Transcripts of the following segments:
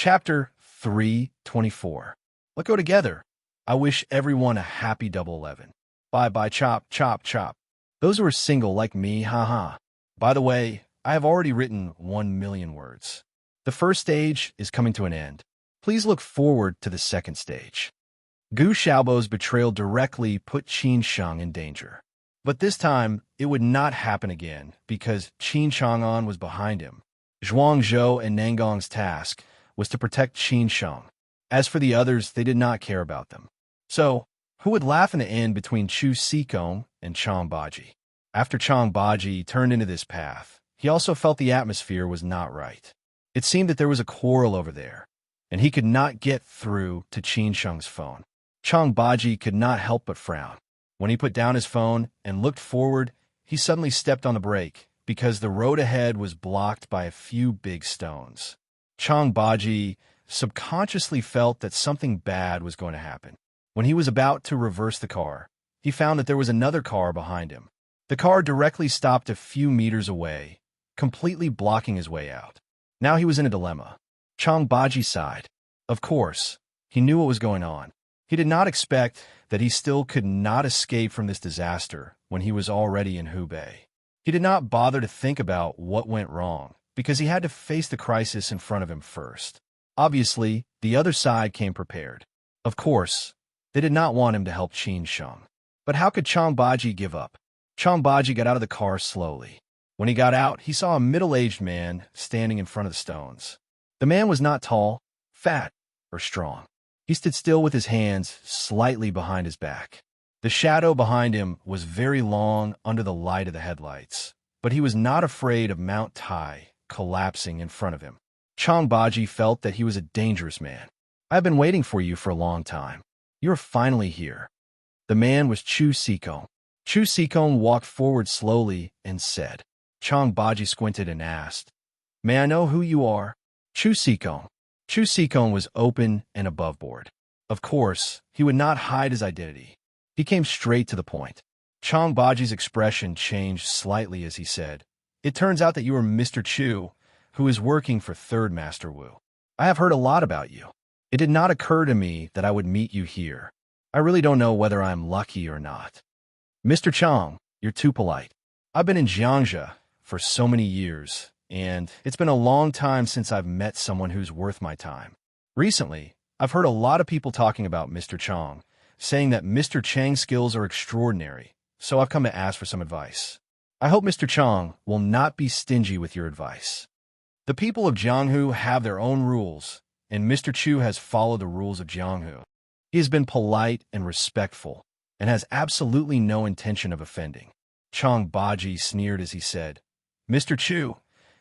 Chapter 324. Let's go together. I wish everyone a happy double 11. Bye-bye, chop, chop, chop. Those who are single like me, haha. By the way, I have already written 1,000,000 words. The first stage is coming to an end. Please look forward to the second stage. Gu Xiaobo's betrayal directly put Qin Sheng in danger. But this time, it would not happen again because Qin Chang'an was behind him. Zhuang Zhou and Nangong's task was to protect Qin Sheng. As for the others, they did not care about them. So, who would laugh in the end between Chu Sikong and Chang Baji? After Chang Baji turned into this path, he also felt the atmosphere was not right. It seemed that there was a quarrel over there, and he could not get through to Qin Sheng's phone. Chang Baji could not help but frown. When he put down his phone and looked forward, he suddenly stepped on the brake because the road ahead was blocked by a few big stones. Chang Baji subconsciously felt that something bad was going to happen. When he was about to reverse the car, he found that there was another car behind him. The car directly stopped a few meters away, completely blocking his way out. Now he was in a dilemma. Chang Baji sighed. Of course, he knew what was going on. He did not expect that he still could not escape from this disaster when he was already in Hubei. He did not bother to think about what went wrong because he had to face the crisis in front of him first. Obviously, the other side came prepared. Of course, they did not want him to help Qin Sheng. But how could Chang Baji give up? Chang Baji got out of the car slowly. When he got out, he saw a middle-aged man standing in front of the stones. The man was not tall, fat, or strong. He stood still with his hands slightly behind his back. The shadow behind him was very long under the light of the headlights, but he was not afraid of Mount Tai collapsing in front of him. Chang Baji felt that he was a dangerous man. I have been waiting for you for a long time. You are finally here. The man was Chu Sikong. Chu Sikong walked forward slowly and said. Chang Baji squinted and asked, "May I know who you are?" Chu Sikong. Chu Sikong was open and above board. Of course, he would not hide his identity. He came straight to the point. Chang Baji's expression changed slightly as he said, "It turns out that you are Mr. Chu, who is working for Third Master Wu. I have heard a lot about you. It did not occur to me that I would meet you here. I really don't know whether I'm lucky or not." "Mr. Chang, you're too polite. I've been in Jiangxia for so many years, and it's been a long time since I've met someone who's worth my time. Recently, I've heard a lot of people talking about Mr. Chang, saying that Mr. Chang's skills are extraordinary, so I've come to ask for some advice. I hope Mr. Chang will not be stingy with your advice. The people of Jianghu have their own rules, and Mr. Chu has followed the rules of Jianghu. He has been polite and respectful, and has absolutely no intention of offending." Chang Baji sneered as he said, "Mr. Chu,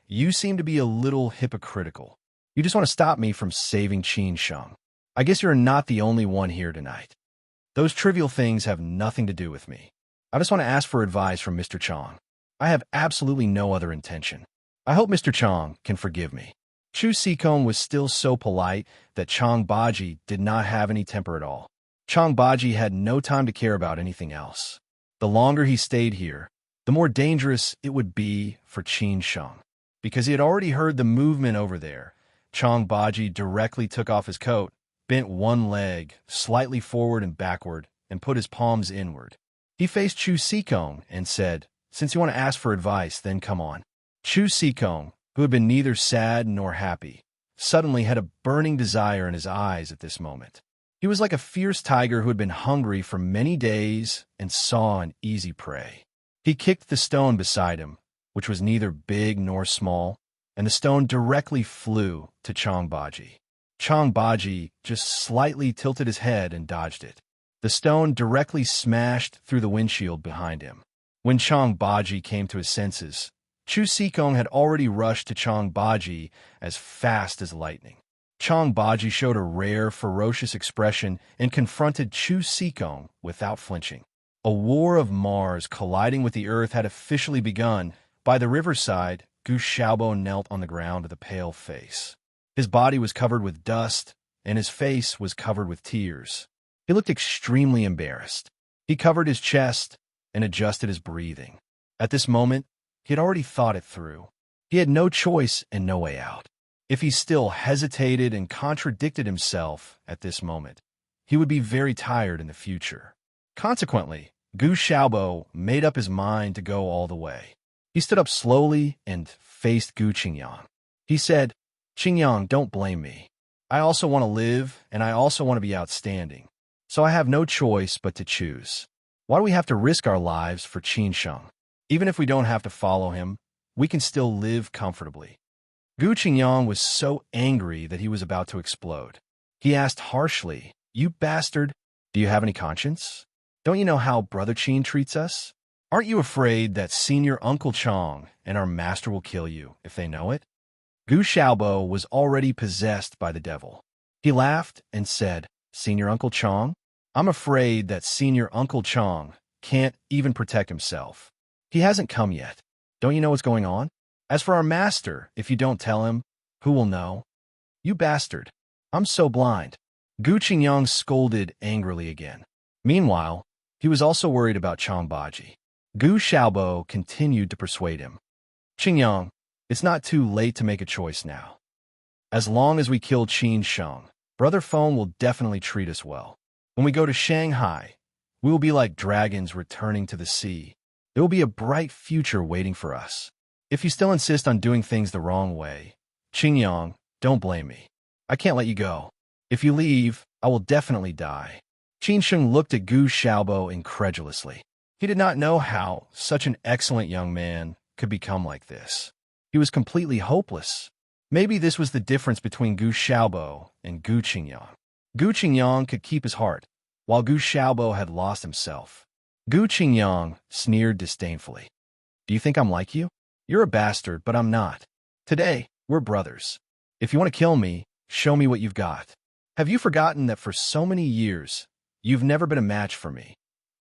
you seem to be a little hypocritical. You just want to stop me from saving Qin Sheng. I guess you're not the only one here tonight. Those trivial things have nothing to do with me. I just want to ask for advice from Mr. Chang. I have absolutely no other intention. I hope Mr. Chang can forgive me." Chu Sikong was still so polite that Chang Baji did not have any temper at all. Chang Baji had no time to care about anything else. The longer he stayed here, the more dangerous it would be for Qin Sheng. Because he had already heard the movement over there, Chang Baji directly took off his coat, bent one leg slightly forward and backward, and put his palms inward. He faced Chu Sikong and said, "Since you want to ask for advice, then come on." Chu Sikong, who had been neither sad nor happy, suddenly had a burning desire in his eyes at this moment. He was like a fierce tiger who had been hungry for many days and saw an easy prey. He kicked the stone beside him, which was neither big nor small, and the stone directly flew to Chang Baji. Chang Baji just slightly tilted his head and dodged it. The stone directly smashed through the windshield behind him. When Chang Baji came to his senses, Chu Sikong had already rushed to Chang Baji as fast as lightning. Chang Baji showed a rare, ferocious expression and confronted Chu Sikong without flinching. A war of Mars colliding with the earth had officially begun. By the riverside, Gu Xiaobo knelt on the ground with a pale face. His body was covered with dust, and his face was covered with tears. He looked extremely embarrassed. He covered his chest and adjusted his breathing. At this moment, he had already thought it through. He had no choice and no way out. If he still hesitated and contradicted himself at this moment, he would be very tired in the future. Consequently, Gu Xiaobo made up his mind to go all the way. He stood up slowly and faced Gu Qingyang. He said, "Qingyang, don't blame me. I also want to live, and I also want to be outstanding. So I have no choice but to choose. Why do we have to risk our lives for Qin Sheng? Even if we don't have to follow him, we can still live comfortably." Gu Qingyang was so angry that he was about to explode. He asked harshly, "You bastard, do you have any conscience? Don't you know how Brother Qin treats us? Aren't you afraid that Senior Uncle Chong and our master will kill you if they know it?" Gu Xiaobo was already possessed by the devil. He laughed and said, "Senior Uncle Chong? I'm afraid that Senior Uncle Chong can't even protect himself. He hasn't come yet. Don't you know what's going on? As for our master, if you don't tell him, who will know? You bastard. I'm so blind." Gu Qingyang scolded angrily again. Meanwhile, he was also worried about Chong Baji. Gu Xiaobo continued to persuade him. "Qingyang, it's not too late to make a choice now. As long as we kill Qin Sheng, Brother Feng will definitely treat us well. When we go to Shanghai, we will be like dragons returning to the sea. There will be a bright future waiting for us. If you still insist on doing things the wrong way, Qingyang, don't blame me. I can't let you go. If you leave, I will definitely die." Qin Sheng looked at Gu Xiaobo incredulously. He did not know how such an excellent young man could become like this. He was completely hopeless. Maybe this was the difference between Gu Xiaobo and Gu Qingyang. Gu Qingyang could keep his heart, while Gu Xiaobo had lost himself. Gu Qingyang sneered disdainfully. "Do you think I'm like you? You're a bastard, but I'm not. Today, we're brothers. If you want to kill me, show me what you've got. Have you forgotten that for so many years, you've never been a match for me?"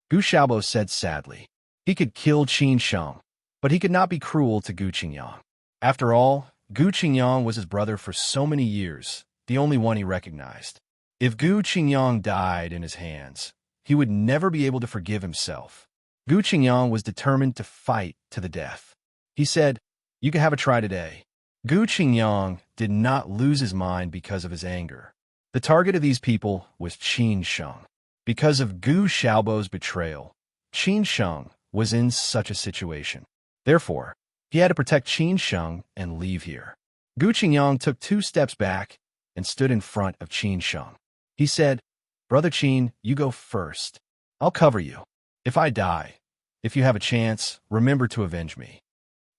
Gu Xiaobo said sadly. He could kill Qin Sheng, but he could not be cruel to Gu Qingyang. After all, Gu Qingyang was his brother for so many years, the only one he recognized. If Gu Qingyang died in his hands, he would never be able to forgive himself. Gu Qingyang was determined to fight to the death. He said, "You can have a try today." Gu Qingyang did not lose his mind because of his anger. The target of these people was Qin Sheng. Because of Gu Xiaobo's betrayal, Qin Sheng was in such a situation. Therefore, he had to protect Qin Sheng and leave here. Gu Qingyang took 2 steps back and stood in front of Qin Sheng. He said, "Brother Qin, you go first. I'll cover you. If I die, if you have a chance, remember to avenge me."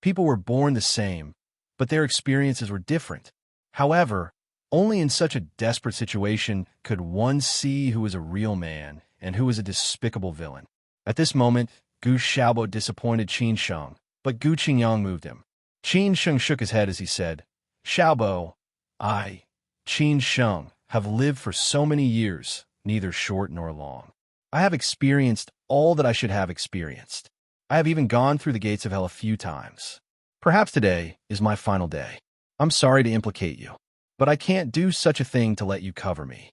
People were born the same, but their experiences were different. However, only in such a desperate situation could one see who was a real man and who was a despicable villain. At this moment, Gu Xiaobo disappointed Qin Sheng, but Gu Qingyang moved him. Qin Sheng shook his head as he said, "Xiaobo, I, Qin Sheng, have lived for so many years, neither short nor long. I have experienced all that I should have experienced. I have even gone through the gates of hell a few times. Perhaps today is my final day. I'm sorry to implicate you, but I can't do such a thing to let you cover me."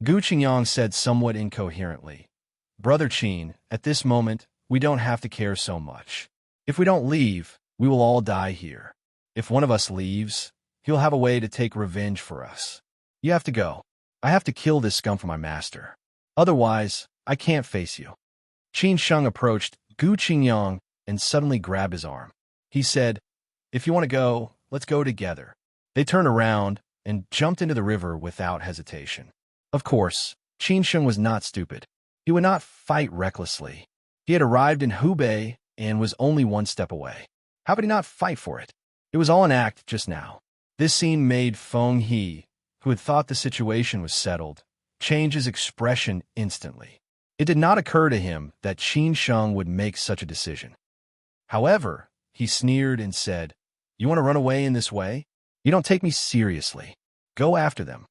Gu Qingyang said somewhat incoherently, "Brother Qin, at this moment, we don't have to care so much. If we don't leave, we will all die here. If one of us leaves, he'll have a way to take revenge for us. You have to go. I have to kill this scum for my master. Otherwise, I can't face you." Qin Sheng approached Gu Qingyang and suddenly grabbed his arm. He said, "If you want to go, let's go together." They turned around and jumped into the river without hesitation. Of course, Qin Sheng was not stupid. He would not fight recklessly. He had arrived in Hubei and was only 1 step away. How could he not fight for it? It was all an act just now. This scene made Feng He, who had thought the situation was settled, change his expression instantly. It did not occur to him that Qin Sheng would make such a decision. However, he sneered and said, "You want to run away in this way? You don't take me seriously. Go after them."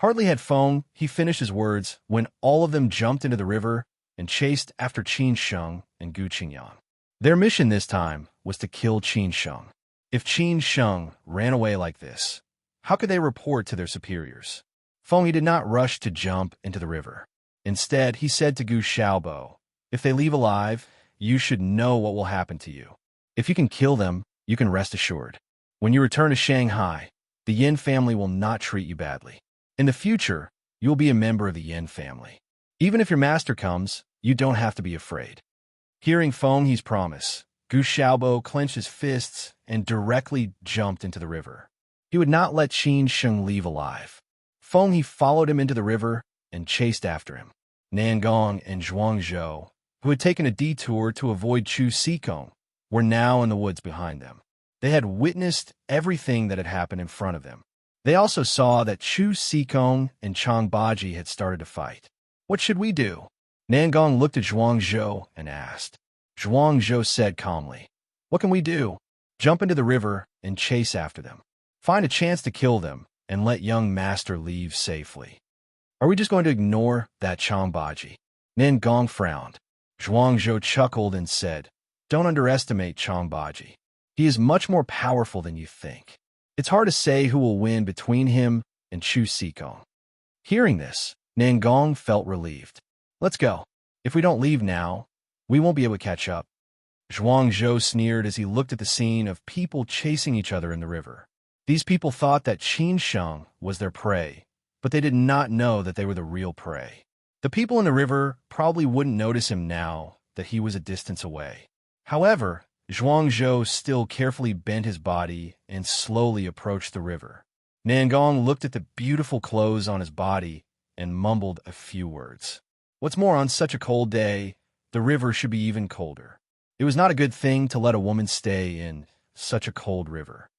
Hardly had Feng He finished his words when all of them jumped into the river and chased after Qin Sheng and Gu Qingyang. Their mission this time was to kill Qin Sheng. If Qin Sheng ran away like this, how could they report to their superiors? Feng He did not rush to jump into the river. Instead, he said to Gu Xiaobo, "If they leave alive, you should know what will happen to you. If you can kill them, you can rest assured. When you return to Shanghai, The Yin family will not treat you badly. In the future, you will be a member of the Yin family. Even if your master comes, you don't have to be afraid. Hearing Feng He's promise, Gu Xiaobo clenched his fists and directly jumped into the river. He would not let Qin Sheng leave alive. Feng He followed him into the river and chased after him. Nangong and Zhuangzhou, who had taken a detour to avoid Chu Sikong, were now in the woods behind them. They had witnessed everything that had happened in front of them. They also saw that Chu Sikong and Chang Baji had started to fight. What should we do? Nangong looked at Zhuangzhou and asked. Zhuangzhou said calmly, "What can we do? Jump into the river and chase after them. Find a chance to kill them and let young master leave safely." Are we just going to ignore that Chang Baji? Nangong frowned. Zhuangzhou chuckled and said, "Don't underestimate Chang Baji. He is much more powerful than you think. It's hard to say who will win between him and Chu Sikong." Hearing this, Nangong felt relieved. "Let's go. If we don't leave now, we won't be able to catch up." Zhuangzhou sneered as he looked at the scene of people chasing each other in the river. These people thought that Qin Sheng was their prey, but they did not know that they were the real prey. The people in the river probably wouldn't notice him now that he was a distance away. However, Zhuangzhou still carefully bent his body and slowly approached the river. Nangong looked at the beautiful clothes on his body and mumbled a few words. What's more, on such a cold day, the river should be even colder. It was not a good thing to let a woman stay in such a cold river.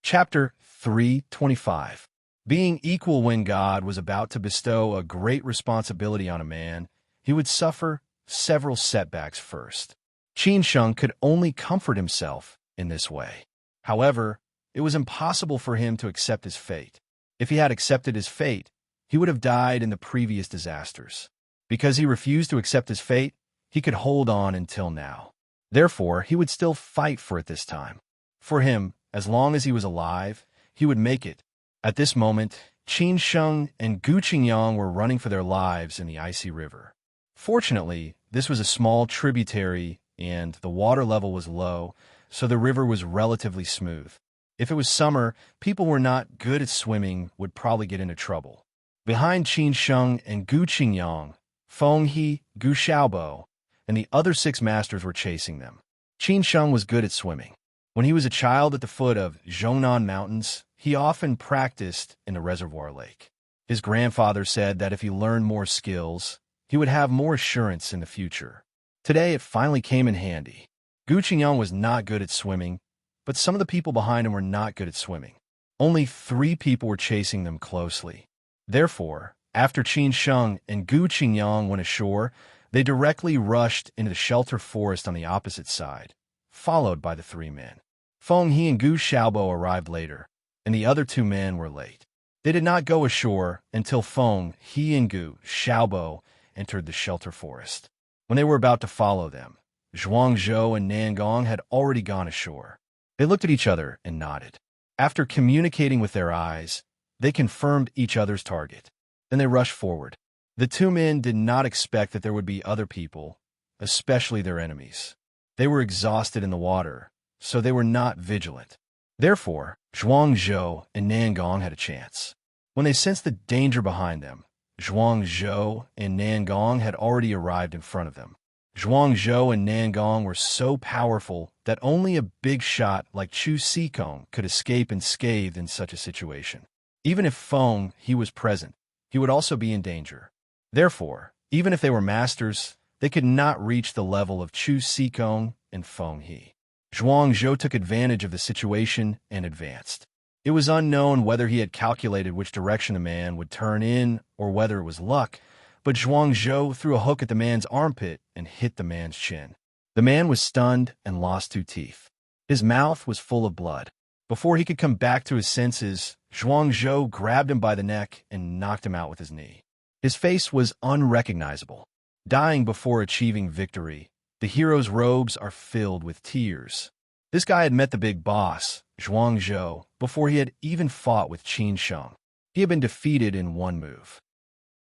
Chapter 325. Being equal. When God was about to bestow a great responsibility on a man, he would suffer several setbacks first. Qin Sheng could only comfort himself in this way. However, it was impossible for him to accept his fate. If he had accepted his fate, he would have died in the previous disasters. Because he refused to accept his fate, he could hold on until now. Therefore, he would still fight for it this time. For him, as long as he was alive, he would make it. At this moment, Qin Sheng and Gu Qingyang were running for their lives in the icy river. Fortunately, this was a small tributary and the water level was low, so the river was relatively smooth. If it was summer, people who were not good at swimming would probably get into trouble. Behind Qin Sheng and Gu Qingyang, Feng He, Gu Xiaobo, and the other 6 masters were chasing them. Qin Sheng was good at swimming. When he was a child at the foot of Zhongnan Mountains, he often practiced in the reservoir lake. His grandfather said that if he learned more skills, he would have more assurance in the future. Today, it finally came in handy. Gu Qingyang was not good at swimming, but some of the people behind him were not good at swimming. Only 3 people were chasing them closely. Therefore, after Qin Sheng and Gu Qingyang went ashore, they directly rushed into the shelter forest on the opposite side, followed by the 3 men. Feng He and Gu Xiaobo arrived later, and the other 2 men were late. They did not go ashore until Feng He and Gu Xiaobo entered the shelter forest. When they were about to follow them, Zhuangzhou and Nangong had already gone ashore. They looked at each other and nodded. After communicating with their eyes, they confirmed each other's target. Then they rushed forward. The 2 men did not expect that there would be other people, especially their enemies. They were exhausted in the water, so they were not vigilant. Therefore, Zhuangzhou and Nangong had a chance. When they sensed the danger behind them, Zhuangzhou and Nangong had already arrived in front of them. Zhuangzhou and Nangong were so powerful that only a big shot like Chu Sikong could escape unscathed in such a situation. Even if Feng He was present, he would also be in danger. Therefore, even if they were masters, they could not reach the level of Chu Sikong and Feng He. Zhuangzhou took advantage of the situation and advanced. It was unknown whether he had calculated which direction the man would turn in or whether it was luck, but Zhuangzhou threw a hook at the man's armpit and hit the man's chin. The man was stunned and lost 2 teeth. His mouth was full of blood. Before he could come back to his senses, Zhuangzhou grabbed him by the neck and knocked him out with his knee. His face was unrecognizable. Dying before achieving victory, the hero's robes are filled with tears. This guy had met the big boss, Zhuangzhou, before he had even fought with Qin Sheng. He had been defeated in 1 move.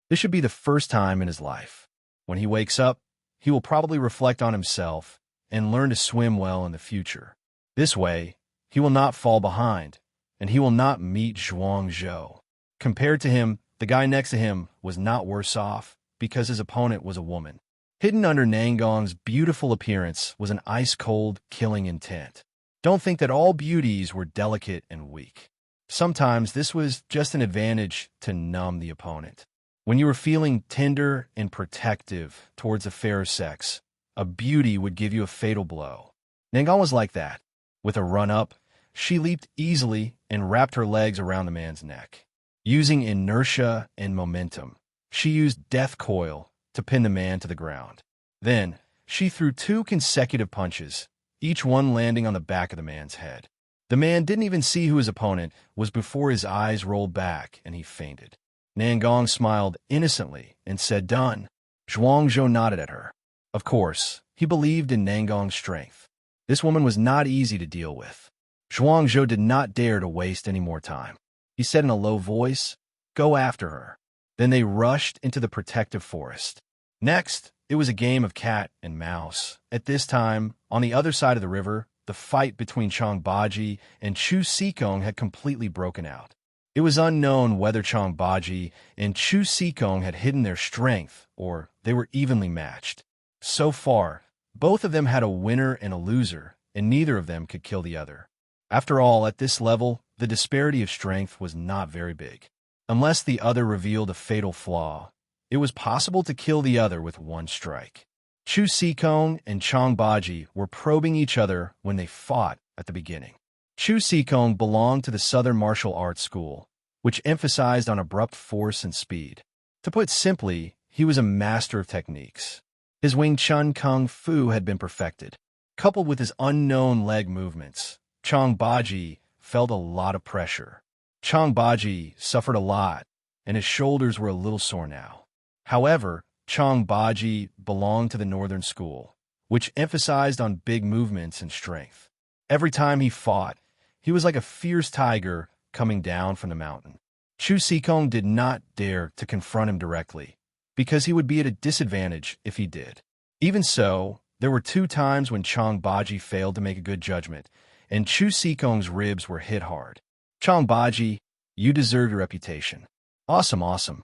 This should be the first time in his life. When he wakes up, he will probably reflect on himself and learn to swim well in the future. This way, He will not fall behind, and he will not meet Zhuang Zhou. Compared to him, the guy next to him was not worse off because his opponent was a woman. Hidden under Nangong's beautiful appearance was an ice-cold, killing intent. Don't think that all beauties were delicate and weak. Sometimes this was just an advantage to numb the opponent. When you were feeling tender and protective towards the fairer sex, a beauty would give you a fatal blow. Nangong was like that. With a run-up, she leaped easily and wrapped her legs around the man's neck. Using inertia and momentum, she used death coil to pin the man to the ground. Then, she threw 2 consecutive punches, each one landing on the back of the man's head. The man didn't even see who his opponent was before his eyes rolled back and he fainted. Nangong smiled innocently and said, "Done." Zhuang Zhou nodded at her. Of course, he believed in Nangong's strength. This woman was not easy to deal with. Zhuang Zhou did not dare to waste any more time. He said in a low voice, "Go after her." Then they rushed into the protective forest. Next, it was a game of cat and mouse. At this time, on the other side of the river, the fight between Chang Baji and Chu Sikong had completely broken out. It was unknown whether Chang Baji and Chu Sikong had hidden their strength or they were evenly matched. So far, both of them had a winner and a loser, and neither of them could kill the other. After all, at this level, the disparity of strength was not very big. Unless the other revealed a fatal flaw, it was possible to kill the other with one strike. Chu Sikong and Chang Baji were probing each other when they fought at the beginning. Chu Sikong belonged to the Southern Martial Arts School, which emphasized on abrupt force and speed. To put simply, he was a master of techniques. His Wing Chun Kung Fu had been perfected. Coupled with his unknown leg movements, Chang Baji felt a lot of pressure. Chang Baji suffered a lot, and his shoulders were a little sore now. However, Chang Baji belonged to the Northern School, which emphasized on big movements and strength. Every time he fought, he was like a fierce tiger coming down from the mountain. Chu Sikong did not dare to confront him directly, because he would be at a disadvantage if he did. Even so, there were 2 times when Chang Baji failed to make a good judgment, and Chu Sikong's ribs were hit hard. Chang Baji, you deserve your reputation. Awesome, awesome.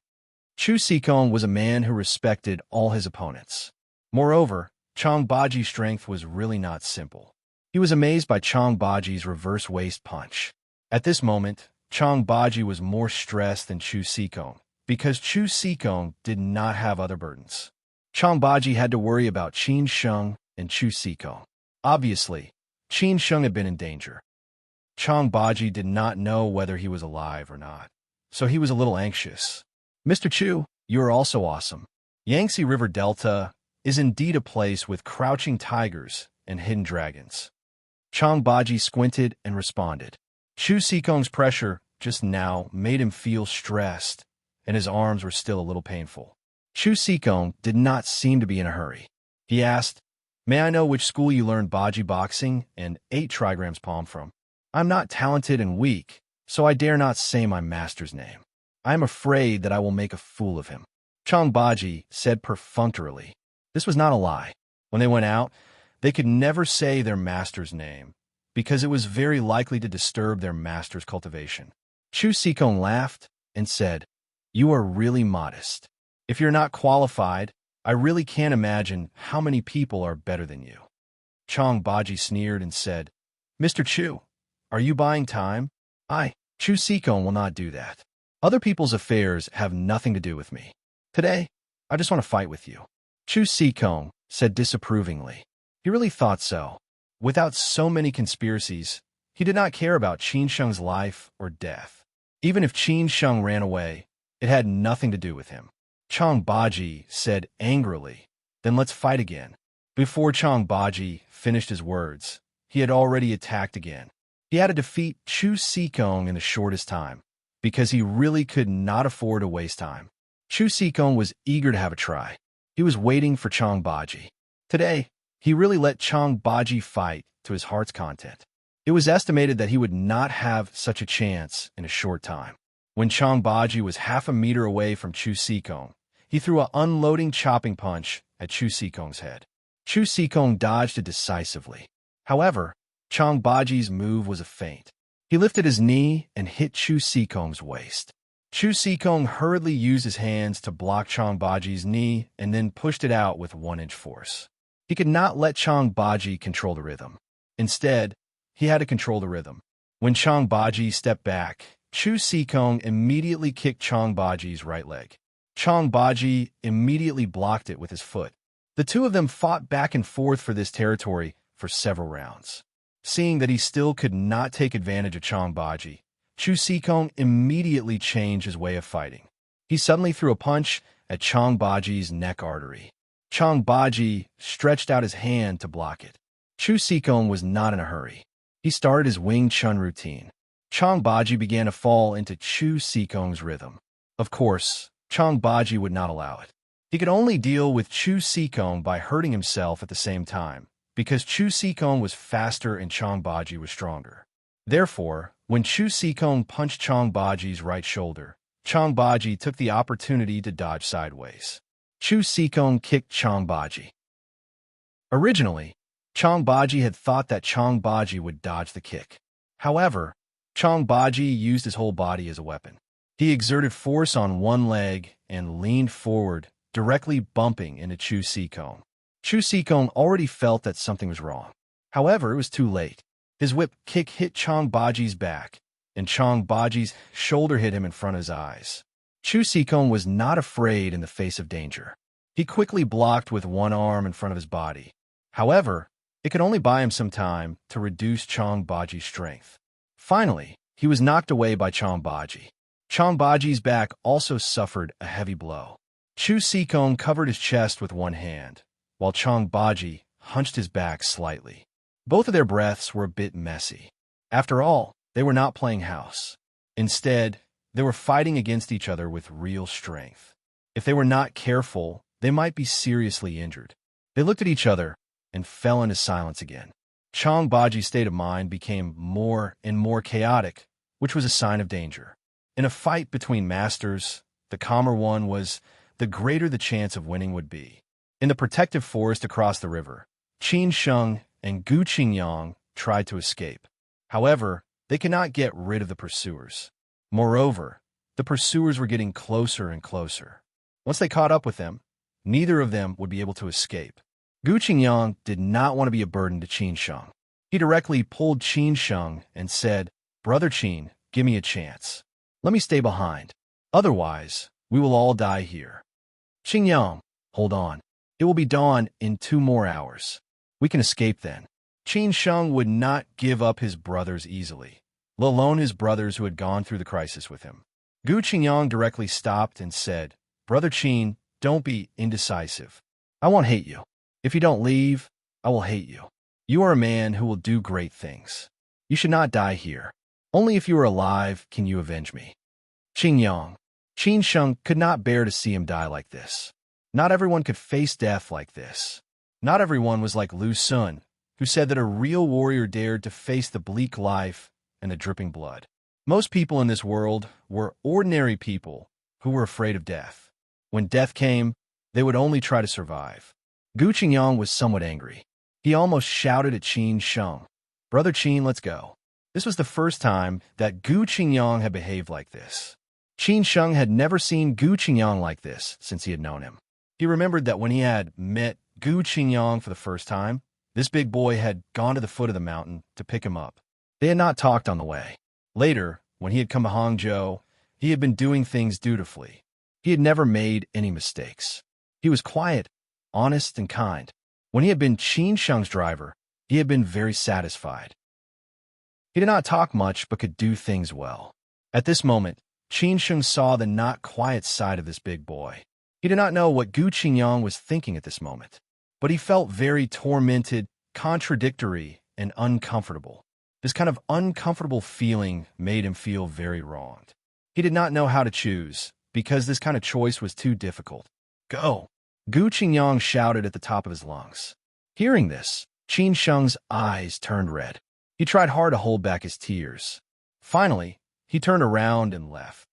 Chu Sikong was a man who respected all his opponents. Moreover, Chang Baji's strength was really not simple. He was amazed by Chang Baji's reverse waist punch. At this moment, Chang Baji was more stressed than Chu Sikong, because Chu Sikong did not have other burdens. Chang Baji had to worry about Qin Sheng and Chu Sikong. Obviously, Qin Sheng had been in danger. Chang Baji did not know whether he was alive or not, so he was a little anxious. Mr. Chu, you are also awesome. Yangtze River Delta is indeed a place with crouching tigers and hidden dragons. Chang Baji squinted and responded. Chu Sikong's pressure just now made him feel stressed, and his arms were still a little painful. Chu Sikong did not seem to be in a hurry. He asked, "May I know which school you learned Baji boxing and 8 trigrams palm from? I'm not talented and weak, so I dare not say my master's name. I am afraid that I will make a fool of him." Chang Baji said perfunctorily. This was not a lie. When they went out, they could never say their master's name, because it was very likely to disturb their master's cultivation. Chu Sikong laughed and said, "You are really modest. If you're not qualified, I really can't imagine how many people are better than you." Chang Baji sneered and said, "Mr. Chu, are you buying time? Chu Sikong will not do that. Other people's affairs have nothing to do with me. Today, I just want to fight with you." Chu Sikong said disapprovingly. He really thought so. Without so many conspiracies, he did not care about Qin Sheng's life or death. Even if Qin Sheng ran away, it had nothing to do with him. Chang Baji said angrily, "Then let's fight again." Before Chang Baji finished his words, he had already attacked again. He had to defeat Chu Sikong in the shortest time, because he really could not afford to waste time. Chu Sikong was eager to have a try. He was waiting for Chang Baji. Today, he really let Chang Baji fight to his heart's content. It was estimated that he would not have such a chance in a short time. When Chang Baji was half a meter away from Chu Sikong, he threw an unloading chopping punch at Chu Sikong's head. Chu Sikong dodged it decisively. However, Chong Baji's move was a feint. He lifted his knee and hit Chu Sikong's waist. Chu Sikong hurriedly used his hands to block Chong Baji's knee and then pushed it out with 1-inch force. He could not let Chong Baji control the rhythm. Instead, he had to control the rhythm. When Chong Baji stepped back, Chu Sikong immediately kicked Chong Baji's right leg. Chong Baji immediately blocked it with his foot. The two of them fought back and forth for this territory for several rounds. Seeing that he still could not take advantage of Chong Baji, Chu Sikong immediately changed his way of fighting. He suddenly threw a punch at Chong Baji's neck artery. Chong Baji stretched out his hand to block it. Chu Sikong was not in a hurry. He started his Wing Chun routine. Chong Baji began to fall into Chu Sikong's rhythm. Of course, Chong Baji would not allow it. He could only deal with Chu Sikong by hurting himself at the same time, because Chu Sikong was faster and Chong Baji was stronger. Therefore, when Chu Sikong punched Chong Baji's right shoulder, Chong Baji took the opportunity to dodge sideways. Chu Sikong kicked Chong Baji. Originally, Chong Baji had thought that Chong Baji would dodge the kick. However, Chong Baji used his whole body as a weapon. He exerted force on one leg and leaned forward, directly bumping into Chu Sikong. Chu Sikong already felt that something was wrong. However, it was too late. His whip kick hit Chong Baji's back, and Chong Baji's shoulder hit him in front of his eyes. Chu Sikong was not afraid in the face of danger. He quickly blocked with one arm in front of his body. However, it could only buy him some time to reduce Chong Baji's strength. Finally, he was knocked away by Chong Baji. Chong Baji's back also suffered a heavy blow. Chu Sikong covered his chest with one hand, while Chong Baji hunched his back slightly. Both of their breaths were a bit messy. After all, they were not playing house. Instead, they were fighting against each other with real strength. If they were not careful, they might be seriously injured. They looked at each other and fell into silence again. Chong Baji's state of mind became more and more chaotic, which was a sign of danger. In a fight between masters, the calmer one was, the greater the chance of winning would be. In the protective forest across the river, Qin Sheng and Gu Qingyang tried to escape. However, they could not get rid of the pursuers. Moreover, the pursuers were getting closer and closer. Once they caught up with them, neither of them would be able to escape. Gu Qingyang did not want to be a burden to Qin Sheng. He directly pulled Qin Sheng and said, "Brother Qin, give me a chance. Let me stay behind. Otherwise, we will all die here." "Qingyang, hold on. It will be dawn in 2 more hours. We can escape then." Qin Sheng would not give up his brothers easily, let alone his brothers who had gone through the crisis with him. Gu Qingyang directly stopped and said, "Brother Qin, don't be indecisive. I won't hate you. If you don't leave, I will hate you. You are a man who will do great things. You should not die here. Only if you are alive can you avenge me." Qin Sheng could not bear to see him die like this. Not everyone could face death like this. Not everyone was like Lu Sun, who said that a real warrior dared to face the bleak life and the dripping blood. Most people in this world were ordinary people who were afraid of death. When death came, they would only try to survive. Gu Qingyang was somewhat angry. He almost shouted at Qin Sheng, "Brother Qin, let's go." This was the first time that Gu Qingyang had behaved like this. Qin Sheng had never seen Gu Qingyang like this since he had known him. He remembered that when he had met Gu Qingyang for the first time, this big boy had gone to the foot of the mountain to pick him up. They had not talked on the way. Later, when he had come to Hangzhou, he had been doing things dutifully. He had never made any mistakes. He was quiet, honest, and kind. When he had been Qin Sheng's driver, he had been very satisfied. He did not talk much but could do things well. At this moment, Qin Sheng saw the not quiet side of this big boy. He did not know what Gu Qingyang was thinking at this moment, but he felt very tormented, contradictory, and uncomfortable. This kind of uncomfortable feeling made him feel very wronged. He did not know how to choose, because this kind of choice was too difficult. "Go!" Gu Qingyang shouted at the top of his lungs. Hearing this, Qin Sheng's eyes turned red. He tried hard to hold back his tears. Finally, he turned around and left.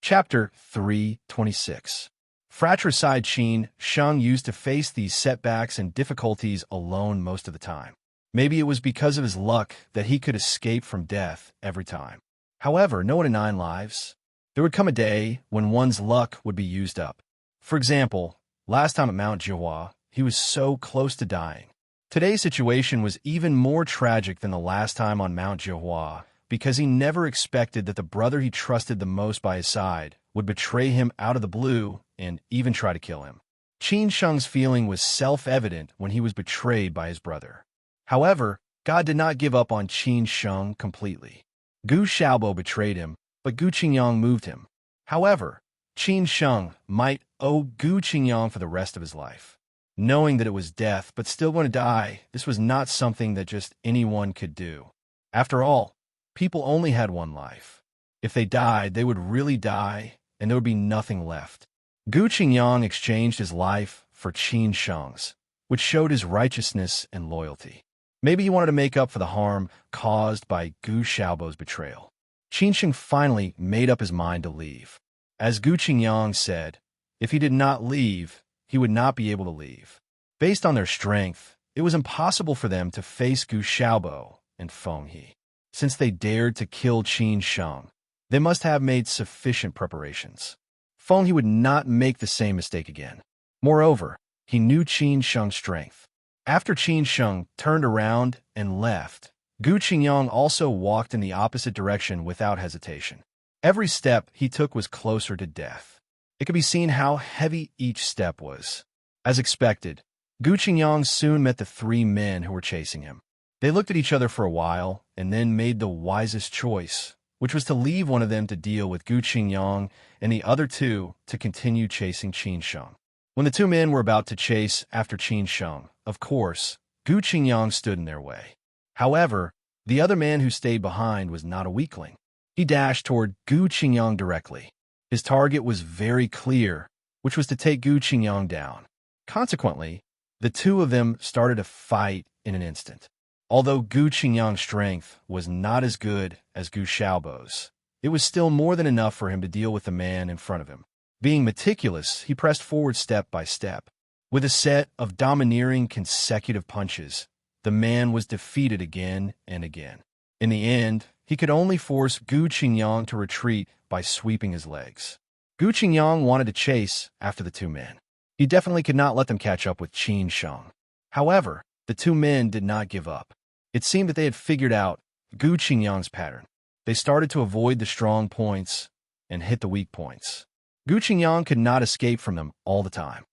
Chapter 326. Fratricide Qin Sheng used to face these setbacks and difficulties alone most of the time. Maybe it was because of his luck that he could escape from death every time. However, no one in 9 lives. There would come a day when one's luck would be used up. For example, last time at Mount Jihua, he was so close to dying. Today's situation was even more tragic than the last time on Mount Jihua because he never expected that the brother he trusted the most by his side would betray him out of the blue and even try to kill him. Qin Sheng's feeling was self-evident when he was betrayed by his brother. However, God did not give up on Qin Sheng completely. Gu Xiaobo betrayed him, but Gu Qingyang moved him. However, Qin Sheng might owe Gu Qingyang for the rest of his life. Knowing that it was death but still going to die, this was not something that just anyone could do. After all, people only had one life. If they died, they would really die, and there would be nothing left. Gu Qingyang exchanged his life for Qin Sheng's, which showed his righteousness and loyalty. Maybe he wanted to make up for the harm caused by Gu Xiaobo's betrayal. Qin Sheng finally made up his mind to leave. As Gu Qingyang said, if he did not leave, he would not be able to leave. Based on their strength, it was impossible for them to face Gu Xiaobo and Feng He. Since they dared to kill Qin Sheng, they must have made sufficient preparations. Feng He would not make the same mistake again. Moreover, he knew Qin Sheng's strength. After Qin Sheng turned around and left, Gu Qingyang also walked in the opposite direction without hesitation. Every step he took was closer to death. It could be seen how heavy each step was. As expected, Gu Qingyang soon met the 3 men who were chasing him. They looked at each other for a while and then made the wisest choice, which was to leave one of them to deal with Gu Qingyang and the other 2 to continue chasing Qin Sheng. When the 2 men were about to chase after Qin Sheng, of course, Gu Qingyang stood in their way. However, the other man who stayed behind was not a weakling. He dashed toward Gu Qingyang directly. His target was very clear, which was to take Gu Qingyang down. Consequently, the 2 of them started a fight in an instant. Although Gu Qingyang's strength was not as good as Gu Xiaobo's, it was still more than enough for him to deal with the man in front of him. Being meticulous, he pressed forward step by step. With a set of domineering consecutive punches, the man was defeated again and again. In the end, he could only force Gu Qingyang to retreat by sweeping his legs. Gu Qingyang wanted to chase after the 2 men. He definitely could not let them catch up with Qin Sheng. However, the 2 men did not give up. It seemed that they had figured out Gu Qingyang's pattern. They started to avoid the strong points and hit the weak points. Gu Qingyang could not escape from them all the time.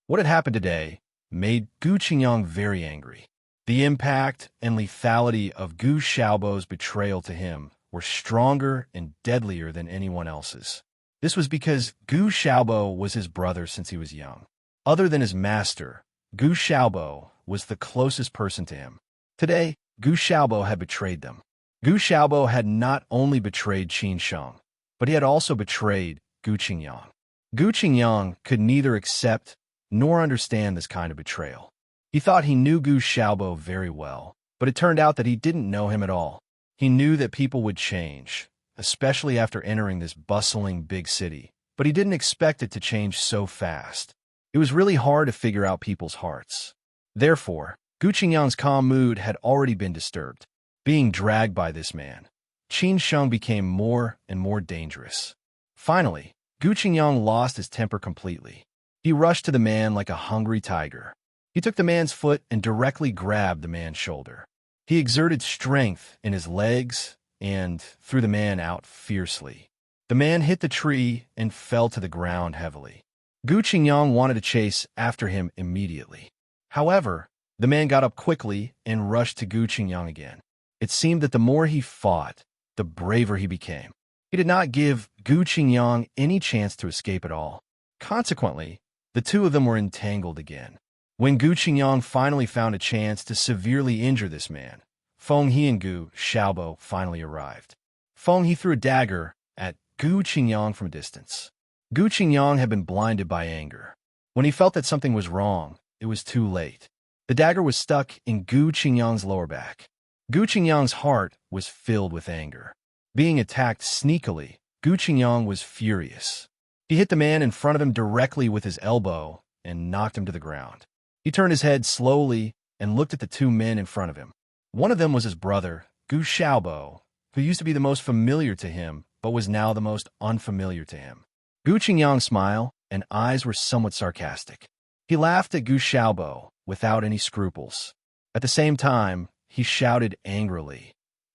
What had happened today made Gu Qingyang very angry. The impact and lethality of Gu Xiaobo's betrayal to him were stronger and deadlier than anyone else's. This was because Gu Xiaobo was his brother since he was young. Other than his master, Gu Xiaobo was the closest person to him. Today, Gu Xiaobo had betrayed them. Gu Xiaobo had not only betrayed Qin Sheng, but he had also betrayed Gu Qingyang. Gu Qingyang could neither accept nor understand this kind of betrayal. He thought he knew Gu Xiaobo very well, but it turned out that he didn't know him at all. He knew that people would change, especially after entering this bustling big city, but he didn't expect it to change so fast. It was really hard to figure out people's hearts. Therefore, Gu Qingyang's calm mood had already been disturbed. Being dragged by this man, Qin Sheng became more and more dangerous. Finally, Gu Qingyang lost his temper completely. He rushed to the man like a hungry tiger. He took the man's foot and directly grabbed the man's shoulder. He exerted strength in his legs and threw the man out fiercely. The man hit the tree and fell to the ground heavily. Gu Qingyang wanted to chase after him immediately. However, the man got up quickly and rushed to Gu Qingyang again. It seemed that the more he fought, the braver he became. He did not give Gu Qingyang any chance to escape at all. Consequently, the 2 of them were entangled again. When Gu Qingyang finally found a chance to severely injure this man, Feng He and Gu Xiaobo finally arrived. Feng He threw a dagger at Gu Qingyang from a distance. Gu Qingyang had been blinded by anger. When he felt that something was wrong, it was too late. The dagger was stuck in Gu Qingyang's lower back. Gu Qingyang's heart was filled with anger. Being attacked sneakily, Gu Qingyang was furious. He hit the man in front of him directly with his elbow and knocked him to the ground. He turned his head slowly and looked at the two men in front of him. One of them was his brother, Gu Xiaobo, who used to be the most familiar to him, but was now the most unfamiliar to him. Gu Qingyang's smile and eyes were somewhat sarcastic. He laughed at Gu Xiaobo without any scruples. At the same time, he shouted angrily,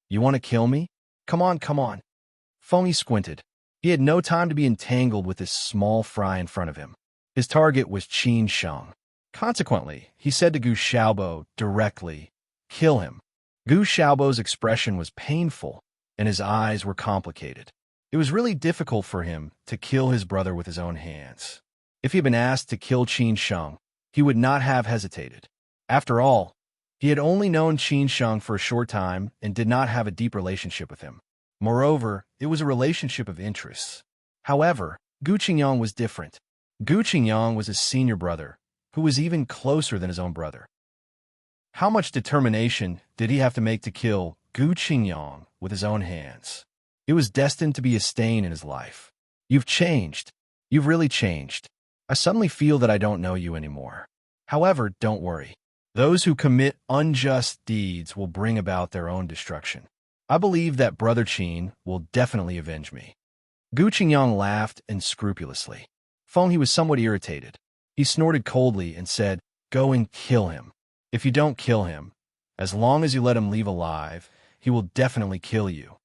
"You want to kill me? Come on, come on." Feng Yi squinted. He had no time to be entangled with this small fry in front of him. His target was Qin Sheng. Consequently, he said to Gu Xiaobo directly, "Kill him." Gu Xiaobo's expression was painful, and his eyes were complicated. It was really difficult for him to kill his brother with his own hands. If he had been asked to kill Qin Sheng, he would not have hesitated. After all, he had only known Qin Sheng for a short time and did not have a deep relationship with him. Moreover, it was a relationship of interests. However, Gu Qingyang was different. Gu Qingyang was his senior brother, who was even closer than his own brother. How much determination did he have to make to kill Gu Qingyang with his own hands? It was destined to be a stain in his life. "You've changed. You've really changed. I suddenly feel that I don't know you anymore. However, don't worry. Those who commit unjust deeds will bring about their own destruction. I believe that Brother Qin will definitely avenge me." Gu Qingyang laughed unscrupulously. Feng He was somewhat irritated. He snorted coldly and said, "Go and kill him. If you don't kill him, as long as you let him leave alive, he will definitely kill you."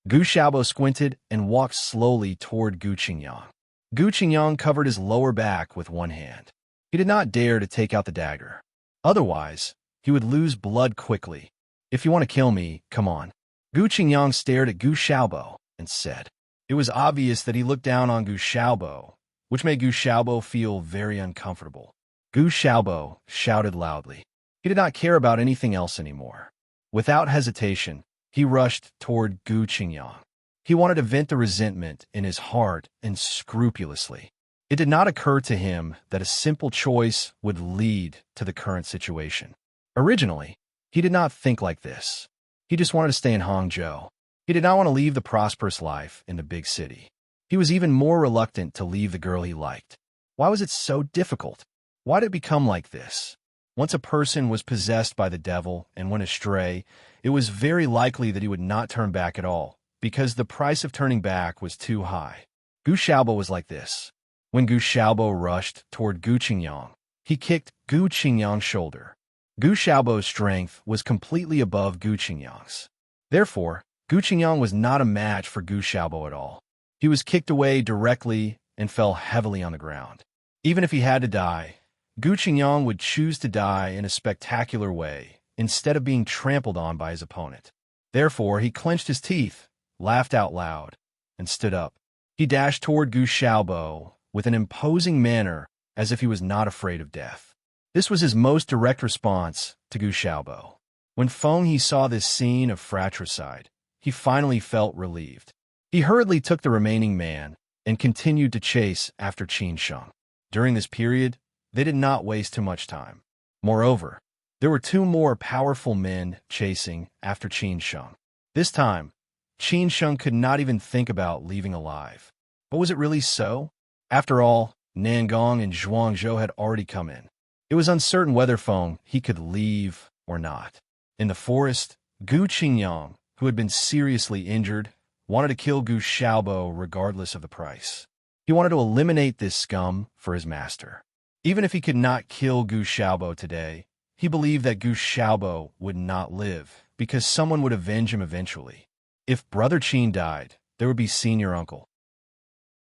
Gu Xiaobo squinted and walked slowly toward Gu Qingyang. Gu Qingyang covered his lower back with one hand. He did not dare to take out the dagger. Otherwise, he would lose blood quickly. "If you want to kill me, come on." Gu Qingyang stared at Gu Xiaobo and said. It was obvious that he looked down on Gu Xiaobo, which made Gu Xiaobo feel very uncomfortable. Gu Xiaobo shouted loudly. He did not care about anything else anymore. Without hesitation, he rushed toward Gu Qingyang. He wanted to vent the resentment in his heart unscrupulously. It did not occur to him that a simple choice would lead to the current situation. Originally, he did not think like this. He just wanted to stay in Hangzhou. He did not want to leave the prosperous life in the big city. He was even more reluctant to leave the girl he liked. Why was it so difficult? Why did it become like this? Once a person was possessed by the devil and went astray, it was very likely that he would not turn back at all, because the price of turning back was too high. Gu Xiaobo was like this. When Gu Xiaobo rushed toward Gu Qingyang, he kicked Gu Qingyang's shoulder. Gu Xiaobo's strength was completely above Gu Qingyang's. Therefore, Gu Qingyang was not a match for Gu Xiaobo at all. He was kicked away directly and fell heavily on the ground. Even if he had to die, Gu Qingyang would choose to die in a spectacular way instead of being trampled on by his opponent. Therefore, he clenched his teeth, laughed out loud, and stood up. He dashed toward Gu Xiaobo with an imposing manner as if he was not afraid of death. This was his most direct response to Gu Xiaobo. When Feng He saw this scene of fratricide, he finally felt relieved. He hurriedly took the remaining man and continued to chase after Qin Sheng. During this period, they did not waste too much time. Moreover, there were two more powerful men chasing after Qin Sheng. This time, Qin Sheng could not even think about leaving alive. But was it really so? After all, Nangong and Zhuangzhou had already come in. It was uncertain whether Feng He could leave or not. In the forest, Gu Qingyang, who had been seriously injured, wanted to kill Gu Xiaobo regardless of the price. He wanted to eliminate this scum for his master. Even if he could not kill Gu Xiaobo today, he believed that Gu Xiaobo would not live, because someone would avenge him eventually. If Brother Qin died, there would be Senior Uncle.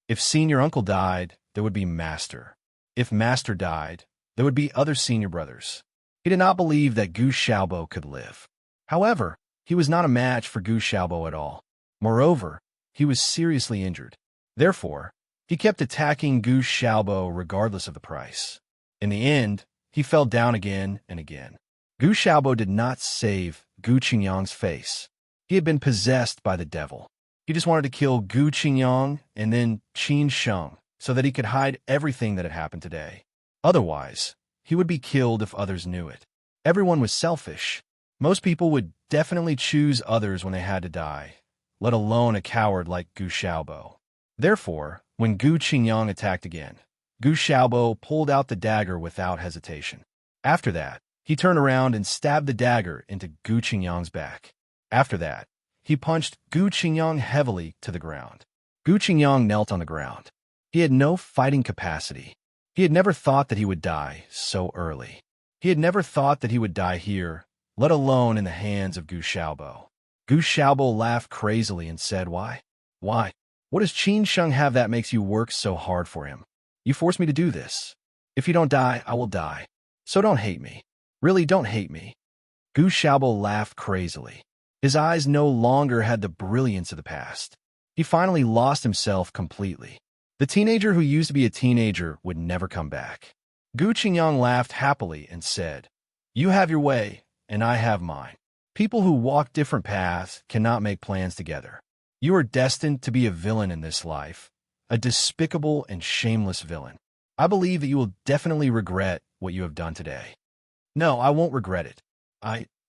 If Senior Uncle died, there would be Master. If Master died, there would be other senior brothers. He did not believe that Gu Xiaobo could live. However, he was not a match for Gu Xiaobo at all. Moreover, he was seriously injured. Therefore, he kept attacking Gu Xiaobo regardless of the price. In the end, he fell down again and again. Gu Xiaobo did not save Gu Qingyang's face. He had been possessed by the devil. He just wanted to kill Gu Qingyang and then Qin Sheng so that he could hide everything that had happened today. Otherwise, he would be killed if others knew it. Everyone was selfish. Most people would definitely choose others when they had to die, let alone a coward like Gu Xiaobo. Therefore, when Gu Qingyang attacked again, Gu Xiaobo pulled out the dagger without hesitation. After that, he turned around and stabbed the dagger into Gu Qingyang's back. After that, he punched Gu Qingyang heavily to the ground. Gu Qingyang knelt on the ground. He had no fighting capacity. He had never thought that he would die so early. He had never thought that he would die here, let alone in the hands of Gu Xiaobo. Gu Xiaobo laughed crazily and said, Why? Why? What does Qin Sheng have that makes you work so hard for him? You force me to do this. If you don't die, I will die. So don't hate me. Really, don't hate me. Gu Xiaobo laughed crazily. His eyes no longer had the brilliance of the past. He finally lost himself completely. The teenager who used to be a teenager would never come back. Gu Qingyang laughed happily and said, You have your way, and I have mine. People who walk different paths cannot make plans together. You are destined to be a villain in this life, a despicable and shameless villain. I believe that you will definitely regret what you have done today. No, I won't regret it.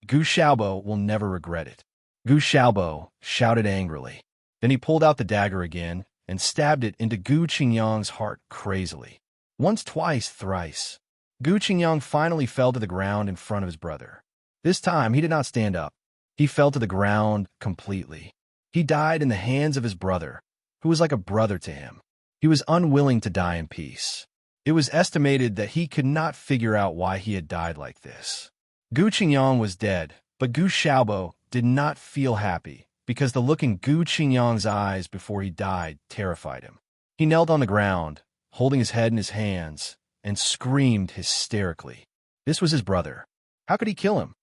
Gu Xiaobo will never regret it. Gu Xiaobo shouted angrily. Then he pulled out the dagger again and stabbed it into Gu Qingyang's heart crazily. Once, twice, thrice. Gu Qingyang finally fell to the ground in front of his brother. This time, he did not stand up. He fell to the ground completely. He died in the hands of his brother, who was like a brother to him. He was unwilling to die in peace. It was estimated that he could not figure out why he had died like this. Gu Qingyang was dead, but Gu Xiaobo did not feel happy because the look in Gu Qingyang's eyes before he died terrified him. He knelt on the ground, holding his head in his hands, and screamed hysterically. This was his brother. How could he kill him?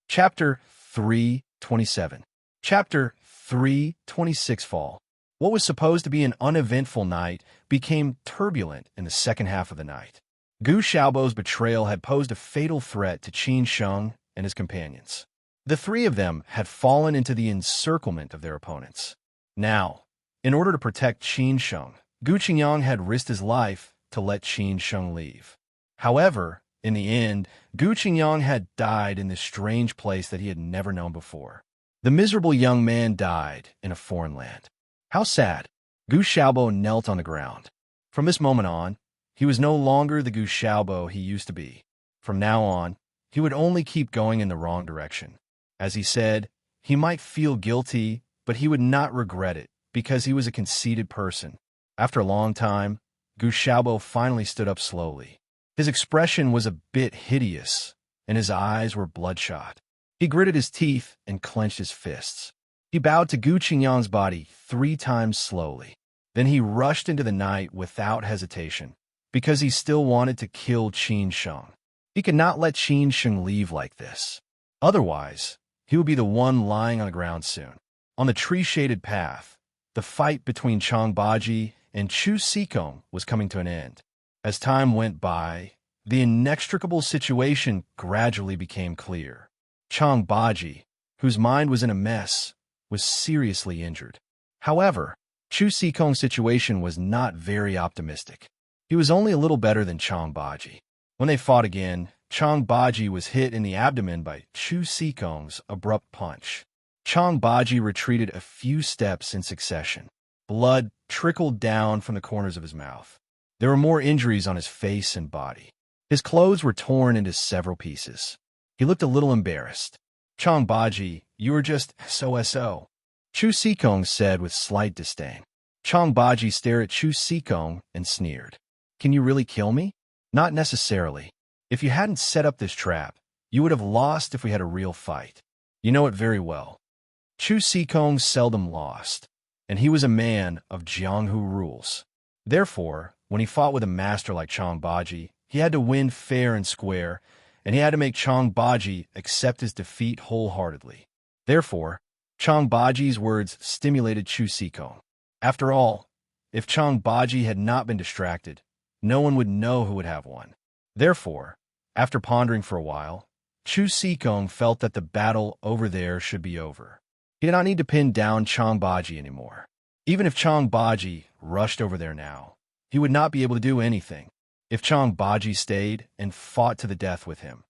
Chapter 3:27. Chapter 3:26 Fall. What was supposed to be an uneventful night became turbulent in the second half of the night. Gu Xiaobo's betrayal had posed a fatal threat to Qin Sheng and his companions. The three of them had fallen into the encirclement of their opponents. Now, in order to protect Qin Sheng, Gu Qingyang had risked his life to let Qin Sheng leave. However, in the end, Gu Qingyang had died in this strange place that he had never known before. The miserable young man died in a foreign land. How sad. Gu Xiaobo knelt on the ground. From this moment on, he was no longer the Gu Xiaobo he used to be. From now on, he would only keep going in the wrong direction. As he said, he might feel guilty, but he would not regret it because he was a conceited person. After a long time, Gu Xiaobo finally stood up slowly. His expression was a bit hideous, and his eyes were bloodshot. He gritted his teeth and clenched his fists. He bowed to Gu Qingyang's body 3 times slowly. Then he rushed into the night without hesitation, because he still wanted to kill Qin Sheng. He could not let Qin Sheng leave like this. Otherwise, he would be the one lying on the ground soon. On the tree-shaded path, the fight between Chang Baji and Chu Sikong was coming to an end. As time went by, the inextricable situation gradually became clear. Chang Baji, whose mind was in a mess, was seriously injured. However, Chu Sikong's situation was not very optimistic. He was only a little better than Chang Baji. When they fought again, Chang Baji was hit in the abdomen by Chu Sikong's abrupt punch. Chang Baji retreated a few steps in succession. Blood trickled down from the corners of his mouth. There were more injuries on his face and body. His clothes were torn into several pieces. He looked a little embarrassed. Chang Baji, you are just so. Chu Sikong said with slight disdain. Chang Baji stared at Chu Sikong and sneered. Can you really kill me? Not necessarily. If you hadn't set up this trap, you would have lost if we had a real fight. You know it very well. Chu Sikong seldom lost, and he was a man of Jianghu rules. Therefore, when he fought with a master like Chang Baji, he had to win fair and square, and he had to make Chang Baji accept his defeat wholeheartedly. Therefore, Chang Baji's words stimulated Chu Sikong. After all, if Chang Baji had not been distracted, no one would know who would have won. Therefore, after pondering for a while, Chu Sikong felt that the battle over there should be over. He did not need to pin down Chang Baji anymore. Even if Chang Baji rushed over there now, he would not be able to do anything. If Chang Baji stayed and fought to the death with him,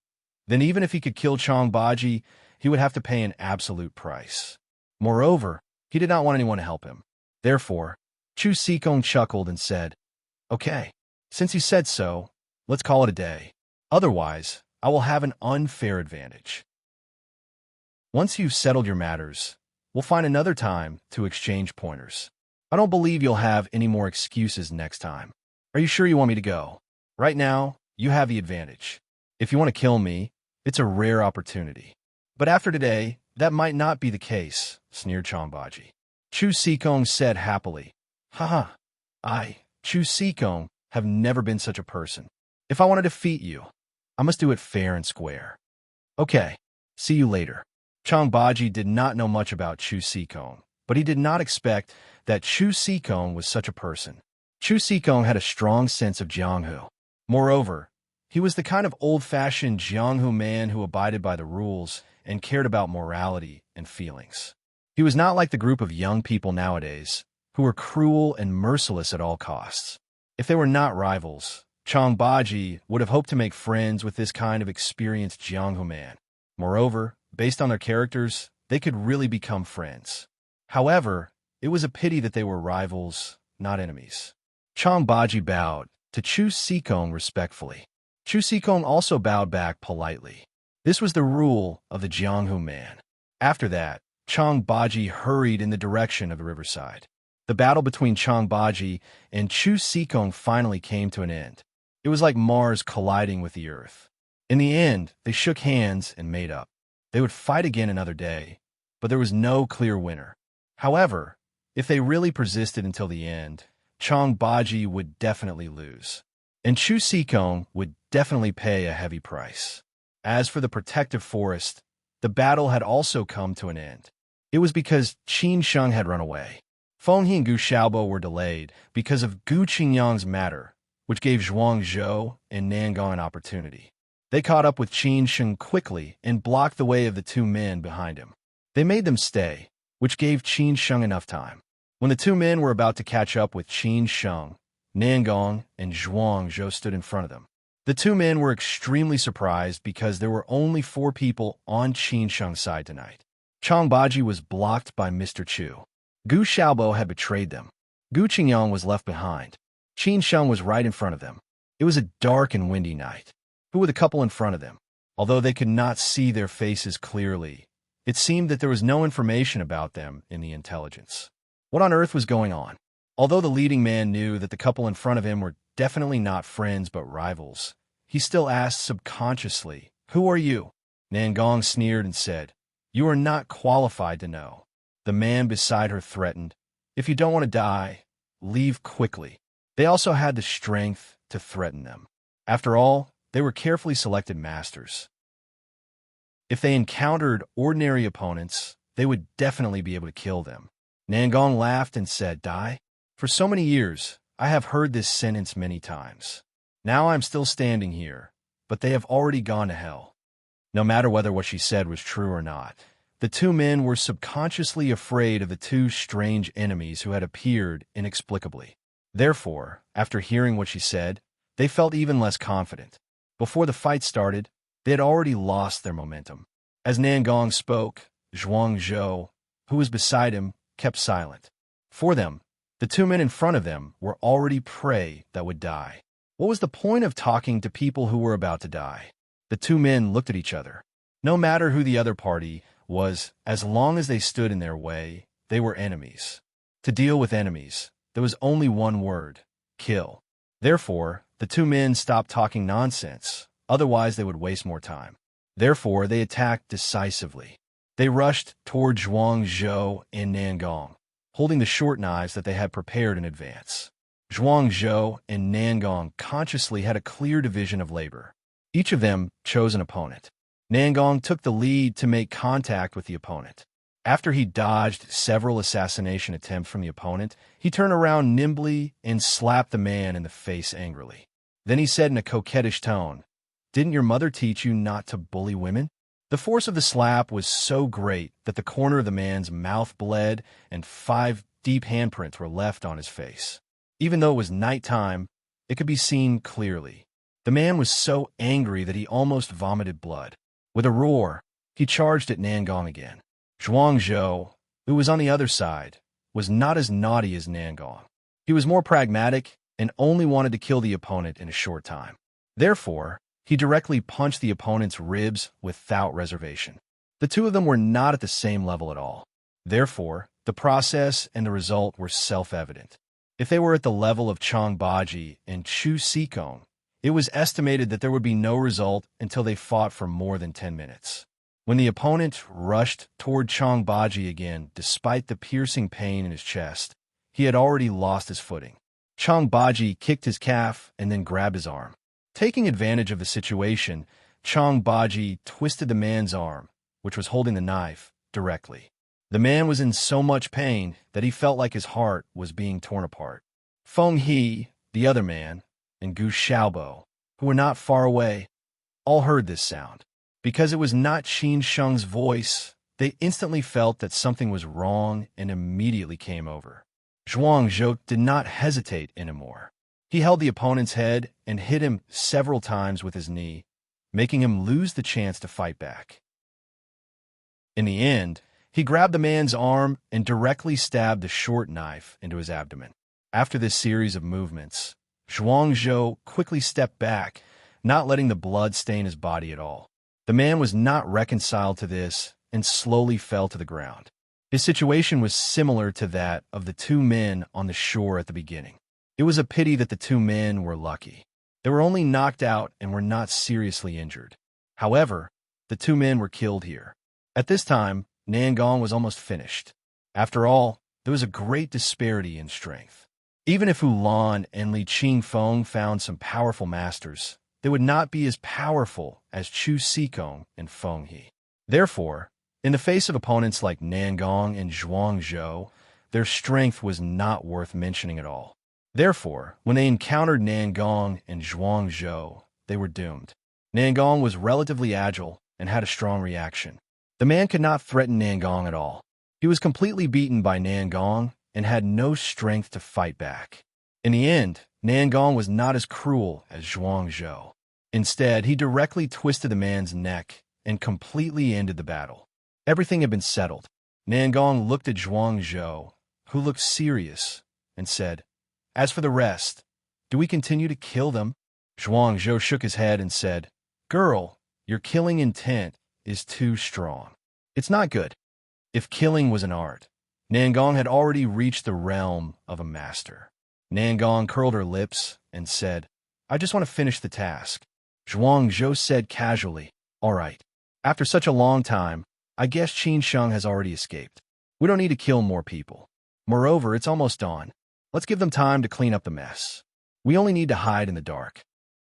then even if he could kill Chang Baji, he would have to pay an absolute price. Moreover, He did not want anyone to help him. Therefore, Chu Sikong chuckled and said, "Okay, since you said so, let's call it a day. Otherwise, I will have an unfair advantage. Once you've settled your matters, we'll find another time to exchange pointers. I don't believe you'll have any more excuses next time. Are you sure you want me to go? Right now, you have the advantage. If you want to kill me, it's a rare opportunity. But after today, that might not be the case," sneered Changbaji. Chu Sikong said happily, "Haha, Chu Sikong, have never been such a person. If I want to defeat you, I must do it fair and square. Okay, see you later." Changbaji did not know much about Chu Sikong, but he did not expect that Chu Sikong was such a person. Chu Sikong had a strong sense of Jianghu. Moreover, he was the kind of old-fashioned Jianghu man who abided by the rules and cared about morality and feelings. He was not like the group of young people nowadays, who were cruel and merciless at all costs. If they were not rivals, Changbaji would have hoped to make friends with this kind of experienced Jianghu man. Moreover, based on their characters, they could really become friends. However, it was a pity that they were rivals, not enemies. Changbaji bowed to Chu Sikong respectfully. Chu Sikong also bowed back politely. This was the rule of the Jianghu man. After that, Changbaji hurried in the direction of the riverside. The battle between Changbaji and Chu Sikong finally came to an end. It was like Mars colliding with the Earth. In the end, they shook hands and made up. They would fight again another day, but there was no clear winner. However, if they really persisted until the end, Changbaji would definitely lose, and Chu Sikong would definitely pay a heavy price. As for the protective forest, the battle had also come to an end. It was because Qin Sheng had run away. Feng He and Gu Xiaobo were delayed because of Gu Qingyang's matter, which gave Zhuang Zhou and Nangong an opportunity. They caught up with Qin Sheng quickly and blocked the way of the two men behind him. They made them stay, which gave Qin Sheng enough time. When the two men were about to catch up with Qin Sheng, Nangong and Zhuang Zhou stood in front of them. The two men were extremely surprised because there were only 4 people on Qin Sheng's side tonight. Changbaji was blocked by Mr. Chu. Gu Xiaobo had betrayed them. Gu Qingyang was left behind. Qin Sheng was right in front of them. It was a dark and windy night. Who were the couple in front of them? Although they could not see their faces clearly, it seemed that there was no information about them in the intelligence. What on earth was going on? Although the leading man knew that the couple in front of him were definitely not friends but rivals, he still asked subconsciously, "Who are you?" Nangong sneered and said, "You are not qualified to know." The man beside her threatened, "If you don't want to die, leave quickly." They also had the strength to threaten them. After all, they were carefully selected masters. If they encountered ordinary opponents, they would definitely be able to kill them. Nangong laughed and said, "Die? For so many years, I have heard this sentence many times. Now I'm still standing here, but they have already gone to hell." No matter whether what she said was true or not, the two men were subconsciously afraid of the two strange enemies who had appeared inexplicably. Therefore, after hearing what she said, they felt even less confident. Before the fight started, they had already lost their momentum. As Nangong spoke, Zhuang Zhou, who was beside him, kept silent. For them, the two men in front of them were already prey that would die. What was the point of talking to people who were about to die? The two men looked at each other. No matter who the other party was, as long as they stood in their way, they were enemies. To deal with enemies, there was only one word: kill. Therefore, the two men stopped talking nonsense, otherwise they would waste more time. Therefore, they attacked decisively. They rushed toward Zhuang Zhou and Nangong, holding the short knives that they had prepared in advance. Zhuang Zhou and Nangong consciously had a clear division of labor. Each of them chose an opponent. Nangong took the lead to make contact with the opponent. After he dodged several assassination attempts from the opponent, he turned around nimbly and slapped the man in the face angrily. Then he said in a coquettish tone, "Didn't your mother teach you not to bully women?" The force of the slap was so great that the corner of the man's mouth bled and 5 deep handprints were left on his face. Even though it was nighttime, it could be seen clearly. The man was so angry that he almost vomited blood. With a roar, he charged at Nangong again. Zhuang Zhou, who was on the other side, was not as naughty as Nangong. He was more pragmatic and only wanted to kill the opponent in a short time. Therefore, he directly punched the opponent's ribs without reservation. The two of them were not at the same level at all. Therefore, the process and the result were self-evident. If they were at the level of Chang Baji and Chu Sikong, it was estimated that there would be no result until they fought for more than 10 minutes. When the opponent rushed toward Chang Baji again, despite the piercing pain in his chest, he had already lost his footing. Chang Baji kicked his calf and then grabbed his arm. Taking advantage of the situation, Chang Baji twisted the man's arm, which was holding the knife, directly. The man was in so much pain that he felt like his heart was being torn apart. Feng He, the other man, and Gu Xiaobo, who were not far away, all heard this sound. Because it was not Qin Sheng's voice, they instantly felt that something was wrong and immediately came over. Zhuang Zhou did not hesitate anymore. He held the opponent's head and hit him several times with his knee, making him lose the chance to fight back. In the end, he grabbed the man's arm and directly stabbed the short knife into his abdomen. After this series of movements, Zhuang Zhou quickly stepped back, not letting the blood stain his body at all. The man was not reconciled to this and slowly fell to the ground. His situation was similar to that of the two men on the shore at the beginning. It was a pity that the two men were lucky. They were only knocked out and were not seriously injured. However, the two men were killed here. At this time, Nangong was almost finished. After all, there was a great disparity in strength. Even if Ulan and Li Qingfeng found some powerful masters, they would not be as powerful as Chu Sikong and Feng He. Therefore, in the face of opponents like Nangong and Zhuang Zhou, their strength was not worth mentioning at all. Therefore, when they encountered Nangong and Zhuang Zhou, they were doomed. Nangong was relatively agile and had a strong reaction. The man could not threaten Nangong at all. He was completely beaten by Nangong and had no strength to fight back. In the end, Nangong was not as cruel as Zhuang Zhou. Instead, he directly twisted the man's neck and completely ended the battle. Everything had been settled. Nangong looked at Zhuang Zhou, who looked serious, and said, "As for the rest, do we continue to kill them?" Zhuang Zhou shook his head and said, "Girl, your killing intent is too strong. It's not good." If killing was an art, Nangong had already reached the realm of a master. Nangong curled her lips and said, "I just want to finish the task." Zhuang Zhou said casually, "All right. After such a long time, I guess Qin Sheng has already escaped. We don't need to kill more people. Moreover, it's almost dawn. Let's give them time to clean up the mess. We only need to hide in the dark."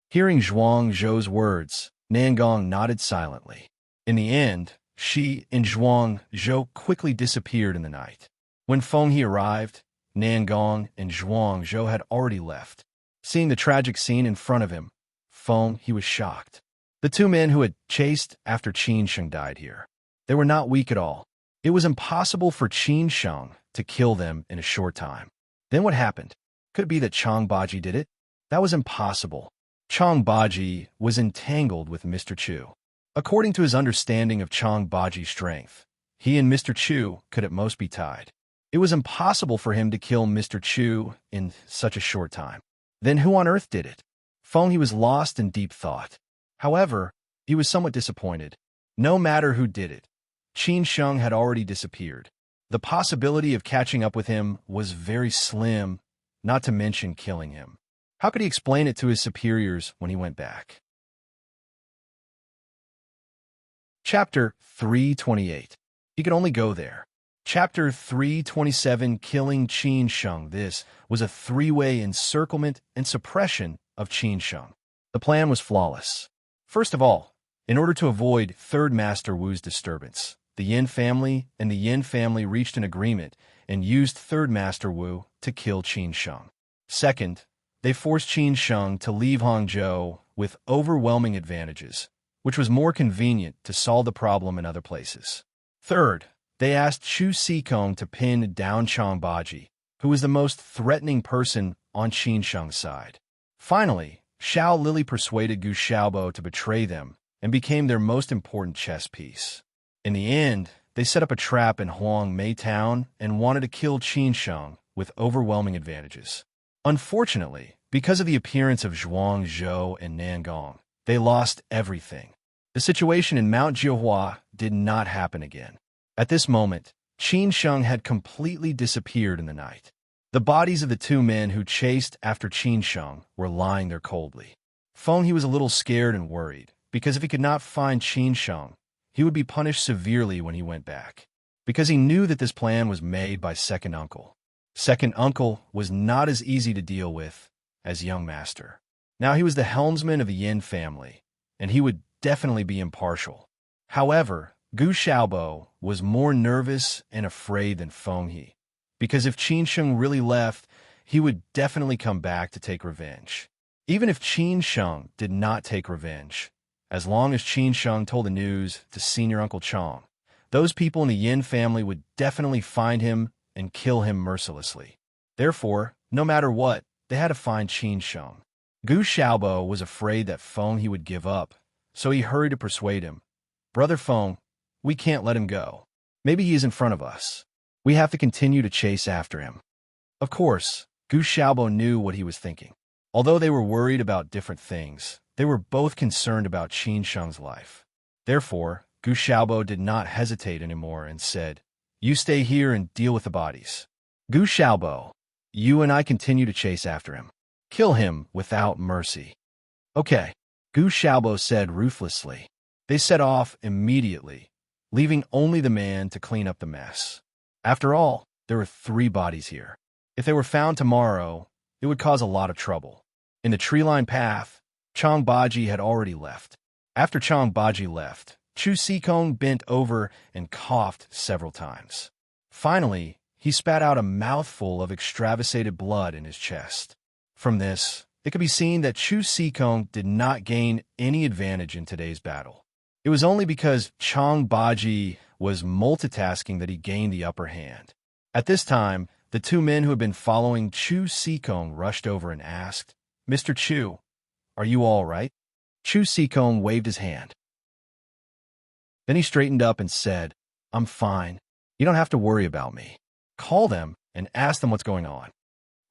Hearing Zhuang Zhou's words, Nangong nodded silently. In the end, she and Zhuang Zhou quickly disappeared in the night. When Feng He arrived, Nangong and Zhuang Zhou had already left. Seeing the tragic scene in front of him, Feng He was shocked. The two men who had chased after Qin Sheng died here. They were not weak at all. It was impossible for Qin Sheng to kill them in a short time. Then what happened? Could it be that Chang Baji did it? That was impossible. Chang Baji was entangled with Mr. Chu. According to his understanding of Chang Baji's strength, he and Mr. Chu could at most be tied. It was impossible for him to kill Mr. Chu in such a short time. Then who on earth did it? Feng He was lost in deep thought. However, he was somewhat disappointed. No matter who did it, Qin Sheng had already disappeared. The possibility of catching up with him was very slim, not to mention killing him. How could he explain it to his superiors when he went back? Chapter 328. He could only go there. Chapter 327. Killing Qin Sheng. This was a three-way encirclement and suppression of Qin Sheng. The plan was flawless. First of all, in order to avoid Third Master Wu's disturbance, the Yin family and the Yin family reached an agreement and used Third Master Wu to kill Qin Sheng. Second, they forced Qin Sheng to leave Hangzhou with overwhelming advantages, which was more convenient to solve the problem in other places. Third, they asked Chu Sikong to pin down Chang Baji, who was the most threatening person on Qin Sheng's side. Finally, Xiao Lili persuaded Gu Xiaobo to betray them and became their most important chess piece. In the end, they set up a trap in Huang Mei Town and wanted to kill Qin Sheng with overwhelming advantages. Unfortunately, because of the appearance of Zhuang Zhou and Nangong, they lost everything. The situation in Mount Jiahua did not happen again. At this moment, Qin Sheng had completely disappeared in the night. The bodies of the two men who chased after Qin Sheng were lying there coldly. Feng He was a little scared and worried, because if he could not find Qin Sheng, he would be punished severely when he went back. Because he knew that this plan was made by Second Uncle. Second Uncle was not as easy to deal with as Young Master. Now he was the helmsman of the Yin family, and he would definitely be impartial. However, Gu Xiaobo was more nervous and afraid than Feng He, because if Qin Sheng really left, he would definitely come back to take revenge. Even if Qin Sheng did not take revenge, as long as Qin Sheng told the news to Senior Uncle Chong, those people in the Yin family would definitely find him and kill him mercilessly. Therefore, no matter what, they had to find Qin Sheng. Gu Xiaobo was afraid that Feng He would give up, so he hurried to persuade him. Brother Feng, we can't let him go. Maybe he is in front of us. We have to continue to chase after him. Of course, Gu Xiaobo knew what he was thinking. Although they were worried about different things, they were both concerned about Qin Sheng's life. Therefore, Gu Xiaobo did not hesitate anymore and said, "You stay here and deal with the bodies. Gu Xiaobo, you and I continue to chase after him. Kill him without mercy." "Okay," Gu Xiaobo said ruthlessly. They set off immediately, leaving only the man to clean up the mess. After all, there were 3 bodies here. If they were found tomorrow, it would cause a lot of trouble. In the tree-lined path, Chong Baji had already left. After Chong Baji left, Chu Sikong bent over and coughed several times. Finally, he spat out a mouthful of extravasated blood in his chest. From this, it could be seen that Chu Sikong did not gain any advantage in today's battle. It was only because Chong Baji was multitasking that he gained the upper hand. At this time, the 2 men who had been following Chu Sikong rushed over and asked, "Mr. Chu, are you all right?" Chu Sikong waved his hand. Then he straightened up and said, "I'm fine. You don't have to worry about me. Call them and ask them what's going on."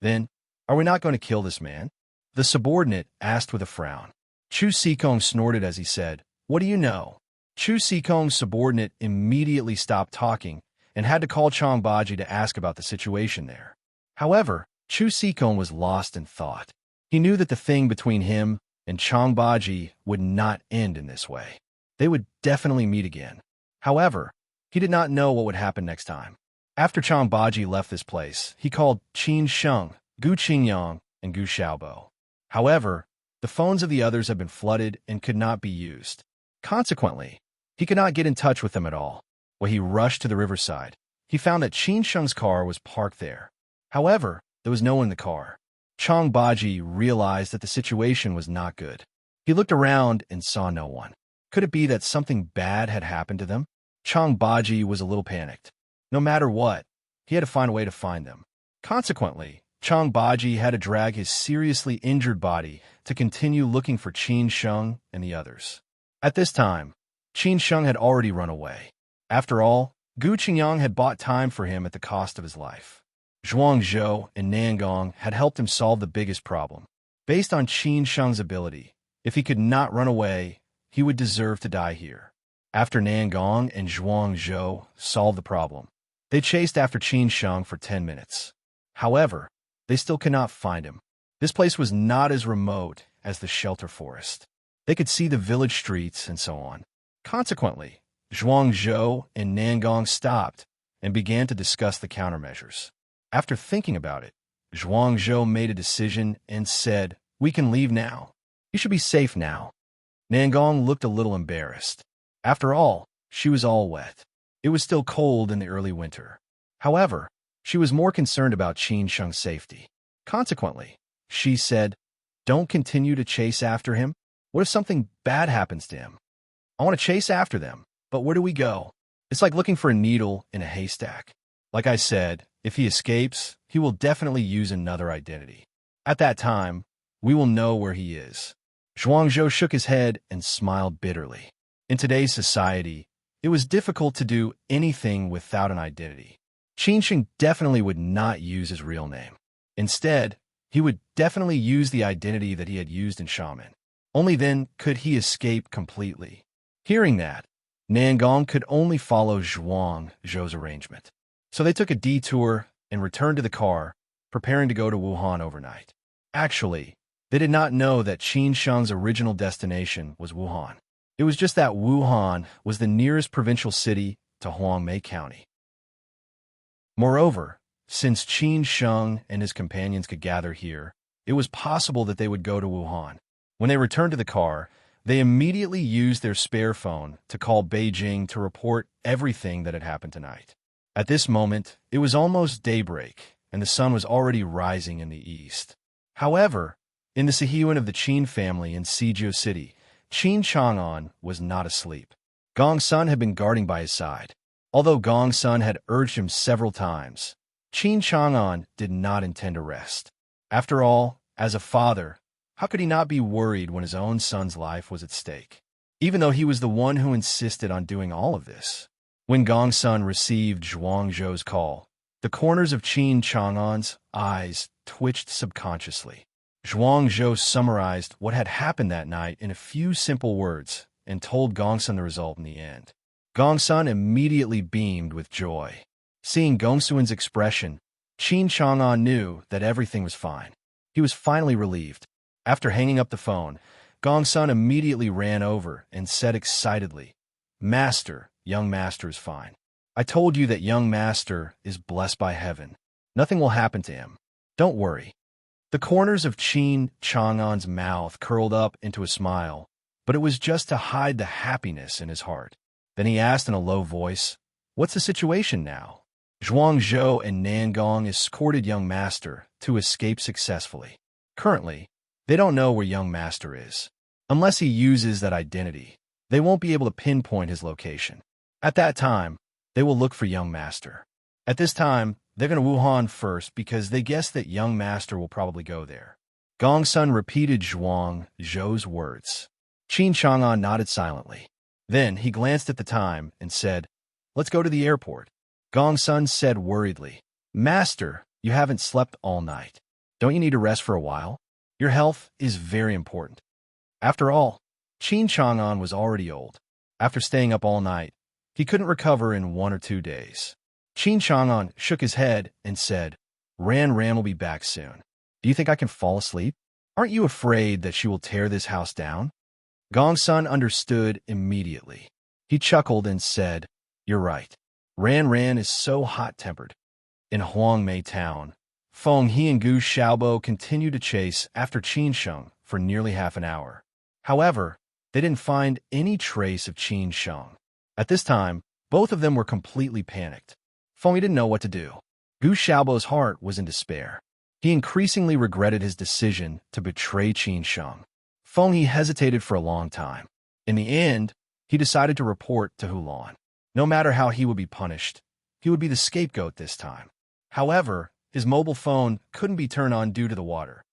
"Then, are we not going to kill this man?" the subordinate asked with a frown. Chu Sikong snorted as he said, "What do you know?" Chu Sikong's subordinate immediately stopped talking and had to call Chong Baji to ask about the situation there. However, Chu Sikong was lost in thought. He knew that the thing between him and Chong Baji would not end in this way. They would definitely meet again. However, he did not know what would happen next time. After Chong Baji left this place, he called Qin Sheng, Gu Qingyang, and Gu Xiaobo. However, the phones of the others had been flooded and could not be used. Consequently, he could not get in touch with them at all. When he rushed to the riverside, he found that Qin Sheng's car was parked there. However, there was no one in the car. Chong Baji realized that the situation was not good. He looked around and saw no one. Could it be that something bad had happened to them? Chong Baji was a little panicked. No matter what, he had to find a way to find them. Consequently, Chong Baji had to drag his seriously injured body to continue looking for Qin Sheng and the others. At this time, Qin Sheng had already run away. After all, Gu Qingyang had bought time for him at the cost of his life. Zhuang Zhou and Nangong had helped him solve the biggest problem. Based on Qin Sheng's ability, if he could not run away, he would deserve to die here. After Nangong and Zhuang Zhou solved the problem, they chased after Qin Sheng for 10 minutes. However, they still could not find him. This place was not as remote as the shelter forest. They could see the village streets and so on. Consequently, Zhuang Zhou and Nangong stopped and began to discuss the countermeasures. After thinking about it, Zhuang Zhou made a decision and said, "We can leave now. You should be safe now." Nangong looked a little embarrassed. After all, she was all wet. It was still cold in the early winter. However, she was more concerned about Qin Sheng's safety. Consequently, she said, "Don't continue to chase after him. What if something bad happens to him? I want to chase after them, but where do we go? It's like looking for a needle in a haystack. Like I said, if he escapes, he will definitely use another identity. At that time, we will know where he is." Zhuang Zhou shook his head and smiled bitterly. In today's society, It was difficult to do anything without an identity. Qin Sheng definitely would not use his real name. Instead, he would definitely use the identity that he had used in Shaman. Only then could he escape completely. Hearing that, Nangong could only follow Zhuang Zhou's arrangement. So they took a detour and returned to the car, preparing to go to Wuhan overnight. Actually, they did not know that Qin Sheng's original destination was Wuhan. It was just that Wuhan was the nearest provincial city to Huangmei County. Moreover, since Qin Sheng and his companions could gather here, it was possible that they would go to Wuhan. When they returned to the car, they immediately used their spare phone to call Beijing to report everything that had happened tonight. At this moment, it was almost daybreak, and the sun was already rising in the east. However, in the Sihuan of the Qin family in Sijio City, Qin Chang'an was not asleep. Gong Sun had been guarding by his side. Although Gong Sun had urged him several times, Qin Chang'an did not intend to rest. After all, as a father, how could he not be worried when his own son's life was at stake? Even though he was the one who insisted on doing all of this. When Gong Sun received Zhuang Zhou's call, the corners of Qin Chang'an's eyes twitched subconsciously. Zhuang Zhou summarized what had happened that night in a few simple words and told Gong Sun the result in the end. Gong Sun immediately beamed with joy. Seeing Gong Sun's expression, Qin Chang'an knew that everything was fine. He was finally relieved. After hanging up the phone, Gong Sun immediately ran over and said excitedly, "Master, young master is fine. I told you that young master is blessed by heaven. Nothing will happen to him. Don't worry." The corners of Qin Chang'an's mouth curled up into a smile, but it was just to hide the happiness in his heart. Then he asked in a low voice, "What's the situation now?" Zhuang Zhou and Nangong escorted young master to escape successfully. Currently, they don't know where young master is. Unless he uses that identity, they won't be able to pinpoint his location. At that time, they will look for young master. At this time, they're going to Wuhan first because they guess that young master will probably go there. Gong Sun repeated Zhuang Zhou's words. Qin Chang'an nodded silently. Then he glanced at the time and said, "Let's go to the airport." Gong Sun said worriedly, "Master, you haven't slept all night. Don't you need to rest for a while? Your health is very important." After all, Qin Chang'an was already old. After staying up all night, he couldn't recover in 1 or 2 days. Qin Chang'an shook his head and said, Ran will be back soon. Do you think I can fall asleep? Aren't you afraid that she will tear this house down?" Gong Sun understood immediately. He chuckled and said, "You're right. Ran is so hot-tempered." In Huangmei town, Feng He and Gu Xiaobo continued to chase after Qin Sheng for nearly half an hour. However, they didn't find any trace of Qin Sheng. At this time, both of them were completely panicked. Feng He didn't know what to do. Gu Xiaobo's heart was in despair. He increasingly regretted his decision to betray Qin Sheng. Feng He hesitated for a long time. In the end, he decided to report to Hulan. No matter how he would be punished, he would be the scapegoat this time. However, his mobile phone couldn't be turned on due to the water.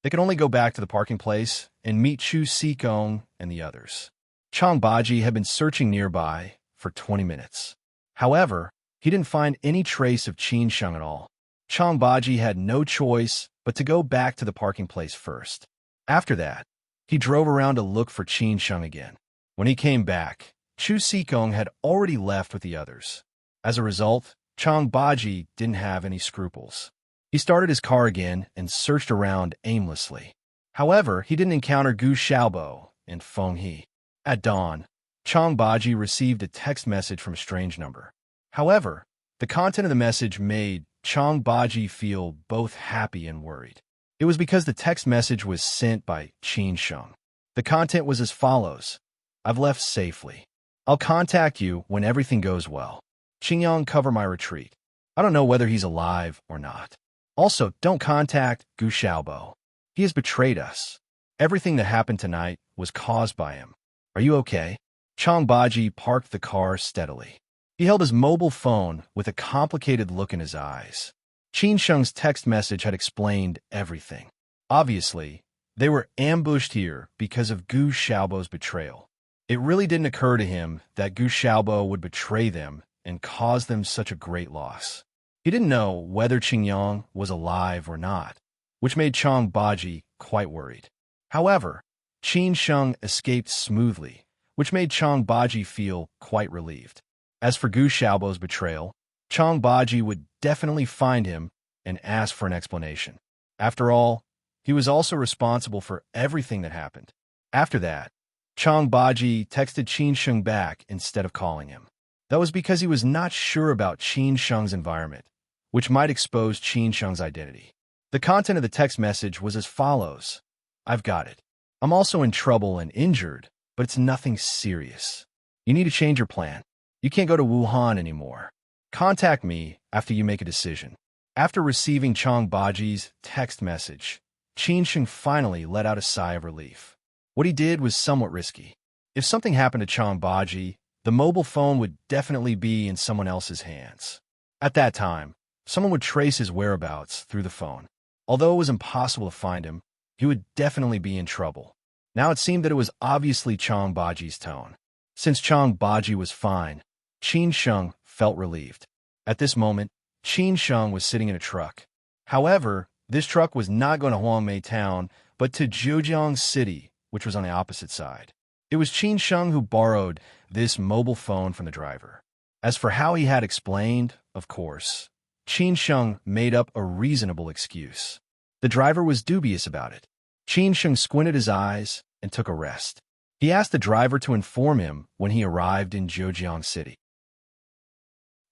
They could only go back to the parking place and meet Chu Sikong and the others. Chang Baji had been searching nearby for 20 minutes. However, he didn't find any trace of Qin Sheng at all. Chang Baji had no choice but to go back to the parking place first. After that, he drove around to look for Qin Sheng again. When he came back, Chu Sikong had already left with the others. As a result, Chang Baji didn't have any scruples. He started his car again and searched around aimlessly. However, he didn't encounter Gu Xiaobo and Feng He. At dawn, Chang Baji received a text message from a strange number. However, the content of the message made Chang Baji feel both happy and worried. It was because the text message was sent by Qin Sheng. The content was as follows: "I've left safely. I'll contact you when everything goes well. Qingyang, cover my retreat. I don't know whether he's alive or not. Also, don't contact Gu Xiaobo. He has betrayed us. Everything that happened tonight was caused by him. Are you okay?" Chang Baji parked the car steadily. He held his mobile phone with a complicated look in his eyes. Qin Sheng's text message had explained everything. Obviously, they were ambushed here because of Gu Xiaobo's betrayal. It really didn't occur to him that Gu Xiaobo would betray them and cause them such a great loss. He didn't know whether Qingyang was alive or not, which made Chang Baji quite worried. However, Qin Sheng escaped smoothly, which made Chang Baji feel quite relieved. As for Gu Xiaobo's betrayal, Chang Baji would definitely find him and ask for an explanation. After all, he was also responsible for everything that happened. After that, Chang Baji texted Qin Sheng back instead of calling him. That was because he was not sure about Qin Sheng's environment, which might expose Qin Sheng's identity. The content of the text message was as follows. I've got it. I'm also in trouble and injured, but it's nothing serious. You need to change your plan. You can't go to Wuhan anymore. Contact me after you make a decision. After receiving Chang Baji's text message, Qin Sheng finally let out a sigh of relief. What he did was somewhat risky. If something happened to Chang Baji, the mobile phone would definitely be in someone else's hands. At that time, someone would trace his whereabouts through the phone. Although it was impossible to find him, he would definitely be in trouble. Now it seemed that it was obviously Chang Baji's tone. Since Chang Baji was fine, Qin Sheng felt relieved. At this moment, Qin Sheng was sitting in a truck. However, this truck was not going to Huangmei town, but to Zhejiang City, which was on the opposite side. It was Qin Sheng who borrowed this mobile phone from the driver. As for how he had explained, of course, Qin Sheng made up a reasonable excuse. The driver was dubious about it. Qin Sheng squinted his eyes and took a rest. He asked the driver to inform him when he arrived in Zhejiang City.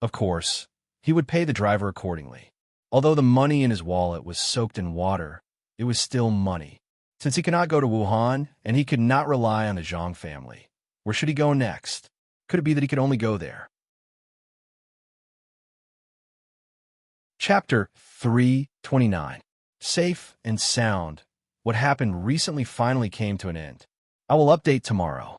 Of course, he would pay the driver accordingly. Although the money in his wallet was soaked in water, it was still money. Since he could not go to Wuhan and he could not rely on the Zhang family, where should he go next? Could it be that he could only go there? Chapter 329. Safe and sound. What happened recently finally came to an end. I will update tomorrow.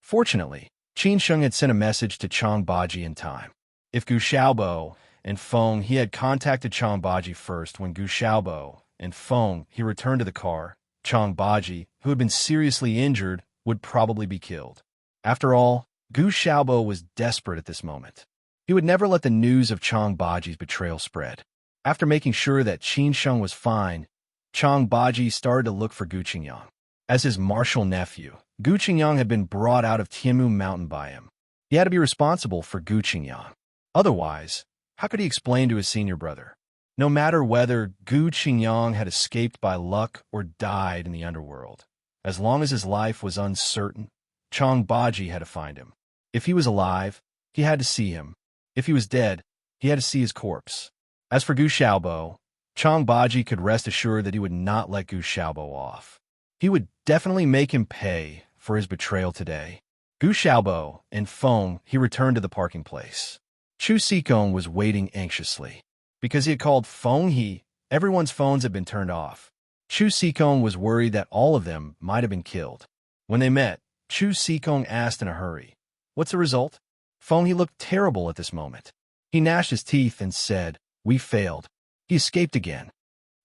Fortunately, Qin Sheng had sent a message to Chang Baji in time. If Gu Xiaobo and Feng he had contacted Chang Baji first when Gu Xiaobo and Feng he returned to the car, Chang Baji, who had been seriously injured, would probably be killed. After all, Gu Xiaobo was desperate at this moment. He would never let the news of Chang Baji's betrayal spread. After making sure that Qin Sheng was fine, Chang Baji started to look for Gu Qingyang. As his martial nephew, Gu Qingyang had been brought out of Tianmu Mountain by him. He had to be responsible for Gu Qingyang. Otherwise, how could he explain to his senior brother? No matter whether Gu Qingyang had escaped by luck or died in the underworld, as long as his life was uncertain, Chang Baji had to find him. If he was alive, he had to see him. If he was dead, he had to see his corpse. As for Gu Xiaobo, Chang Baji could rest assured that he would not let Gu Xiaobo off. He would definitely make him pay for his betrayal today. Gu Xiaobo and Feng he returned to the parking place. Chu Sikong was waiting anxiously. Because he had called Feng he, everyone's phones had been turned off. Chu Sikong was worried that all of them might have been killed. When they met, Chu Sikong asked in a hurry, "What's the result?" Feng he looked terrible at this moment. He gnashed his teeth and said, "We failed." He escaped again.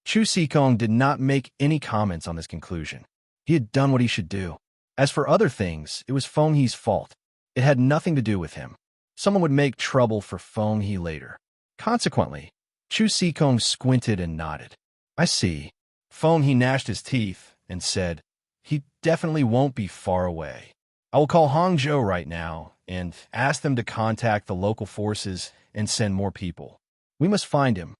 Chu Sikong did not make any comments on this conclusion. He had done what he should do. As for other things, it was Feng he's fault. It had nothing to do with him. Someone would make trouble for Feng he later. Consequently, Chu Sikong squinted and nodded. "I see." Feng he gnashed his teeth and said, "He definitely won't be far away. I will call Hangzhou right now and ask them to contact the local forces and send more people. We must find him."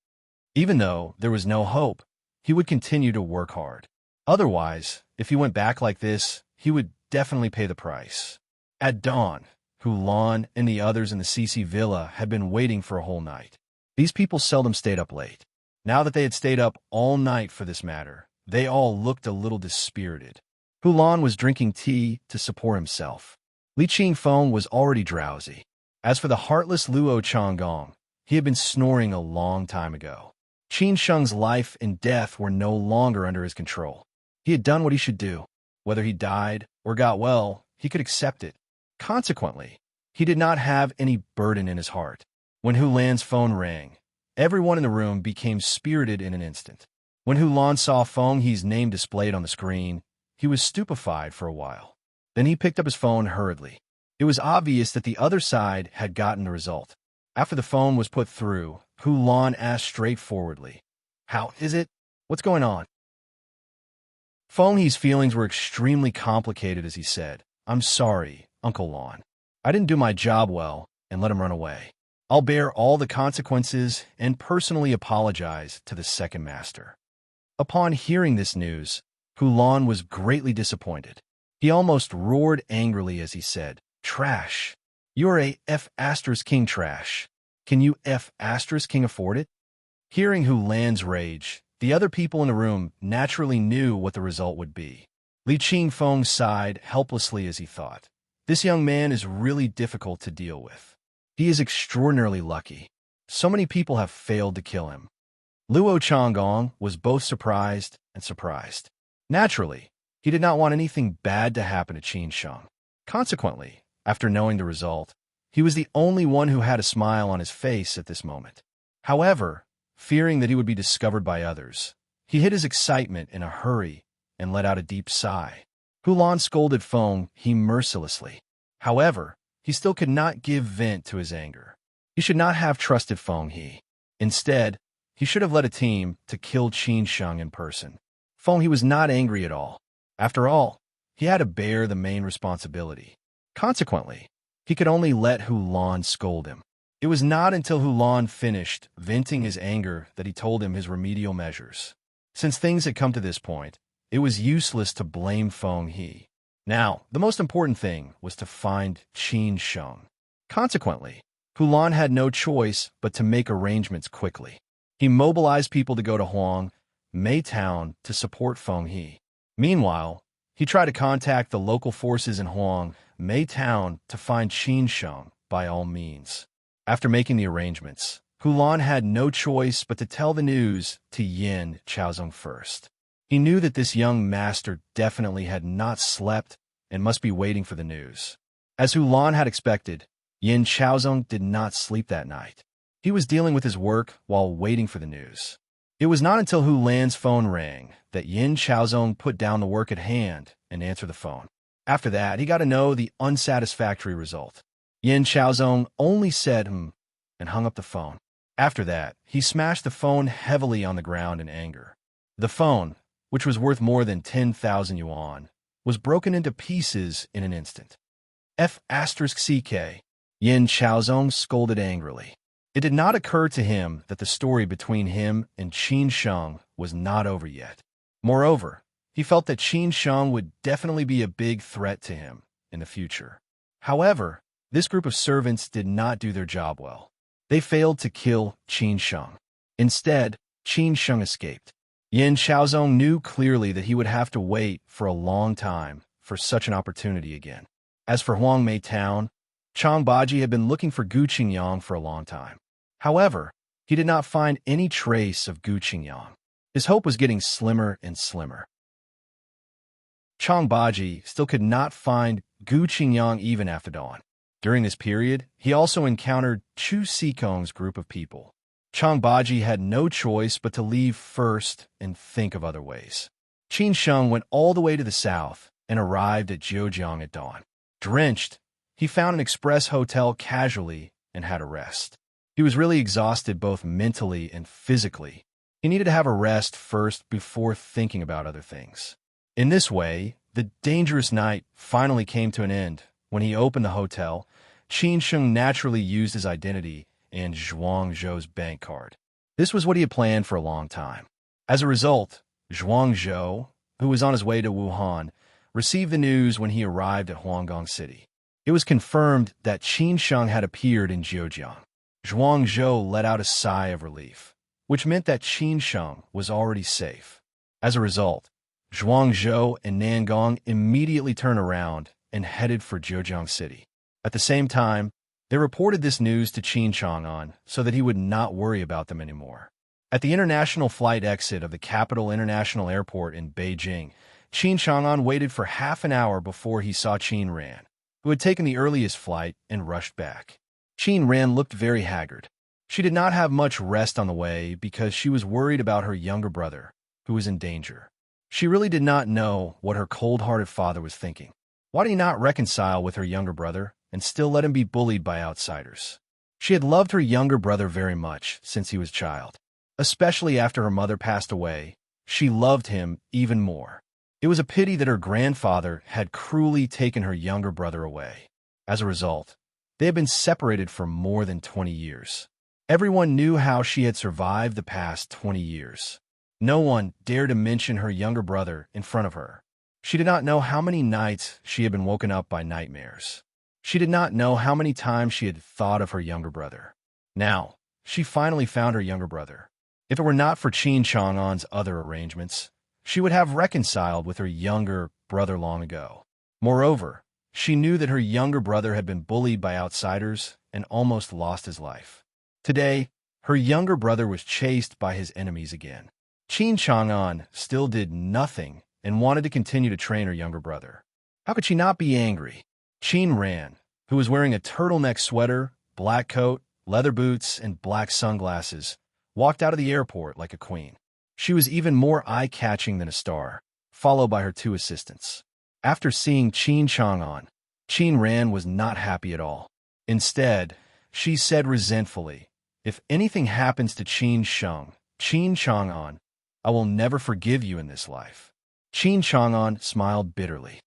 Even though there was no hope, he would continue to work hard. Otherwise, if he went back like this, he would definitely pay the price. At dawn, Hulan and the others in the CC villa had been waiting for a whole night. These people seldom stayed up late. Now that they had stayed up all night for this matter, they all looked a little dispirited. Hulan was drinking tea to support himself. Li Qingfeng was already drowsy. As for the heartless Luo Changgong, he had been snoring a long time ago. Qin Sheng's life and death were no longer under his control. He had done what he should do. Whether he died or got well, he could accept it. Consequently, he did not have any burden in his heart. When Hulan's phone rang, everyone in the room became spirited in an instant. When Hulan saw Feng he's name displayed on the screen, he was stupefied for a while. Then he picked up his phone hurriedly. It was obvious that the other side had gotten the result. After the phone was put through, Hulan asked straightforwardly, "How is it? What's going on?" Feng He's feelings were extremely complicated as he said, "I'm sorry, Uncle Lon. I didn't do my job well and let him run away. I'll bear all the consequences and personally apologize to the second master." Upon hearing this news, Hulan was greatly disappointed. He almost roared angrily as he said, "Trash! You're a F***king trash. Can you F***king afford it?" Hearing Hulan's rage, the other people in the room naturally knew what the result would be. Li Qingfeng sighed helplessly as he thought, "This young man is really difficult to deal with. He is extraordinarily lucky. So many people have failed to kill him." Luo Changgong was both surprised and surprised. Naturally, he did not want anything bad to happen to Qin Sheng. Consequently, after knowing the result, he was the only one who had a smile on his face at this moment. However, fearing that he would be discovered by others, he hid his excitement in a hurry and let out a deep sigh. Hulan scolded Feng He mercilessly. However, he still could not give vent to his anger. He should not have trusted Feng He. Instead, he should have led a team to kill Qin Sheng in person. Feng He was not angry at all. After all, he had to bear the main responsibility. Consequently, he could only let Hulan scold him. It was not until Hulan finished venting his anger that he told him his remedial measures. Since things had come to this point, it was useless to blame Feng He. Now, the most important thing was to find Qin Sheng. Consequently, Hulan had no choice but to make arrangements quickly. He mobilized people to go to Huang, Mei Town to support Feng He. Meanwhile, he tried to contact the local forces in Huang, Mei Town to find Qin Sheng by all means. After making the arrangements, Hulan had no choice but to tell the news to Yin Chaozong first. He knew that this young master definitely had not slept and must be waiting for the news. As Hulan had expected, Yin Chaozong did not sleep that night. He was dealing with his work while waiting for the news. It was not until Hulan's phone rang that Yin Chaozong put down the work at hand and answered the phone. After that, he got to know the unsatisfactory result. Yin Chaozong only said, and hung up the phone. After that, he smashed the phone heavily on the ground in anger. The phone, which was worth more than 10,000 yuan, was broken into pieces in an instant. F***ck, Yin Chaozong scolded angrily. It did not occur to him that the story between him and Qin Sheng was not over yet. Moreover, he felt that Qin Sheng would definitely be a big threat to him in the future. However, this group of servants did not do their job well. They failed to kill Qin Sheng. Instead, Qin Sheng escaped. Yin Chaozong knew clearly that he would have to wait for a long time for such an opportunity again. As for Huangmei Town, Chang Baji had been looking for Gu Qingyang for a long time. However, he did not find any trace of Gu Qingyang. His hope was getting slimmer and slimmer. Chang Baji still could not find Gu Qingyang even after dawn. During this period, he also encountered Chu Sikong's group of people. Chang Baji had no choice but to leave first and think of other ways. Qin Sheng went all the way to the south and arrived at Jiujiang at dawn. Drenched, he found an express hotel casually and had a rest. He was really exhausted both mentally and physically. He needed to have a rest first before thinking about other things. In this way, the dangerous night finally came to an end. When he opened the hotel, Qin Sheng naturally used his identity and Zhuang Zhou's bank card. This was what he had planned for a long time. As a result, Zhuang Zhou, who was on his way to Wuhan, received the news when he arrived at Huanggang City. It was confirmed that Qin Sheng had appeared in Jiujiang. Zhuang Zhou let out a sigh of relief, which meant that Qin Sheng was already safe. As a result, Zhuang Zhou and Nangong immediately turned around and headed for Jiujiang City. At the same time, they reported this news to Qin Chang'an so that he would not worry about them anymore. At the international flight exit of the Capital International Airport in Beijing, Qin Chang'an waited for half an hour before he saw Qin Ran, who had taken the earliest flight and rushed back. Qin Ran looked very haggard. She did not have much rest on the way because she was worried about her younger brother, who was in danger. She really did not know what her cold-hearted father was thinking. Why did he not reconcile with her younger brother and still let him be bullied by outsiders? She had loved her younger brother very much since he was a child. Especially after her mother passed away, she loved him even more. It was a pity that her grandfather had cruelly taken her younger brother away. As a result, they had been separated for more than 20 years. Everyone knew how she had survived the past 20 years. No one dared to mention her younger brother in front of her. She did not know how many nights she had been woken up by nightmares. She did not know how many times she had thought of her younger brother. Now, she finally found her younger brother. If it were not for Qin Chang'an's other arrangements, she would have reconciled with her younger brother long ago. Moreover, she knew that her younger brother had been bullied by outsiders and almost lost his life. Today, her younger brother was chased by his enemies again. Qin Chang'an still did nothing and wanted to continue to train her younger brother. How could she not be angry? Qin Ran, who was wearing a turtleneck sweater, black coat, leather boots, and black sunglasses, walked out of the airport like a queen. She was even more eye-catching than a star, followed by her two assistants. After seeing Qin Chang'an, Qin Ran was not happy at all. Instead, she said resentfully, "If anything happens to Qin Chang'an, I will never forgive you in this life." Qin Chang'an smiled bitterly.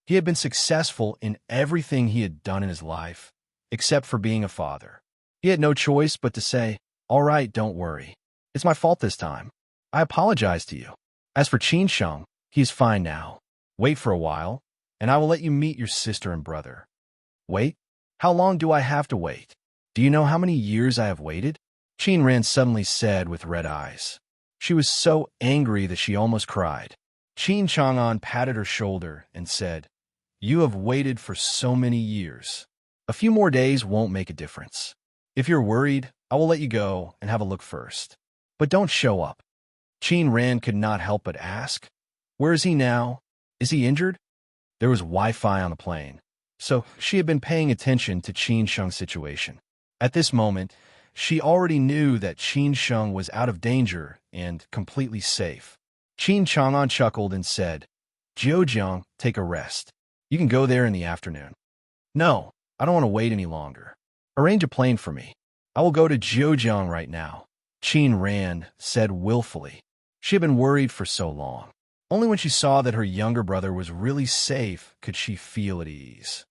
He had been successful in everything he had done in his life, except for being a father. He had no choice but to say, "All right, don't worry. It's my fault this time. I apologize to you." As for Qin Sheng, he is fine now. Wait for a while, and I will let you meet your sister and brother. Wait? How long do I have to wait? Do you know how many years I have waited? Qin Ran suddenly said with red eyes. She was so angry that she almost cried. Qin Chang'an patted her shoulder and said, "You have waited for so many years. A few more days won't make a difference. If you're worried, I will let you go and have a look first. But don't show up." Qin Ran could not help but ask, "Where is he now? Is he injured?" There was Wi-Fi on the plane, so she had been paying attention to Qin Sheng's situation. At this moment, she already knew that Qin Sheng was out of danger and completely safe. Qin Chang'an chuckled and said, "Zhejiang, take a rest. You can go there in the afternoon." "No, I don't want to wait any longer. Arrange a plane for me. I will go to Zhejiang right now," Qin Ran said willfully. She had been worried for so long. Only when she saw that her younger brother was really safe could she feel at ease.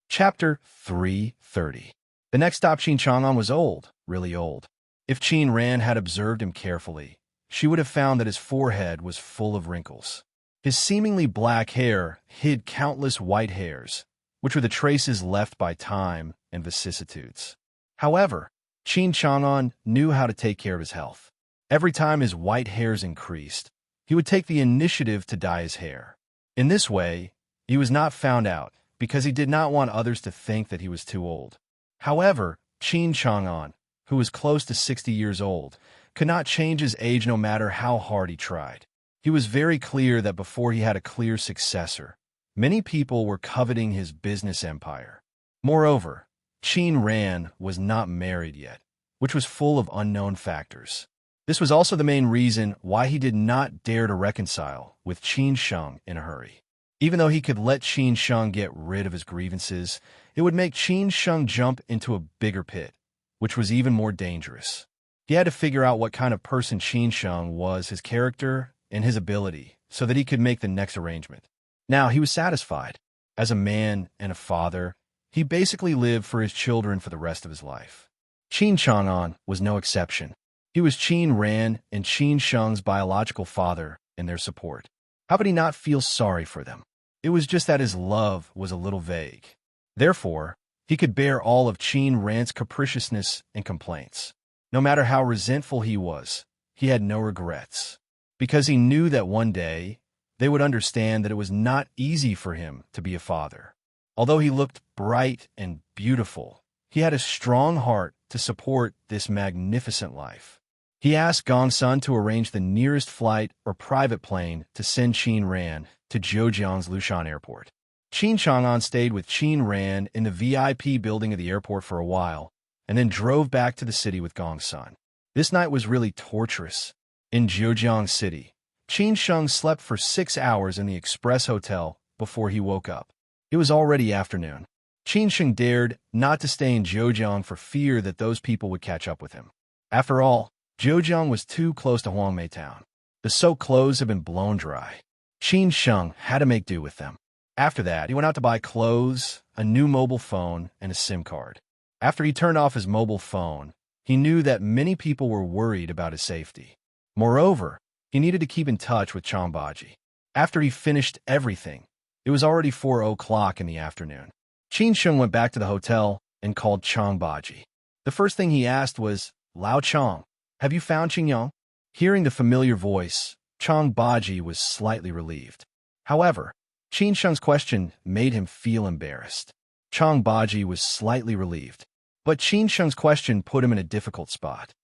Chapter 330. The next stop, Qin Chang'an was old, really old. If Qin Ran had observed him carefully, she would have found that his forehead was full of wrinkles. His seemingly black hair hid countless white hairs, which were the traces left by time and vicissitudes. However, Qin Chang'an knew how to take care of his health. Every time his white hairs increased, he would take the initiative to dye his hair. In this way, he was not found out because he did not want others to think that he was too old. However, Qin Chang'an, who was close to 60 years old, could not change his age no matter how hard he tried. He was very clear that before he had a clear successor, many people were coveting his business empire. Moreover, Qin Ran was not married yet, which was full of unknown factors. This was also the main reason why he did not dare to reconcile with Qin Sheng in a hurry. Even though he could let Qin Sheng get rid of his grievances, it would make Qin Sheng jump into a bigger pit, which was even more dangerous. He had to figure out what kind of person Qin Sheng was, his character, and his ability, so that he could make the next arrangement. Now, he was satisfied. As a man and a father, he basically lived for his children for the rest of his life. Qin Chang'an was no exception. He was Qin Ran and Qin Sheng's biological father and their support. How could he not feel sorry for them? It was just that his love was a little vague. Therefore, he could bear all of Qin Ran's capriciousness and complaints. No matter how resentful he was, he had no regrets, because he knew that one day they would understand that it was not easy for him to be a father. Although he looked bright and beautiful, he had a strong heart to support this magnificent life. He asked Gongsun to arrange the nearest flight or private plane to send Qin Ran to Zhejiang's Lushan Airport. Qin Chang'an stayed with Qin Ran in the VIP building of the airport for a while, and then drove back to the city with Gongsun. This night was really torturous. In Zhejiang City, Qin Sheng slept for 6 hours in the Express Hotel before he woke up. It was already afternoon. Qin Sheng dared not to stay in Zhejiang for fear that those people would catch up with him. After all, Zhejiang was too close to Huangmei town. The soaked clothes had been blown dry. Qin Sheng had to make do with them. After that, he went out to buy clothes, a new mobile phone, and a SIM card. After he turned off his mobile phone, he knew that many people were worried about his safety. Moreover, he needed to keep in touch with Changbaji. After he finished everything, it was already 4 o'clock in the afternoon. Qin Sheng went back to the hotel and called Changbaji. The first thing he asked was, "Lao Chang, have you found Qingyang?" Hearing the familiar voice, Changbaji was slightly relieved. However, Qin Sheng's question made him feel embarrassed. Changbaji was slightly relieved, but Qin Sheng's question put him in a difficult spot.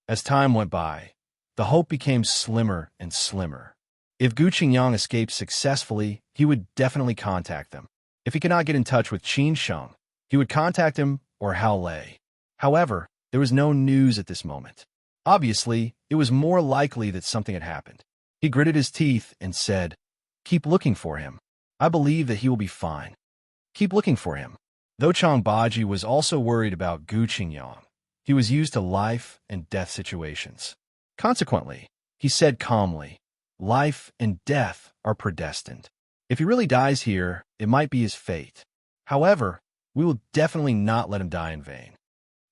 As time went by, the hope became slimmer and slimmer. If Gu Qingyang escaped successfully, he would definitely contact them. If he could not get in touch with Qin Sheng, he would contact him or Hao Lei. However, there was no news at this moment. Obviously, it was more likely that something had happened. He gritted his teeth and said, "Keep looking for him. I believe that he will be fine. Keep looking for him." Though Changbaji was also worried about Gu Qingyang, he was used to life and death situations. Consequently, he said calmly, "Life and death are predestined. If he really dies here, it might be his fate. However, we will definitely not let him die in vain.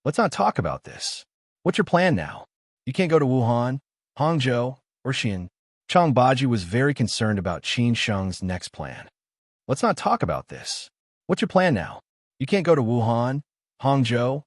Let's not talk about this. What's your plan now? You can't go to Wuhan, Hangzhou, or Xi'an." Changbaji was very concerned about Qin Sheng's next plan. "Let's not talk about this. What's your plan now? You can't go to Wuhan, Hangzhou,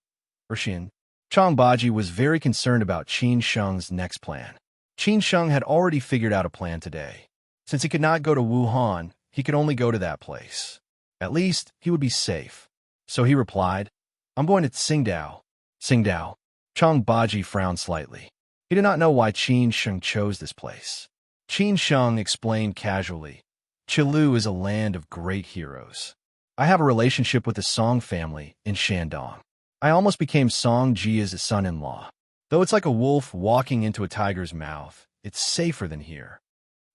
or Xi'an." Changbaji was very concerned about Qin Sheng's next plan. Qin Sheng had already figured out a plan today. Since he could not go to Wuhan, he could only go to that place. At least, he would be safe. So he replied, "I'm going to Tsingtao." Tsingtao. Changbaji frowned slightly. He did not know why Qin Sheng chose this place. Qin Sheng explained casually, "Qilu is a land of great heroes. I have a relationship with the Song family in Shandong. I almost became Song Jia's son-in-law. Though it's like a wolf walking into a tiger's mouth, it's safer than here.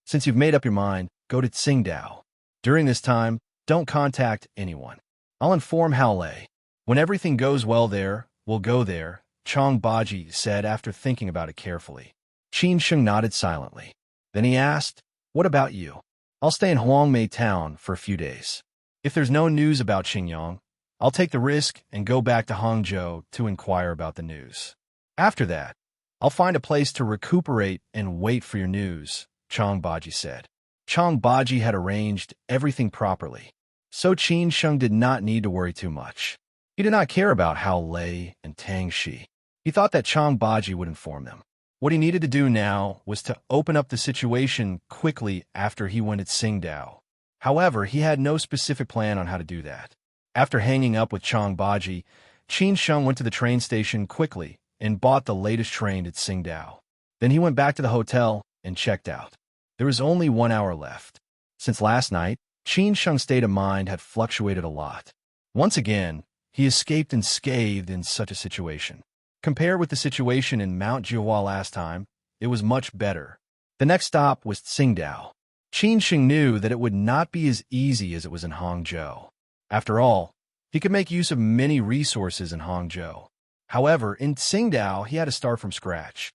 Since you've made up your mind, go to Tsingtao. During this time, don't contact anyone. I'll inform Hao Lei. When everything goes well there, we'll go there," Changbaji said after thinking about it carefully. Qin Sheng nodded silently. Then he asked, "What about you?" "I'll stay in Huangmei town for a few days. If there's no news about Qingyang, I'll take the risk and go back to Hangzhou to inquire about the news. After that, I'll find a place to recuperate and wait for your news," Changbaji said. Changbaji had arranged everything properly, so Qin Sheng did not need to worry too much. He did not care about Hao Lei and Tang Shi. He thought that Changbaji would inform them. What he needed to do now was to open up the situation quickly after he went to Tsingtao. However, he had no specific plan on how to do that. After hanging up with Changbaji, Qin Sheng went to the train station quickly and bought the latest train to Tsingtao. Then he went back to the hotel and checked out. There was only 1 hour left. Since last night, Qin Sheng's state of mind had fluctuated a lot. Once again, he escaped unscathed in such a situation. Compared with the situation in Mount Jiahua last time, it was much better. The next stop was Tsingtao. Qin Sheng knew that it would not be as easy as it was in Hangzhou. After all, he could make use of many resources in Hangzhou. However, in Tsingtao, he had to start from scratch.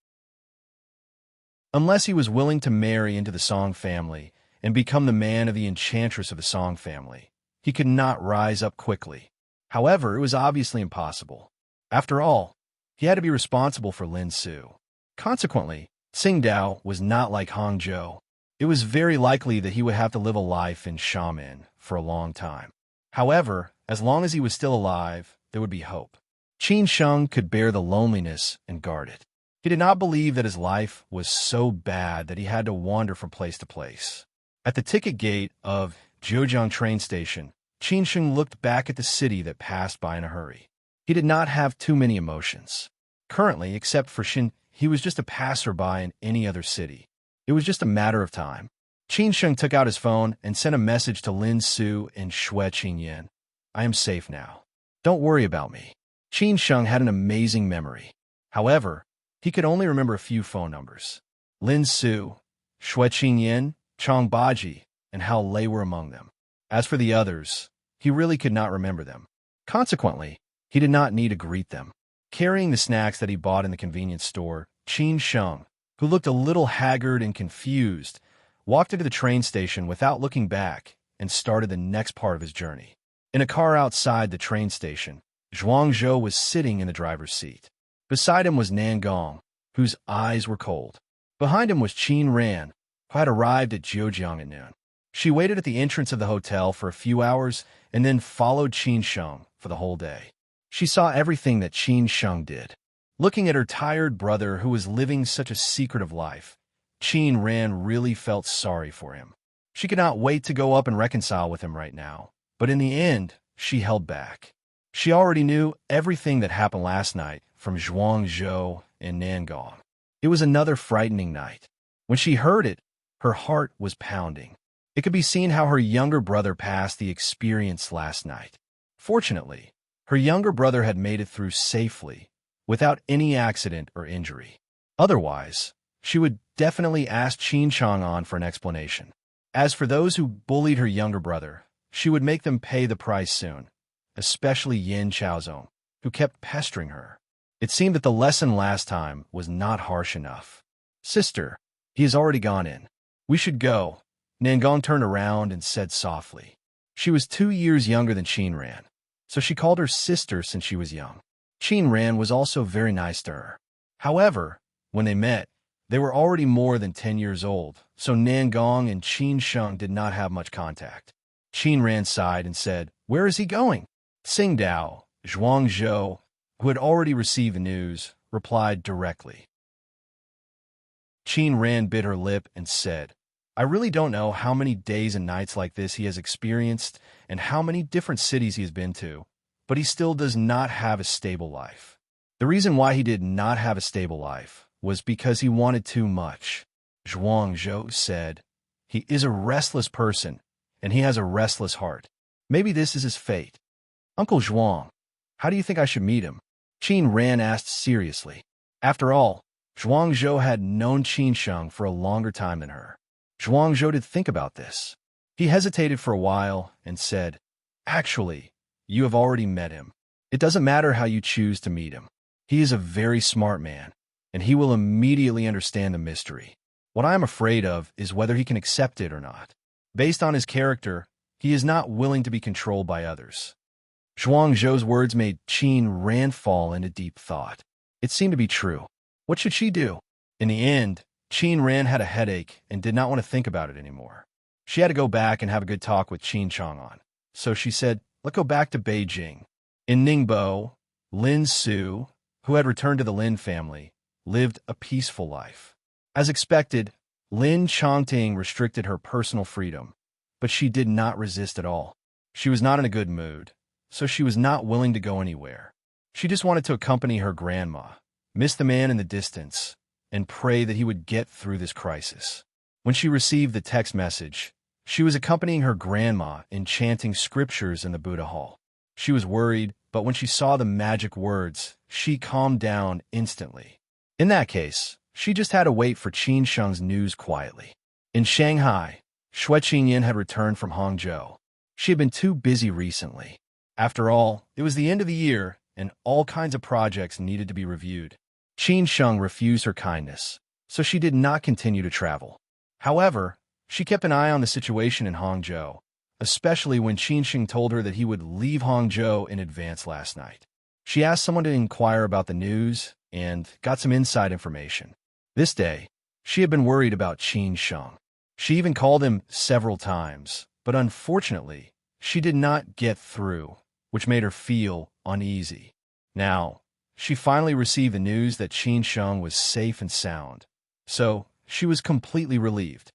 Unless he was willing to marry into the Song family and become the man of the enchantress of the Song family, he could not rise up quickly. However, it was obviously impossible. After all, he had to be responsible for Lin Su. Consequently, Tsingtao was not like Hangzhou. It was very likely that he would have to live a life in Xiamen for a long time. However, as long as he was still alive, there would be hope. Qin Sheng could bear the loneliness and guard it. He did not believe that his life was so bad that he had to wander from place to place. At the ticket gate of Zhejiang train station, Qin Sheng looked back at the city that passed by in a hurry. He did not have too many emotions. Currently, except for Xin, he was just a passerby in any other city. It was just a matter of time. Qin Sheng took out his phone and sent a message to Lin Su and Xue Qingyan. "I am safe now. Don't worry about me." Qin Sheng had an amazing memory. However, he could only remember a few phone numbers. Lin Su, Shui Qingyan, Chong Baji, and Hao Lei were among them. As for the others, he really could not remember them. Consequently, he did not need to greet them. Carrying the snacks that he bought in the convenience store, Qin Sheng, who looked a little haggard and confused, walked into the train station without looking back and started the next part of his journey. In a car outside the train station, Zhuang Zhou was sitting in the driver's seat. Beside him was Nan Gong, whose eyes were cold. Behind him was Qin Ran, who had arrived at Jiujiang at noon. She waited at the entrance of the hotel for a few hours and then followed Qin Sheng for the whole day. She saw everything that Qin Sheng did. Looking at her tired brother who was living such a secretive life, Qin Ran really felt sorry for him. She could not wait to go up and reconcile with him right now, but in the end, she held back. She already knew everything that happened last night from Zhuang Zhou and Nan Gong. It was another frightening night. When she heard it, her heart was pounding. It could be seen how her younger brother passed the experience last night. Fortunately, her younger brother had made it through safely, without any accident or injury. Otherwise, she would definitely ask Qin Chang'an for an explanation. As for those who bullied her younger brother, she would make them pay the price soon, especially Yin Chaozong, who kept pestering her. It seemed that the lesson last time was not harsh enough. Sister, he has already gone in. We should go. Nangong turned around and said softly. She was 2 years younger than Qin Ran, so she called her sister since she was young. Qin Ran was also very nice to her. However, when they met, they were already more than 10 years old, so Nangong and Qin Sheng did not have much contact. Qin Ran sighed and said, "Where is he going?" Tsingdao, Zhuang Zhou, who had already received the news, replied directly. Qin Ran bit her lip and said, "I really don't know how many days and nights like this he has experienced and how many different cities he has been to, but he still does not have a stable life." The reason why he did not have a stable life was because he wanted too much. Zhuang Zhou said, "He is a restless person, and he has a restless heart. Maybe this is his fate." "Uncle Zhuang, how do you think I should meet him?" Qin Ran asked seriously. After all, Zhuang Zhou had known Qin Sheng for a longer time than her. Zhuang Zhou did think about this. He hesitated for a while and said, "Actually, you have already met him. It doesn't matter how you choose to meet him. He is a very smart man, and he will immediately understand the mystery. What I am afraid of is whether he can accept it or not. Based on his character, he is not willing to be controlled by others." Zhuang Zhou's words made Qin Ran fall into deep thought. It seemed to be true. What should she do? In the end, Qin Ran had a headache and did not want to think about it anymore. She had to go back and have a good talk with Qin Chang'an. So she said, "Let's go back to Beijing." In Ningbo, Lin Su, who had returned to the Lin family, lived a peaceful life. As expected, Lin Chongting restricted her personal freedom, but she did not resist at all. She was not in a good mood, so she was not willing to go anywhere. She just wanted to accompany her grandma, miss the man in the distance, and pray that he would get through this crisis. When she received the text message, she was accompanying her grandma in chanting scriptures in the Buddha hall. She was worried, but when she saw the magic words, she calmed down instantly. In that case, she just had to wait for Qin Sheng's news quietly. In Shanghai, Shui Qingyan had returned from Hangzhou. She had been too busy recently. After all, it was the end of the year, and all kinds of projects needed to be reviewed. Qin Sheng refused her kindness, so she did not continue to travel. However, she kept an eye on the situation in Hangzhou, especially when Qin Sheng told her that he would leave Hangzhou in advance last night. She asked someone to inquire about the news and got some inside information. This day, she had been worried about Qin Sheng. She even called him several times, but unfortunately, she did not get through, which made her feel uneasy. Now, she finally received the news that Qin Sheng was safe and sound, so she was completely relieved.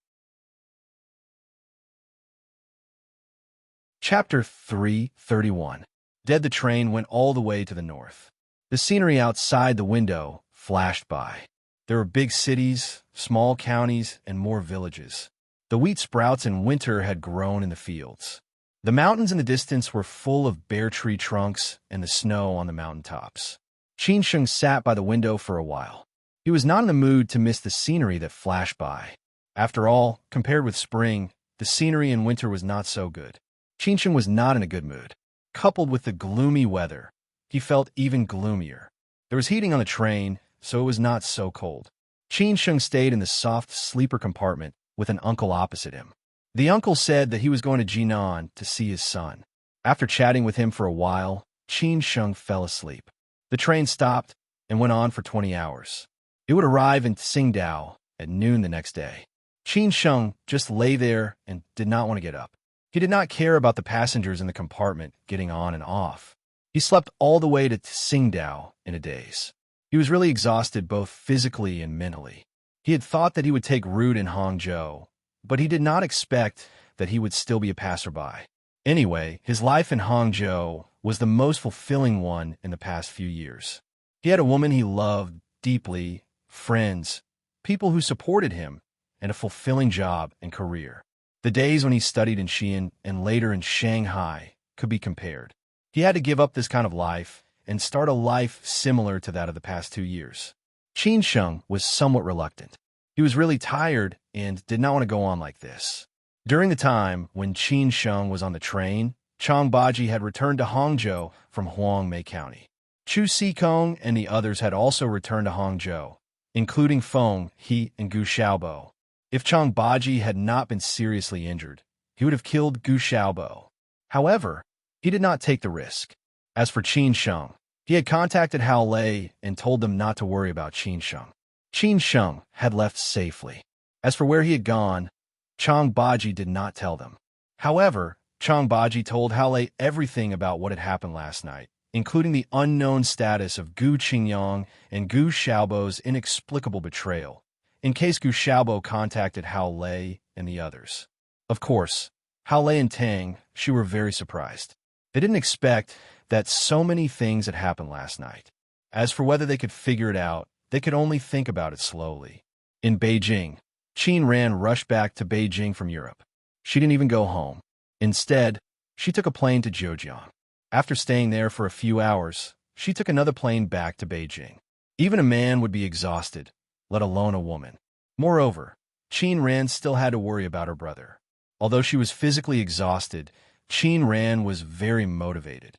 Chapter 331. The train went all the way to the north. The scenery outside the window flashed by. There were big cities, small counties, and more villages. The wheat sprouts in winter had grown in the fields. The mountains in the distance were full of bare tree trunks and the snow on the mountain tops. Qin Sheng sat by the window for a while. He was not in the mood to miss the scenery that flashed by. After all, compared with spring, the scenery in winter was not so good. Qin was not in a good mood. Coupled with the gloomy weather, he felt even gloomier. There was heating on the train, so it was not so cold. Qin stayed in the soft sleeper compartment with an uncle opposite him. The uncle said that he was going to Jinan to see his son. After chatting with him for a while, Qin fell asleep. The train stopped and went on for 20 hours. It would arrive in Tsingtao at noon the next day. Qin just lay there and did not want to get up. He did not care about the passengers in the compartment getting on and off. He slept all the way to Tsingtao in a daze. He was really exhausted both physically and mentally. He had thought that he would take root in Hangzhou, but he did not expect that he would still be a passerby. Anyway, his life in Hangzhou was the most fulfilling one in the past few years. He had a woman he loved deeply, friends, people who supported him, and a fulfilling job and career. The days when he studied in Xi'an and later in Shanghai could be compared. He had to give up this kind of life and start a life similar to that of the past 2 years. Qin was somewhat reluctant. He was really tired and did not want to go on like this. During the time when Qin was on the train, Chang Baji had returned to Hangzhou from Huangmei County. Chu Sikong and the others had also returned to Hangzhou, including Feng He and Gu Xiaobo. If Chang Baji had not been seriously injured, he would have killed Gu Xiaobo. However, he did not take the risk. As for Qin, he had contacted Hao Lei and told them not to worry about Qin. Qin had left safely. As for where he had gone, Chang Baji did not tell them. However, Chang Baji told Hao Lei everything about what had happened last night, including the unknown status of Gu Qingyang and Gu Xiaobo's inexplicable betrayal, in case Gu Xiaobo contacted Hao Lei and the others. Of course, Hao Lei and Tang, she were very surprised. They didn't expect that so many things had happened last night. As for whether they could figure it out, they could only think about it slowly. In Beijing, Qin rushed back to Beijing from Europe. She didn't even go home. Instead, she took a plane to Zhejiang. After staying there for a few hours, she took another plane back to Beijing. Even a man would be exhausted, let alone a woman. Moreover, Qin still had to worry about her brother. Although she was physically exhausted, Qin was very motivated.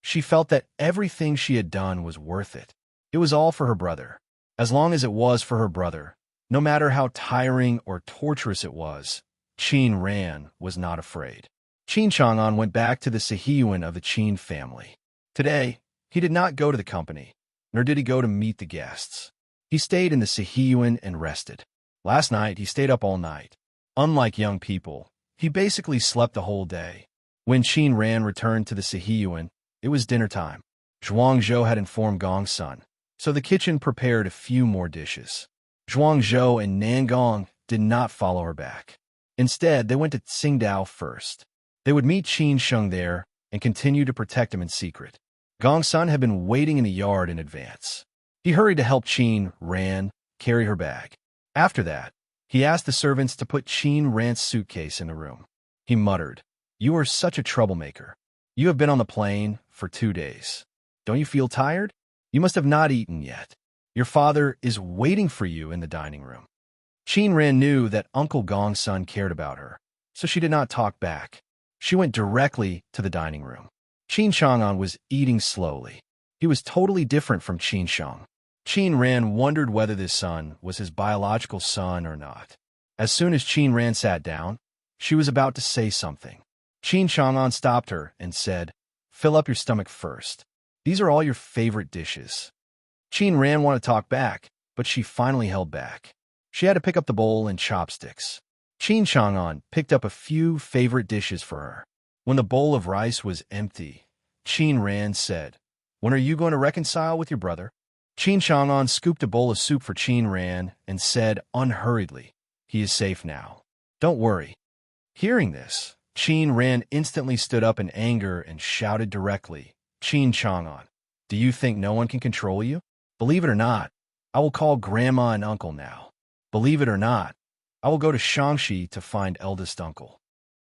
She felt that everything she had done was worth it. It was all for her brother. As long as it was for her brother, no matter how tiring or torturous it was, Qin was not afraid. Qin Chang'an went back to the Sihiyuan of the Qin family. Today, he did not go to the company, nor did he go to meet the guests. He stayed in the Sihiyuan and rested. Last night, he stayed up all night. Unlike young people, he basically slept the whole day. When Qin returned to the Sihiyuan, it was dinner time. Zhuangzhou had informed Gongsun, so the kitchen prepared a few more dishes. Zhuangzhou and Nangong did not follow her back. Instead, they went to Tsingtao first. They would meet Qin there and continue to protect him in secret. Gongsun had been waiting in the yard in advance. He hurried to help Qin carry her bag. After that, he asked the servants to put Qin's suitcase in the room. He muttered, "You are such a troublemaker. You have been on the plane for 2 days. Don't you feel tired? You must have not eaten yet. Your father is waiting for you in the dining room." Qin knew that Uncle Gongsun cared about her, so she did not talk back. She went directly to the dining room. Qin Chang'an was eating slowly. He was totally different from Qin. Qin wondered whether this son was his biological son or not. As soon as Qin sat down, she was about to say something. Qin Chang'an stopped her and said, "Fill up your stomach first. These are all your favorite dishes." Qin wanted to talk back, but she finally held back. She had to pick up the bowl and chopsticks. Qin Chang'an picked up a few favorite dishes for her. When the bowl of rice was empty, Qin said, "When are you going to reconcile with your brother?" Qin Chang'an scooped a bowl of soup for Qin and said unhurriedly, "He is safe now. Don't worry." Hearing this, Qin instantly stood up in anger and shouted directly, "Qin Chang'an, do you think no one can control you? Believe it or not, I will call Grandma and Uncle now. Believe it or not, I will go to Shangxi to find eldest uncle."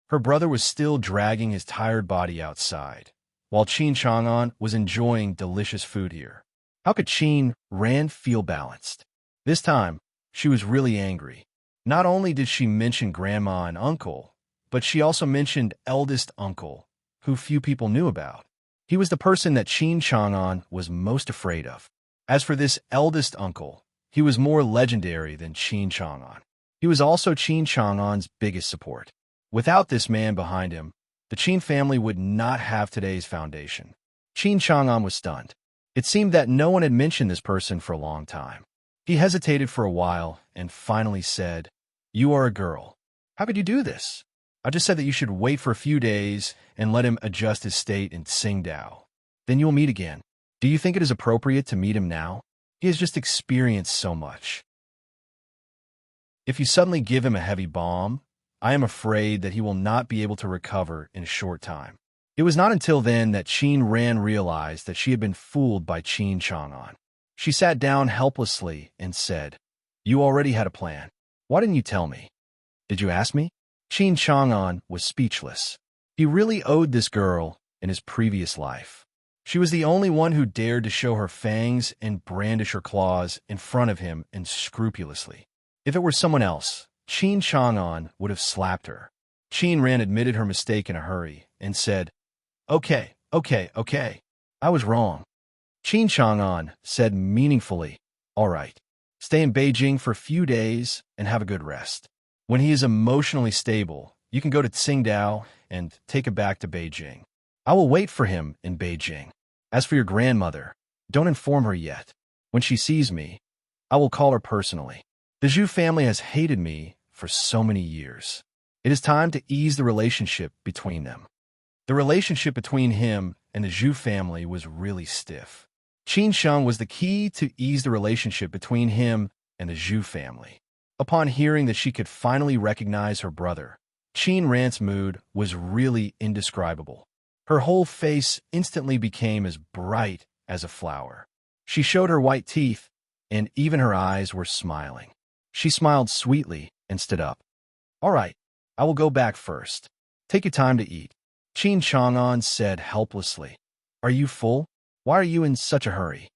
Her brother was still dragging his tired body outside, while Qin Chang'an was enjoying delicious food here. How could Qin Ran feel balanced? This time, she was really angry. Not only did she mention grandma and uncle, but she also mentioned eldest uncle, who few people knew about. He was the person that Qin Chang'an was most afraid of. As for this eldest uncle, he was more legendary than Qin Chang'an. He was also Qin Chang'an's biggest support. Without this man behind him, the Qin family would not have today's foundation. Qin Chang'an was stunned. It seemed that no one had mentioned this person for a long time. He hesitated for a while and finally said, "You are a girl. How could you do this? I just said that you should wait for a few days and let him adjust his state in Tsingtao. Then you'll meet again. Do you think it is appropriate to meet him now? He has just experienced so much. If you suddenly give him a heavy bomb, I am afraid that he will not be able to recover in a short time." It was not until then that Qin Ran realized that she had been fooled by Qin Chang'an. She sat down helplessly and said, "You already had a plan. Why didn't you tell me? Did you ask me?" Qin Chang'an was speechless. He really owed this girl in his previous life. She was the only one who dared to show her fangs and brandish her claws in front of him unscrupulously. If it were someone else, Qin Chang'an would have slapped her. Qin Ran admitted her mistake in a hurry and said, Okay. I was wrong." Qin Chang'an said meaningfully, "All right. Stay in Beijing for a few days and have a good rest. When he is emotionally stable, you can go to Tsingtao and take him back to Beijing. I will wait for him in Beijing. As for your grandmother, don't inform her yet. When she sees me, I will call her personally. The Zhu family has hated me for so many years. It is time to ease the relationship between them." The relationship between him and the Zhu family was really stiff. Qin Sheng was the key to ease the relationship between him and the Zhu family. Upon hearing that she could finally recognize her brother, Qin Ran's mood was really indescribable. Her whole face instantly became as bright as a flower. She showed her white teeth, and even her eyes were smiling. She smiled sweetly and stood up. "All right, I will go back first. Take your time to eat." Qin Chang'an said helplessly, "Are you full? Why are you in such a hurry?"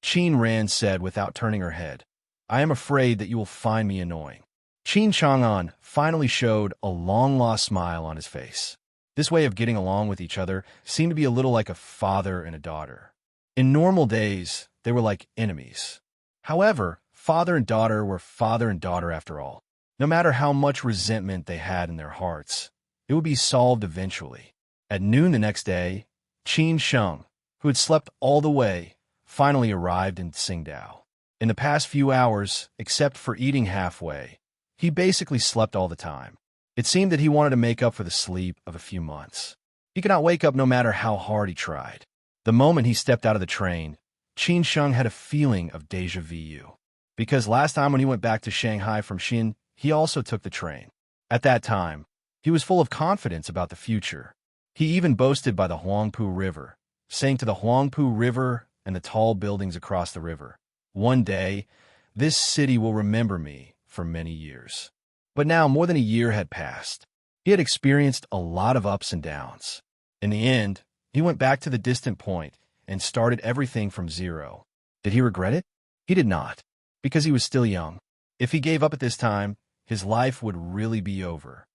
Qin Ran said without turning her head, "I am afraid that you will find me annoying." Qin Chang'an finally showed a long-lost smile on his face. This way of getting along with each other seemed to be a little like a father and a daughter. In normal days, they were like enemies. However, father and daughter were father and daughter after all. No matter how much resentment they had in their hearts, it would be solved eventually. At noon the next day, Qin Sheng, who had slept all the way, finally arrived in Tsingtao. In the past few hours, except for eating halfway, he basically slept all the time. It seemed that he wanted to make up for the sleep of a few months. He could not wake up no matter how hard he tried. The moment he stepped out of the train, Qin Sheng had a feeling of déjà vu. Because last time when he went back to Shanghai from Xin, he also took the train. At that time, he was full of confidence about the future. He even boasted by the Huangpu River, saying to the Huangpu River and the tall buildings across the river, "One day, this city will remember me for many years." But now more than a year had passed. He had experienced a lot of ups and downs. In the end, he went back to the distant point and started everything from zero. Did he regret it? He did not, because he was still young. If he gave up at this time, his life would really be over.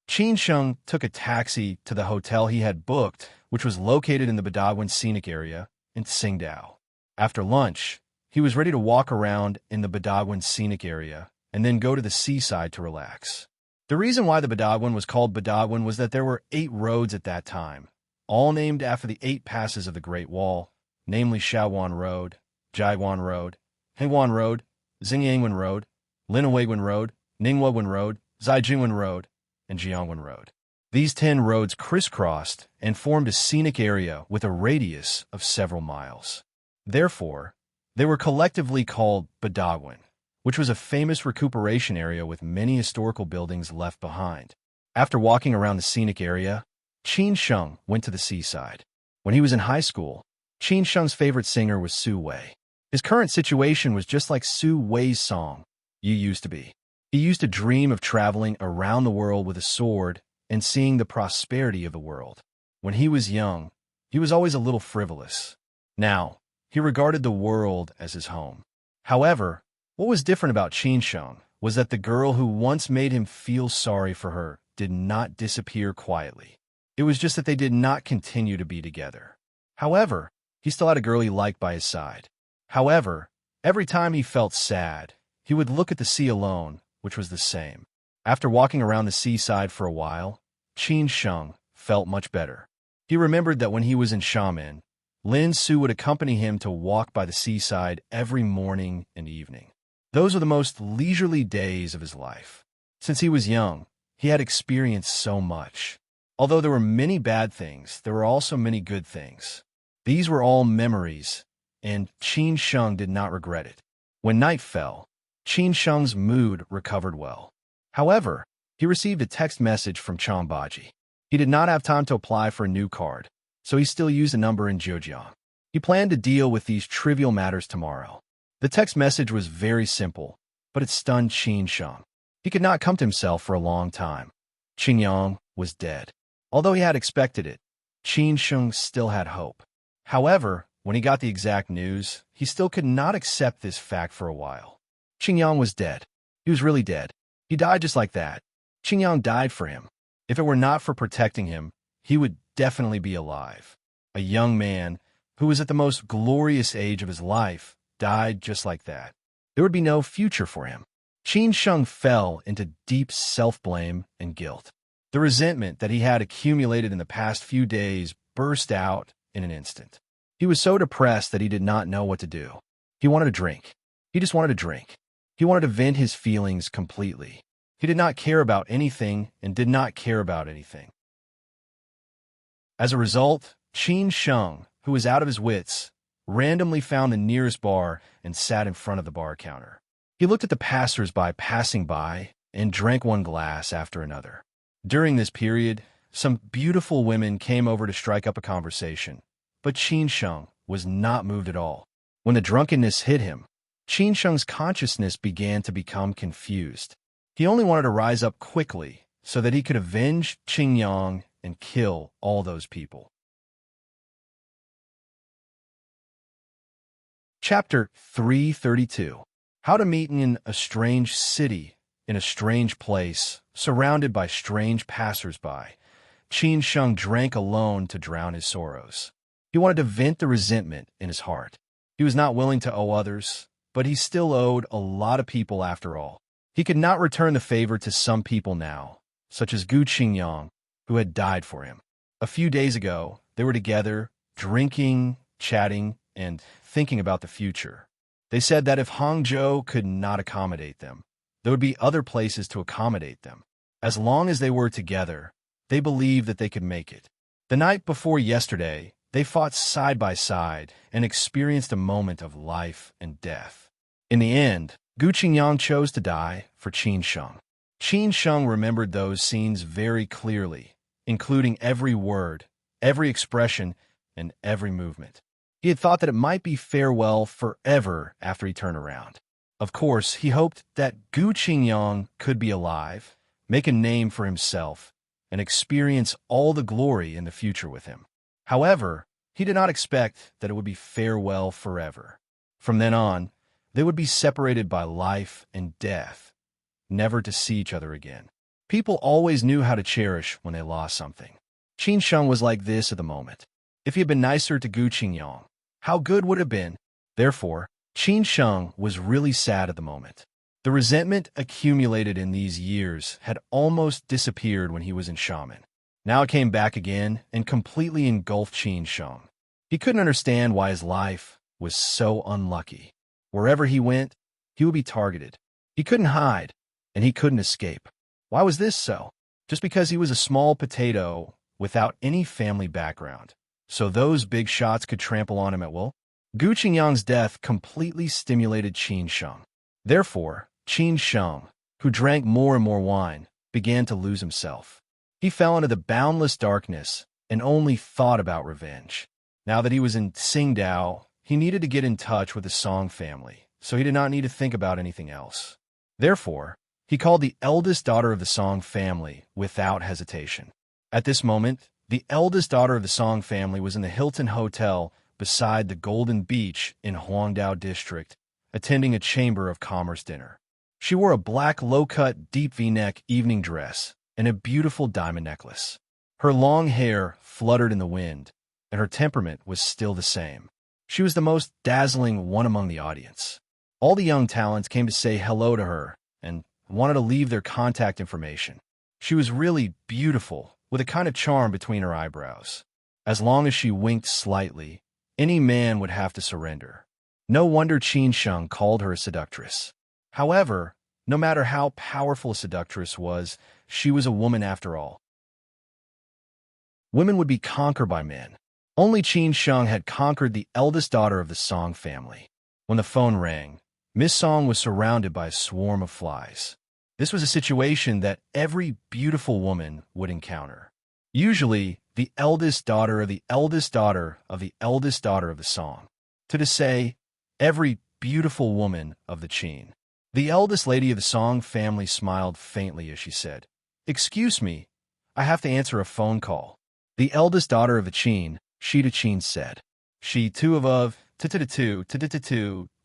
Qin Sheng took a taxi to the hotel he had booked, which was located in the Badawin scenic area in Tsingtao. After lunch, he was ready to walk around in the Badawin scenic area and then go to the seaside to relax. The reason why the Badawin was called Badawin was that there were 8 roads at that time, all named after the 8 passes of the Great Wall, namely Shaowan Road, Jaiwan Road, Hengwan Road, Xingyangwan Road, Linawagwan Road, Ningwagwan Road, Zaijingwan Road, and Jiangwan Road. These 10 roads crisscrossed and formed a scenic area with a radius of several miles. Therefore, they were collectively called Badawin, which was a famous recuperation area with many historical buildings left behind. After walking around the scenic area, Qin Sheng went to the seaside. When he was in high school, Qin Sheng's favorite singer was Su Wei. His current situation was just like Su Wei's song, "You Used to Be." He used to dream of traveling around the world with a sword and seeing the prosperity of the world. When he was young, he was always a little frivolous. Now, he regarded the world as his home. However, what was different about Qin Sheng was that the girl who once made him feel sorry for her did not disappear quietly. It was just that they did not continue to be together. However, he still had a girl he liked by his side. However, every time he felt sad, he would look at the sea alone, which was the same. After walking around the seaside for a while, Qin Sheng felt much better. He remembered that when he was in Xiamen, Lin Su would accompany him to walk by the seaside every morning and evening. Those were the most leisurely days of his life. Since he was young, he had experienced so much. Although there were many bad things, there were also many good things. These were all memories, and Qin Sheng did not regret it. When night fell, Qin Sheng's mood recovered well. However, he received a text message from Changbaji. He did not have time to apply for a new card, so he still used a number in Zhejiang. He planned to deal with these trivial matters tomorrow. The text message was very simple, but it stunned Qin Sheng. He could not come to himself for a long time. Qin Yang was dead. Although he had expected it, Qin Sheng still had hope. However, when he got the exact news, he still could not accept this fact for a while. Qin Yang was dead. He was really dead. He died just like that. Qin Yang died for him. If it were not for protecting him, he would definitely be alive. A young man, who was at the most glorious age of his life, died just like that. There would be no future for him. Qin Sheng fell into deep self-blame and guilt. The resentment that he had accumulated in the past few days burst out in an instant. He was so depressed that he did not know what to do. He wanted to drink. He just wanted to drink. He wanted to vent his feelings completely. He did not care about anything and did not care about anything. As a result, Qin Sheng, who was out of his wits, randomly found the nearest bar and sat in front of the bar counter. He looked at the passers-by passing by and drank one glass after another. During this period, some beautiful women came over to strike up a conversation, but Qin Sheng was not moved at all. When the drunkenness hit him, Qin Sheng's consciousness began to become confused. He only wanted to rise up quickly so that he could avenge Qin Yang and kill all those people. Chapter 332. How to meet in a strange city, in a strange place, surrounded by strange passers-by. Qin Sheng drank alone to drown his sorrows. He wanted to vent the resentment in his heart. He was not willing to owe others, but he still owed a lot of people after all. He could not return the favor to some people now, such as Gu Qingyang, who had died for him. A few days ago, they were together, drinking, chatting, and thinking about the future. They said that if Hangzhou could not accommodate them, there would be other places to accommodate them. As long as they were together, they believed that they could make it. The night before yesterday, they fought side by side and experienced a moment of life and death. In the end, Gu Qingyang chose to die for Qin Sheng. Qin Sheng remembered those scenes very clearly, including every word, every expression, and every movement. He had thought that it might be farewell forever after he turned around. Of course, he hoped that Gu Qingyang could be alive, make a name for himself, and experience all the glory in the future with him. However, he did not expect that it would be farewell forever. From then on, they would be separated by life and death, never to see each other again. People always knew how to cherish when they lost something. Qin Sheng was like this at the moment. If he had been nicer to Gu Qingyang, how good would it have been? Therefore, Qin Sheng was really sad at the moment. The resentment accumulated in these years had almost disappeared when he was in Xiamen. Now it came back again and completely engulfed Qin Sheng. He couldn't understand why his life was so unlucky. Wherever he went, he would be targeted. He couldn't hide, and he couldn't escape. Why was this so? Just because he was a small potato without any family background, so those big shots could trample on him at will? Gu Qingyang's death completely stimulated Qin Sheng. Therefore, Qin Sheng, who drank more and more wine, began to lose himself. He fell into the boundless darkness and only thought about revenge. Now that he was in Tsingtao, he needed to get in touch with the Song family, so he did not need to think about anything else. Therefore, he called the eldest daughter of the Song family without hesitation. At this moment, the eldest daughter of the Song family was in the Hilton Hotel beside the Golden Beach in Huangdao District, attending a Chamber of Commerce dinner. She wore a black low-cut, deep V-neck evening dress and a beautiful diamond necklace. Her long hair fluttered in the wind, and her temperament was still the same. She was the most dazzling one among the audience. All the young talents came to say hello to her and wanted to leave their contact information. She was really beautiful, with a kind of charm between her eyebrows. As long as she winked slightly, any man would have to surrender. No wonder Qin Sheng called her a seductress. However, no matter how powerful a seductress was, she was a woman after all. Women would be conquered by men. Only Qin Sheng had conquered the eldest daughter of the Song family. When the phone rang, Miss Song was surrounded by a swarm of flies. This was a situation that every beautiful woman would encounter. Usually, the eldest daughter of the eldest daughter of the eldest daughter of the Song. To say, every beautiful woman of the Qin. The eldest lady of the Song family smiled faintly as she said, "Excuse me, I have to answer a phone call." The eldest daughter of the Qin, she to Qin said. She two of two,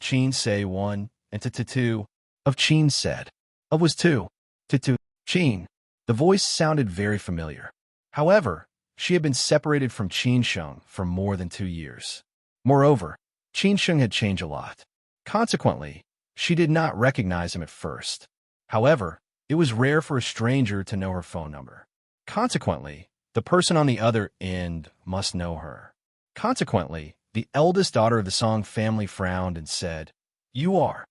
Qin say one, and two of Qin said. Of was two, Qin. The voice sounded very familiar. However, she had been separated from Qin Sheng for more than 2 years. Moreover, Qin Sheng had changed a lot. Consequently, she did not recognize him at first. However, it was rare for a stranger to know her phone number. Consequently, the person on the other end must know her. Consequently, the eldest daughter of the Song family frowned and said, "You are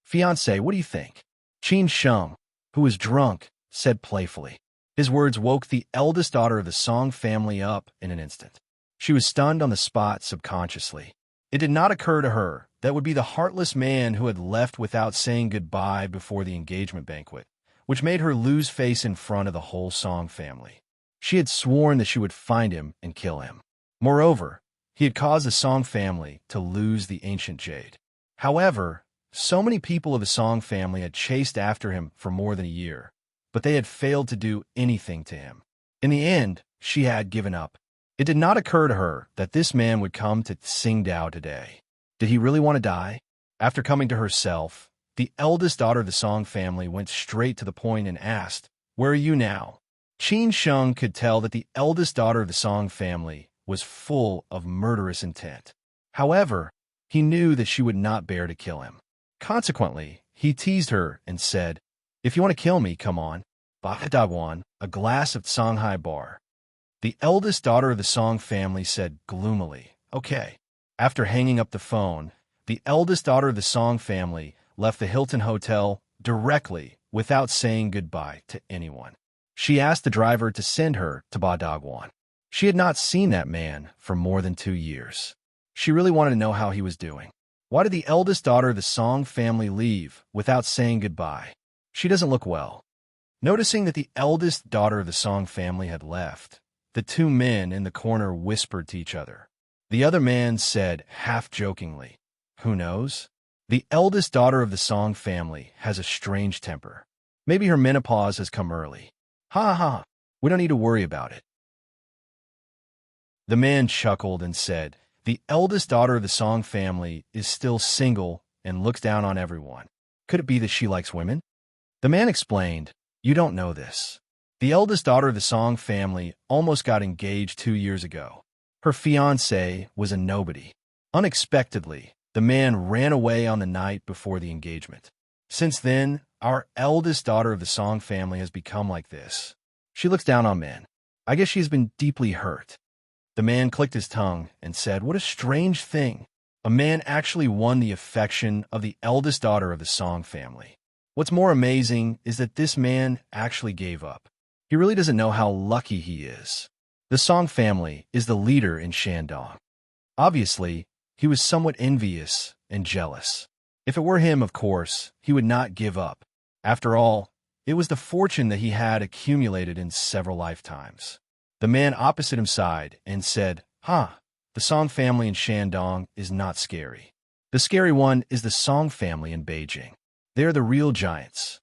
fiancé, what do you think?" Qin Sheng, who was drunk, said playfully. His words woke the eldest daughter of the Song family up in an instant. She was stunned on the spot subconsciously. It did not occur to her that would be the heartless man who had left without saying goodbye before the engagement banquet, which made her lose face in front of the whole Song family. She had sworn that she would find him and kill him. Moreover, he had caused the Song family to lose the ancient jade. However, so many people of the Song family had chased after him for more than a year, but they had failed to do anything to him. In the end, she had given up. It did not occur to her that this man would come to Tsingtao today. Did he really want to die? After coming to herself, the eldest daughter of the Song family went straight to the point and asked, "Where are you now?" Qin Sheng could tell that the eldest daughter of the Song family was full of murderous intent. However, he knew that she would not bear to kill him. Consequently, he teased her and said, "If you want to kill me, come on. Dagwan, a glass of Songhai bar." The eldest daughter of the Song family said gloomily, "Okay." After hanging up the phone, the eldest daughter of the Song family left the Hilton Hotel directly without saying goodbye to anyone. She asked the driver to send her to Dagwan. She had not seen that man for more than 2 years. She really wanted to know how he was doing. Why did the eldest daughter of the Song family leave without saying goodbye? She doesn't look well. Noticing that the eldest daughter of the Song family had left, the 2 men in the corner whispered to each other. The other man said, half-jokingly, "Who knows? The eldest daughter of the Song family has a strange temper. Maybe her menopause has come early. Ha ha, we don't need to worry about it." The man chuckled and said, "The eldest daughter of the Song family is still single and looks down on everyone. Could it be that she likes women?" The man explained, "You don't know this. The eldest daughter of the Song family almost got engaged 2 years ago. Her fiancé was a nobody. Unexpectedly, the man ran away on the night before the engagement. Since then, our eldest daughter of the Song family has become like this. She looks down on men. I guess she has been deeply hurt." The man clicked his tongue and said, "What a strange thing. A man actually won the affection of the eldest daughter of the Song family. What's more amazing is that this man actually gave up. He really doesn't know how lucky he is. The Song family is the leader in Shandong. Obviously, he was somewhat envious and jealous. If it were him, of course, he would not give up. After all, it was the fortune that he had accumulated in several lifetimes." The man opposite him sighed and said, the Song family in Shandong is not scary. The scary one is the Song family in Beijing. They are the real giants."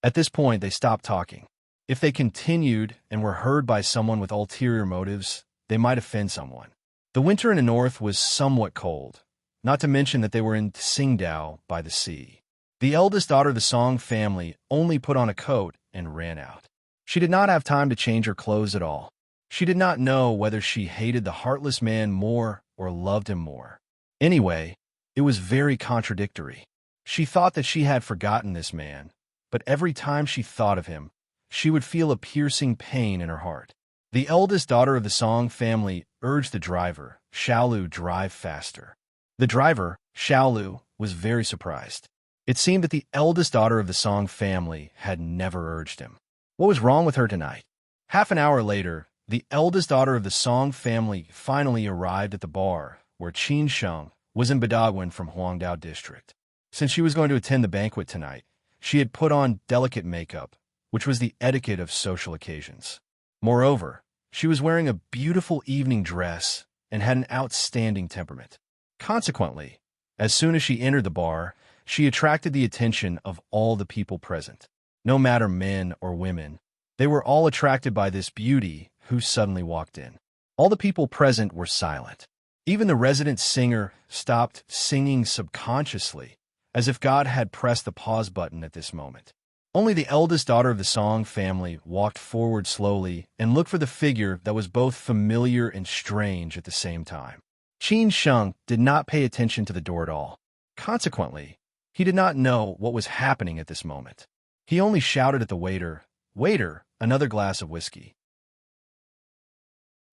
At this point, they stopped talking. If they continued and were heard by someone with ulterior motives, they might offend someone. The winter in the north was somewhat cold, not to mention that they were in Tsingtao by the sea. The eldest daughter of the Song family only put on a coat and ran out. She did not have time to change her clothes at all. She did not know whether she hated the heartless man more or loved him more. Anyway, it was very contradictory. She thought that she had forgotten this man, but every time she thought of him, she would feel a piercing pain in her heart. The eldest daughter of the Song family urged the driver, Xiaolu, drive faster. The driver, Xiaolu, was very surprised. It seemed that the eldest daughter of the Song family had never urged him. What was wrong with her tonight? Half an hour later, the eldest daughter of the Song family finally arrived at the bar where Qin Sheng was in Badawin from Huangdao district. Since she was going to attend the banquet tonight, she had put on delicate makeup, which was the etiquette of social occasions. Moreover, she was wearing a beautiful evening dress and had an outstanding temperament. Consequently, as soon as she entered the bar, she attracted the attention of all the people present. No matter men or women, they were all attracted by this beauty who suddenly walked in. All the people present were silent. Even the resident singer stopped singing subconsciously, as if God had pressed the pause button at this moment. Only the eldest daughter of the Song family walked forward slowly and looked for the figure that was both familiar and strange at the same time. Qin Sheng did not pay attention to the door at all. Consequently, he did not know what was happening at this moment. He only shouted at the waiter, "Waiter, another glass of whiskey."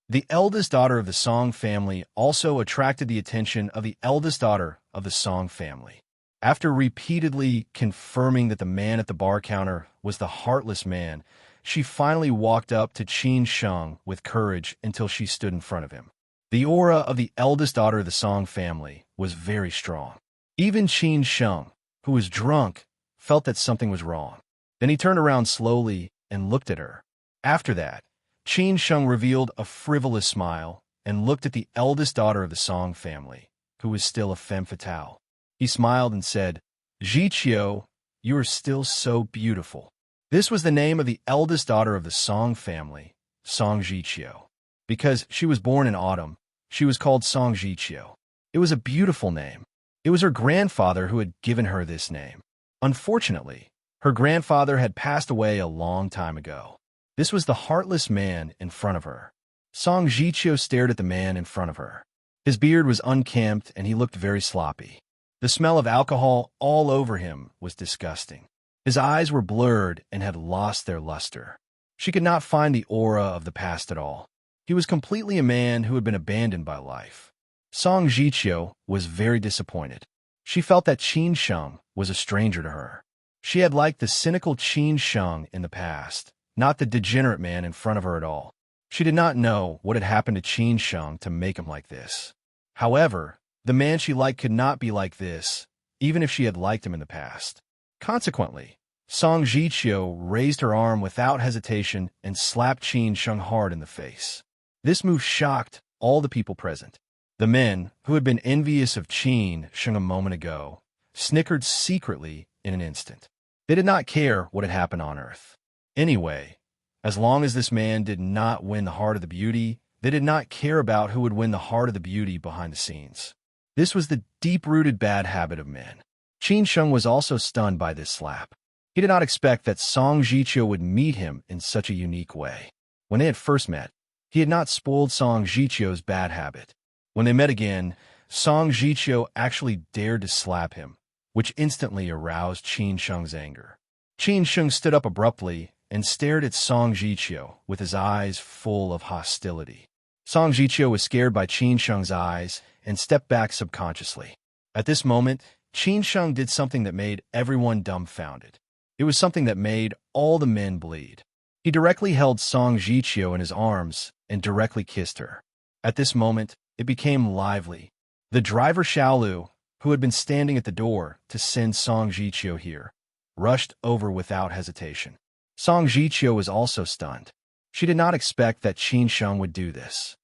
The eldest daughter of the Song family also attracted the attention of the eldest daughter of the Song family. After repeatedly confirming that the man at the bar counter was the heartless man, she finally walked up to Qin Sheng with courage until she stood in front of him. The aura of the eldest daughter of the Song family was very strong. Even Qin Sheng, who was drunk, felt that something was wrong. Then he turned around slowly and looked at her. After that, Qin Sheng revealed a frivolous smile and looked at the eldest daughter of the Song family, who was still a femme fatale. He smiled and said, "Jiqiu, you are still so beautiful." This was the name of the eldest daughter of the Song family, Song Jiqiu. Because she was born in autumn, she was called Song Jiqiu. It was a beautiful name. It was her grandfather who had given her this name. Unfortunately, her grandfather had passed away a long time ago. This was the heartless man in front of her. Song Jiqiu stared at the man in front of her. His beard was unkempt and he looked very sloppy. The smell of alcohol all over him was disgusting. His eyes were blurred and had lost their luster. She could not find the aura of the past at all. He was completely a man who had been abandoned by life. Song Jiqiu was very disappointed. She felt that Qin Sheng was a stranger to her. She had liked the cynical Qin Sheng in the past, not the degenerate man in front of her at all. She did not know what had happened to Qin Sheng to make him like this. However, the man she liked could not be like this, even if she had liked him in the past. Consequently, Song Jiqiu raised her arm without hesitation and slapped Qin Sheng hard in the face. This move shocked all the people present. The men, who had been envious of Qin Sheng a moment ago, snickered secretly in an instant. They did not care what had happened on Earth. Anyway, as long as this man did not win the heart of the beauty, they did not care about who would win the heart of the beauty behind the scenes. This was the deep-rooted bad habit of men. Qin Sheng was also stunned by this slap. He did not expect that Song Jiqiu would meet him in such a unique way. When they had first met, he had not spoiled Song Jiqiu's bad habit. When they met again, Song Jiqiu actually dared to slap him, which instantly aroused Qin Sheng's anger. Qin Sheng stood up abruptly and stared at Song Jiqiu with his eyes full of hostility. Song Jiqiu was scared by Qin Sheng's eyes and stepped back subconsciously. At this moment, Qin Sheng did something that made everyone dumbfounded. It was something that made all the men bleed. He directly held Song Jiqiu in his arms and directly kissed her. At this moment, it became lively. The driver Xiaolu, who had been standing at the door to send Song Jiqiu here, rushed over without hesitation. Song Jiqiu was also stunned. She did not expect that Qin Sheng would do this.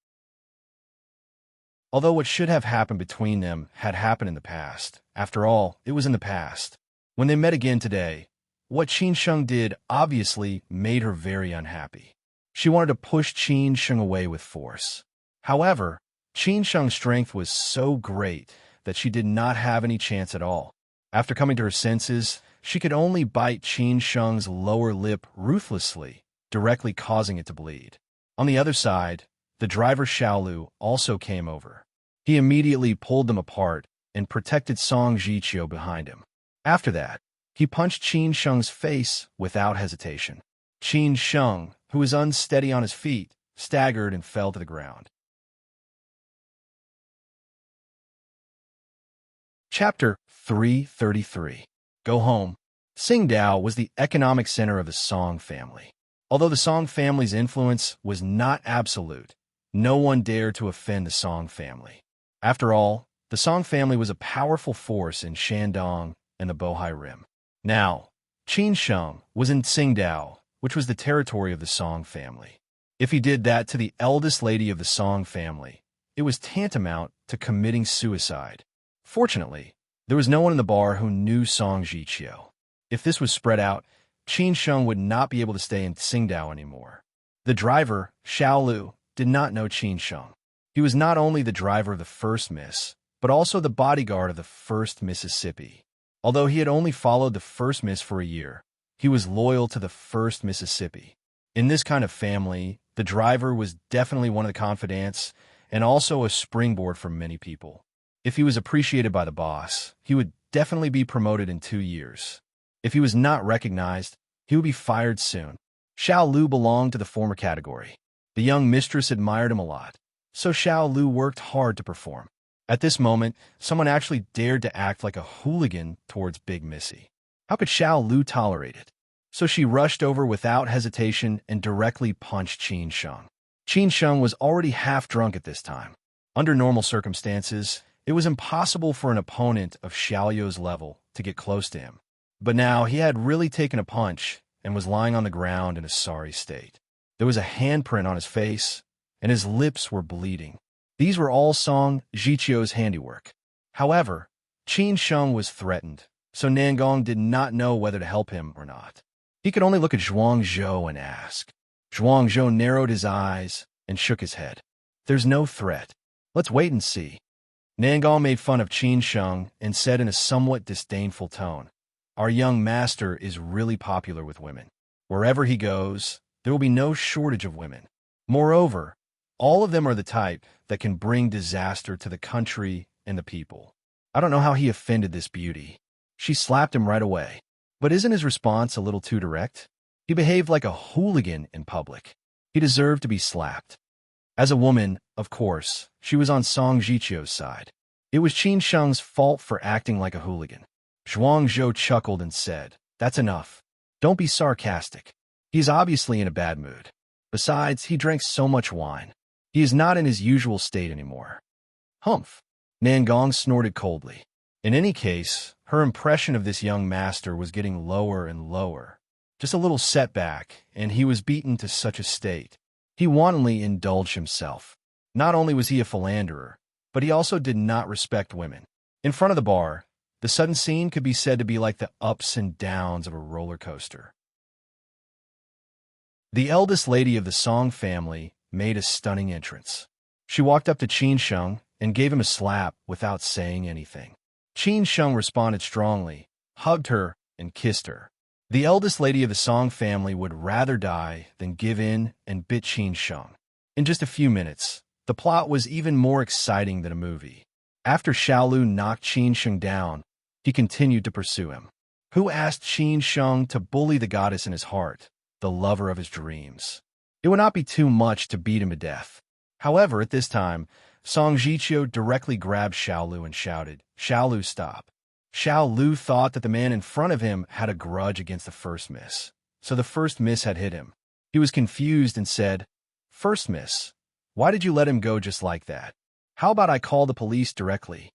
Although what should have happened between them had happened in the past, after all, it was in the past. When they met again today, what Qin Sheng did obviously made her very unhappy. She wanted to push Qin Sheng away with force. However, Qin Sheng's strength was so great that she did not have any chance at all. After coming to her senses, she could only bite Qin Sheng's lower lip ruthlessly, directly causing it to bleed. On the other side, the driver Xiaolu also came over. He immediately pulled them apart and protected Song Jiqiu behind him. After that, he punched Qin Sheng's face without hesitation. Qin Sheng, who was unsteady on his feet, staggered and fell to the ground. Chapter 333. Go Home. Tsingtao was the economic center of the Song family. Although the Song family's influence was not absolute, no one dared to offend the Song family. After all, the Song family was a powerful force in Shandong and the Bohai Rim. Now, Qin Sheng was in Tsingtao, which was the territory of the Song family. If he did that to the eldest lady of the Song family, it was tantamount to committing suicide. Fortunately, there was no one in the bar who knew Song Jiqiu. If this was spread out, Qin Sheng would not be able to stay in Tsingtao anymore. The driver, Xiaolu, did not know Qin Sheng. He was not only the driver of the first Miss, but also the bodyguard of the first Mississippi. Although he had only followed the first Miss for a year, he was loyal to the first Mississippi. In this kind of family, the driver was definitely one of the confidants and also a springboard for many people. If he was appreciated by the boss, he would definitely be promoted in 2 years. If he was not recognized, he would be fired soon. Xiaolu belonged to the former category. The young mistress admired him a lot, so Xiaolu worked hard to perform. At this moment, someone actually dared to act like a hooligan towards Big Missy. How could Xiaolu tolerate it? So she rushed over without hesitation and directly punched Qin Sheng. Qin Sheng was already half drunk at this time. Under normal circumstances, it was impossible for an opponent of Xiaoyu's level to get close to him. But now he had really taken a punch and was lying on the ground in a sorry state. There was a handprint on his face, and his lips were bleeding. These were all Song Jiqiu's handiwork. However, Qin Sheng was threatened, so Nangong did not know whether to help him or not. He could only look at Zhuang Zhou and ask. Zhuang Zhou narrowed his eyes and shook his head. There's no threat. Let's wait and see. Nangong made fun of Qin Sheng and said in a somewhat disdainful tone, Our young master is really popular with women. Wherever he goes, there will be no shortage of women. Moreover, all of them are the type that can bring disaster to the country and the people. I don't know how he offended this beauty. She slapped him right away. But isn't his response a little too direct? He behaved like a hooligan in public. He deserved to be slapped. As a woman, of course, she was on Song Jiqiu's side. It was Qin Sheng's fault for acting like a hooligan. Zhuang Zhou chuckled and said, That's enough. Don't be sarcastic. He's obviously in a bad mood. Besides, he drank so much wine. He is not in his usual state anymore. Humph. Nangong snorted coldly. In any case, her impression of this young master was getting lower and lower. Just a little setback, and he was beaten to such a state. He wantonly indulged himself. Not only was he a philanderer, but he also did not respect women. In front of the bar, the sudden scene could be said to be like the ups and downs of a roller coaster. The eldest lady of the Song family made a stunning entrance. She walked up to Qin Sheng and gave him a slap without saying anything. Qin Sheng responded strongly, hugged her, and kissed her. The eldest lady of the Song family would rather die than give in and bit Qin Sheng. In just a few minutes, the plot was even more exciting than a movie. After Xiaolu knocked Qin Sheng down, he continued to pursue him. Who asked Qin Sheng to bully the goddess in his heart, the lover of his dreams? It would not be too much to beat him to death. However, at this time, Song Jiqiu directly grabbed Xiaolu and shouted, Xiaolu, stop. Xiaolu thought that the man in front of him had a grudge against the first miss, so the first miss had hit him. He was confused and said, First miss, why did you let him go just like that? How about I call the police directly?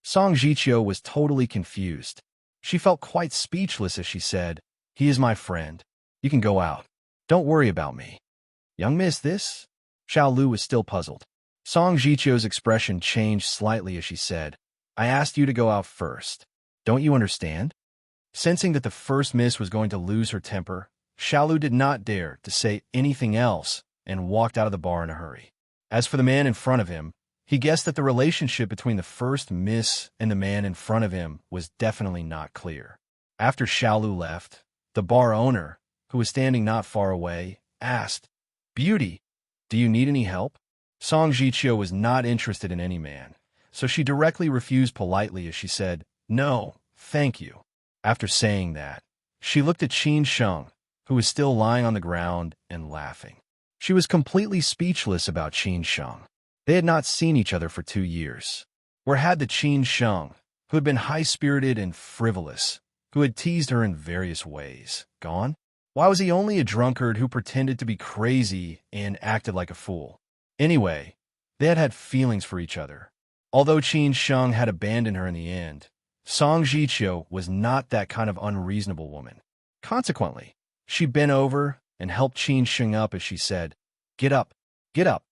Song Jiqiu was totally confused. She felt quite speechless as she said, He is my friend. You can go out. Don't worry about me. Young miss, this? Xiaolu was still puzzled. Song Jiqiu's expression changed slightly as she said, I asked you to go out first. Don't you understand? Sensing that the first miss was going to lose her temper, Xiaolu did not dare to say anything else and walked out of the bar in a hurry. As for the man in front of him, He guessed that the relationship between the first miss and the man in front of him was definitely not clear. After Xiaolu left, the bar owner, who was standing not far away, asked, "Beauty, do you need any help?" Song Jiqiu was not interested in any man, so she directly refused politely as she said, "No, thank you." After saying that, she looked at Qin Sheng, who was still lying on the ground and laughing. She was completely speechless about Qin Sheng. They had not seen each other for 2 years. Where had the Qin Sheng, who had been high-spirited and frivolous, who had teased her in various ways, gone? Why was he only a drunkard who pretended to be crazy and acted like a fool? Anyway, they had had feelings for each other. Although Qin Sheng had abandoned her in the end, Song Jiqiu was not that kind of unreasonable woman. Consequently, she bent over and helped Qin Sheng up as she said, "Get up, get up."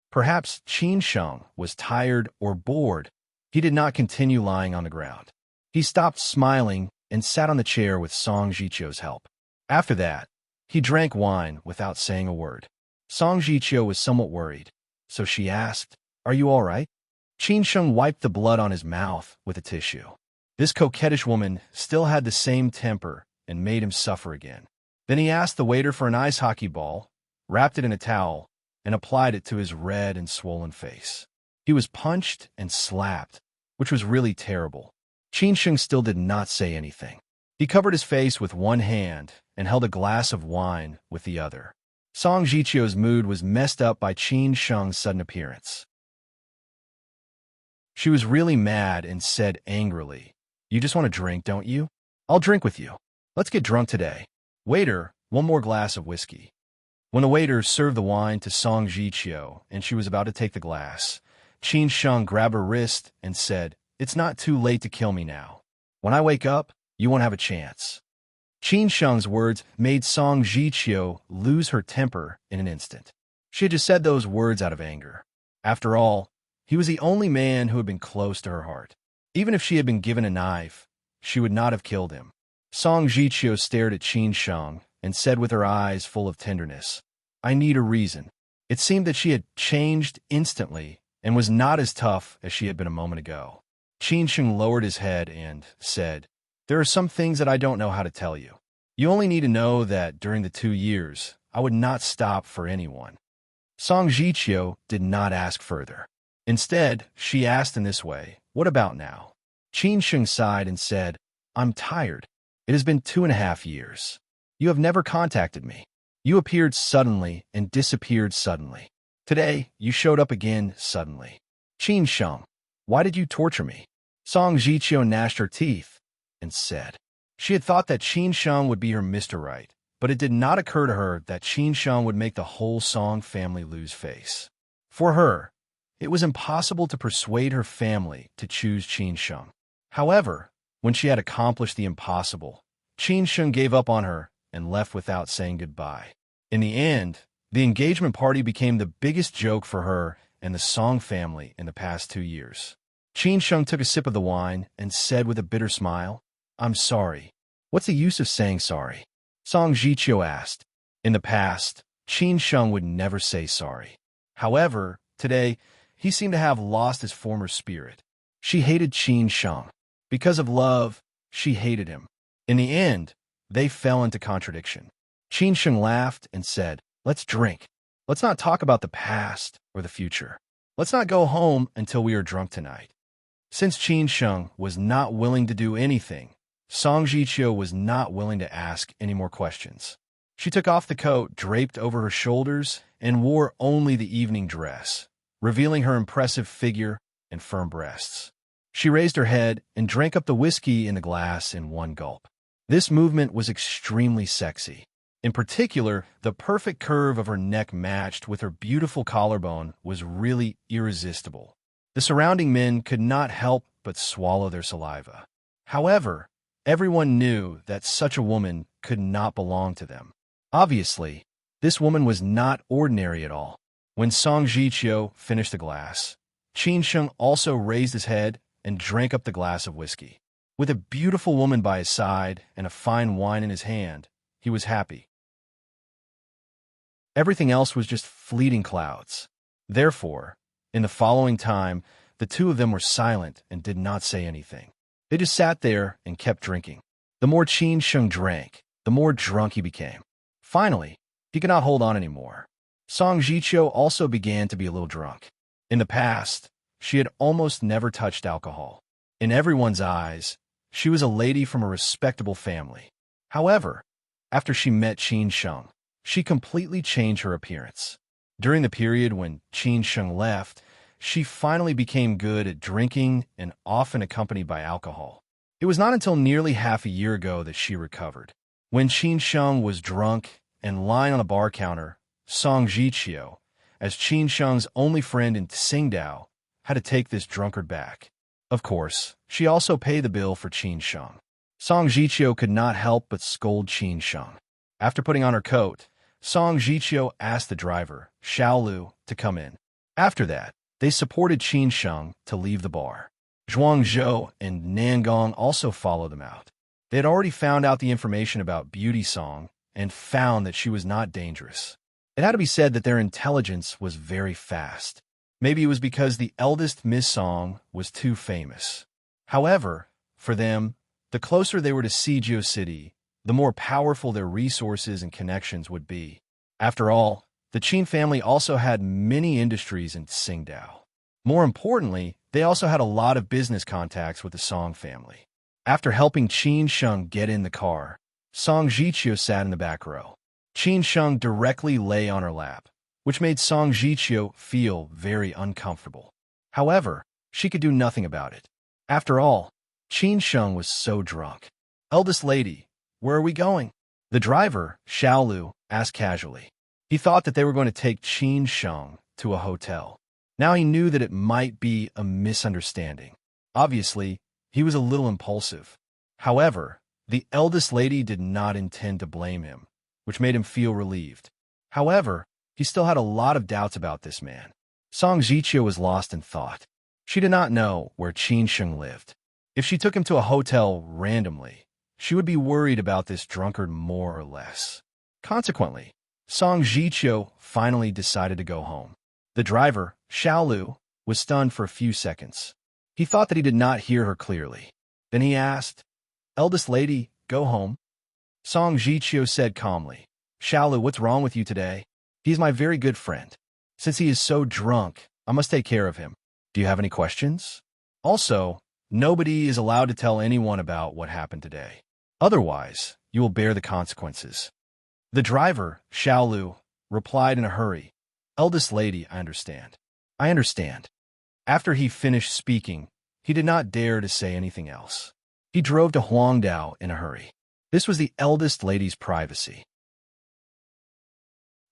Perhaps Qin Sheng was tired or bored. He did not continue lying on the ground. He stopped smiling and sat on the chair with Song Jiqiu's help. After that, he drank wine without saying a word. Song Jiqiu was somewhat worried, so she asked, "Are you all right?" Qin Sheng wiped the blood on his mouth with a tissue. This coquettish woman still had the same temper and made him suffer again. Then he asked the waiter for an ice hockey ball, wrapped it in a towel, and applied it to his red and swollen face. He was punched and slapped, which was really terrible. Qin Sheng still did not say anything. He covered his face with one hand and held a glass of wine with the other. Song Jiqiu's mood was messed up by Qin Sheng's sudden appearance. She was really mad and said angrily, "You just want to drink, don't you? I'll drink with you. Let's get drunk today. Waiter, one more glass of whiskey." When the waiter served the wine to Song Jiqiu and she was about to take the glass, Qin Sheng grabbed her wrist and said, "It's not too late to kill me now. When I wake up, you won't have a chance." Qin Sheng's words made Song Jiqiu lose her temper in an instant. She had just said those words out of anger. After all, he was the only man who had been close to her heart. Even if she had been given a knife, she would not have killed him. Song Jiqiu stared at Qin Sheng and said with her eyes full of tenderness, "I need a reason." It seemed that she had changed instantly and was not as tough as she had been a moment ago. Qin Sheng lowered his head and said, "There are some things that I don't know how to tell you. You only need to know that during the 2 years, I would not stop for anyone." Song Jiqiu did not ask further. Instead, she asked in this way, "What about now?" Qin Sheng sighed and said, "I'm tired. It has been 2.5 years. You have never contacted me. You appeared suddenly and disappeared suddenly. Today, you showed up again suddenly. Qin Sheng, why did you torture me?" Song Jiqiu gnashed her teeth and said, she had thought that Qin Sheng would be her Mr. Right, but it did not occur to her that Qin Sheng would make the whole Song family lose face. For her, it was impossible to persuade her family to choose Qin Sheng. However, when she had accomplished the impossible, Qin Sheng gave up on her and left without saying goodbye. In the end, the engagement party became the biggest joke for her and the Song family in the past 2 years. Qin Sheng took a sip of the wine and said with a bitter smile, "I'm sorry." "What's the use of saying sorry?" Song Jiqiu asked. In the past, Qin Sheng would never say sorry. However, today, he seemed to have lost his former spirit. She hated Qin Sheng. Because of love, she hated him. In the end, they fell into contradiction. Qin Sheng laughed and said, "Let's drink. Let's not talk about the past or the future. Let's not go home until we are drunk tonight." Since Qin Sheng was not willing to do anything, Song Jiqiu was not willing to ask any more questions. She took off the coat draped over her shoulders and wore only the evening dress, revealing her impressive figure and firm breasts. She raised her head and drank up the whiskey in the glass in one gulp. This movement was extremely sexy. In particular, the perfect curve of her neck matched with her beautiful collarbone was really irresistible. The surrounding men could not help but swallow their saliva. However, everyone knew that such a woman could not belong to them. Obviously, this woman was not ordinary at all. When Song Jiqiu finished the glass, Qin Sheng also raised his head and drank up the glass of whiskey. With a beautiful woman by his side and a fine wine in his hand, he was happy. Everything else was just fleeting clouds. Therefore, In the following time, the two of them were silent and did not say anything. They just sat there and kept drinking. The more Qin Sheng drank, the more drunk he became. Finally, he could not hold on anymore. Song Jiqiu also began to be a little drunk. In the past, she had almost never touched alcohol. In everyone's eyes, she was a lady from a respectable family. However, after she met Qin Sheng, she completely changed her appearance. During the period when Qin Sheng left, she finally became good at drinking and often accompanied by alcohol. It was not until nearly half a year ago that she recovered. When Qin Sheng was drunk and lying on a bar counter, Song Jiqiu, as Qin Sheng's only friend in Tsingtao, had to take this drunkard back. Of course, she also paid the bill for Qin Sheng. Song Jiqiu could not help but scold Qin Sheng. After putting on her coat, Song Jiqiu asked the driver, Xiaolu, to come in. After that, they supported Qin Sheng to leave the bar. Zhuangzhou and Nangong also followed them out. They had already found out the information about Beauty Song and found that she was not dangerous. It had to be said that their intelligence was very fast. Maybe it was because the eldest Miss Song was too famous. However, for them, the closer they were to Sijio City, the more powerful their resources and connections would be. After all, the Qin family also had many industries in Tsingtao. More importantly, they also had a lot of business contacts with the Song family. After helping Qin Sheng get in the car, Song Jiqiu sat in the back row. Qin Sheng directly lay on her lap, which made Song Jiqiu feel very uncomfortable. However, she could do nothing about it. After all, Qin Sheng was so drunk. Eldest lady, where are we going? The driver, Xiaolu, asked casually. He thought that they were going to take Qin Sheng to a hotel. Now he knew that it might be a misunderstanding. Obviously, he was a little impulsive. However, the eldest lady did not intend to blame him, which made him feel relieved. However, he still had a lot of doubts about this man. Song Jiqiu was lost in thought. She did not know where Qin Sheng lived. If she took him to a hotel randomly, she would be worried about this drunkard more or less. Consequently, Song Jiqiu finally decided to go home. The driver, Xiaolu, was stunned for a few seconds. He thought that he did not hear her clearly. Then he asked, Eldest lady, go home? Song Jiqiu said calmly, Xiaolu, what's wrong with you today? He's my very good friend. Since he is so drunk, I must take care of him. Do you have any questions? Also, nobody is allowed to tell anyone about what happened today. Otherwise, you will bear the consequences. The driver, Xiaolu, replied in a hurry, Eldest lady, I understand. I understand. After he finished speaking, he did not dare to say anything else. He drove to Huangdao in a hurry. This was the eldest lady's privacy.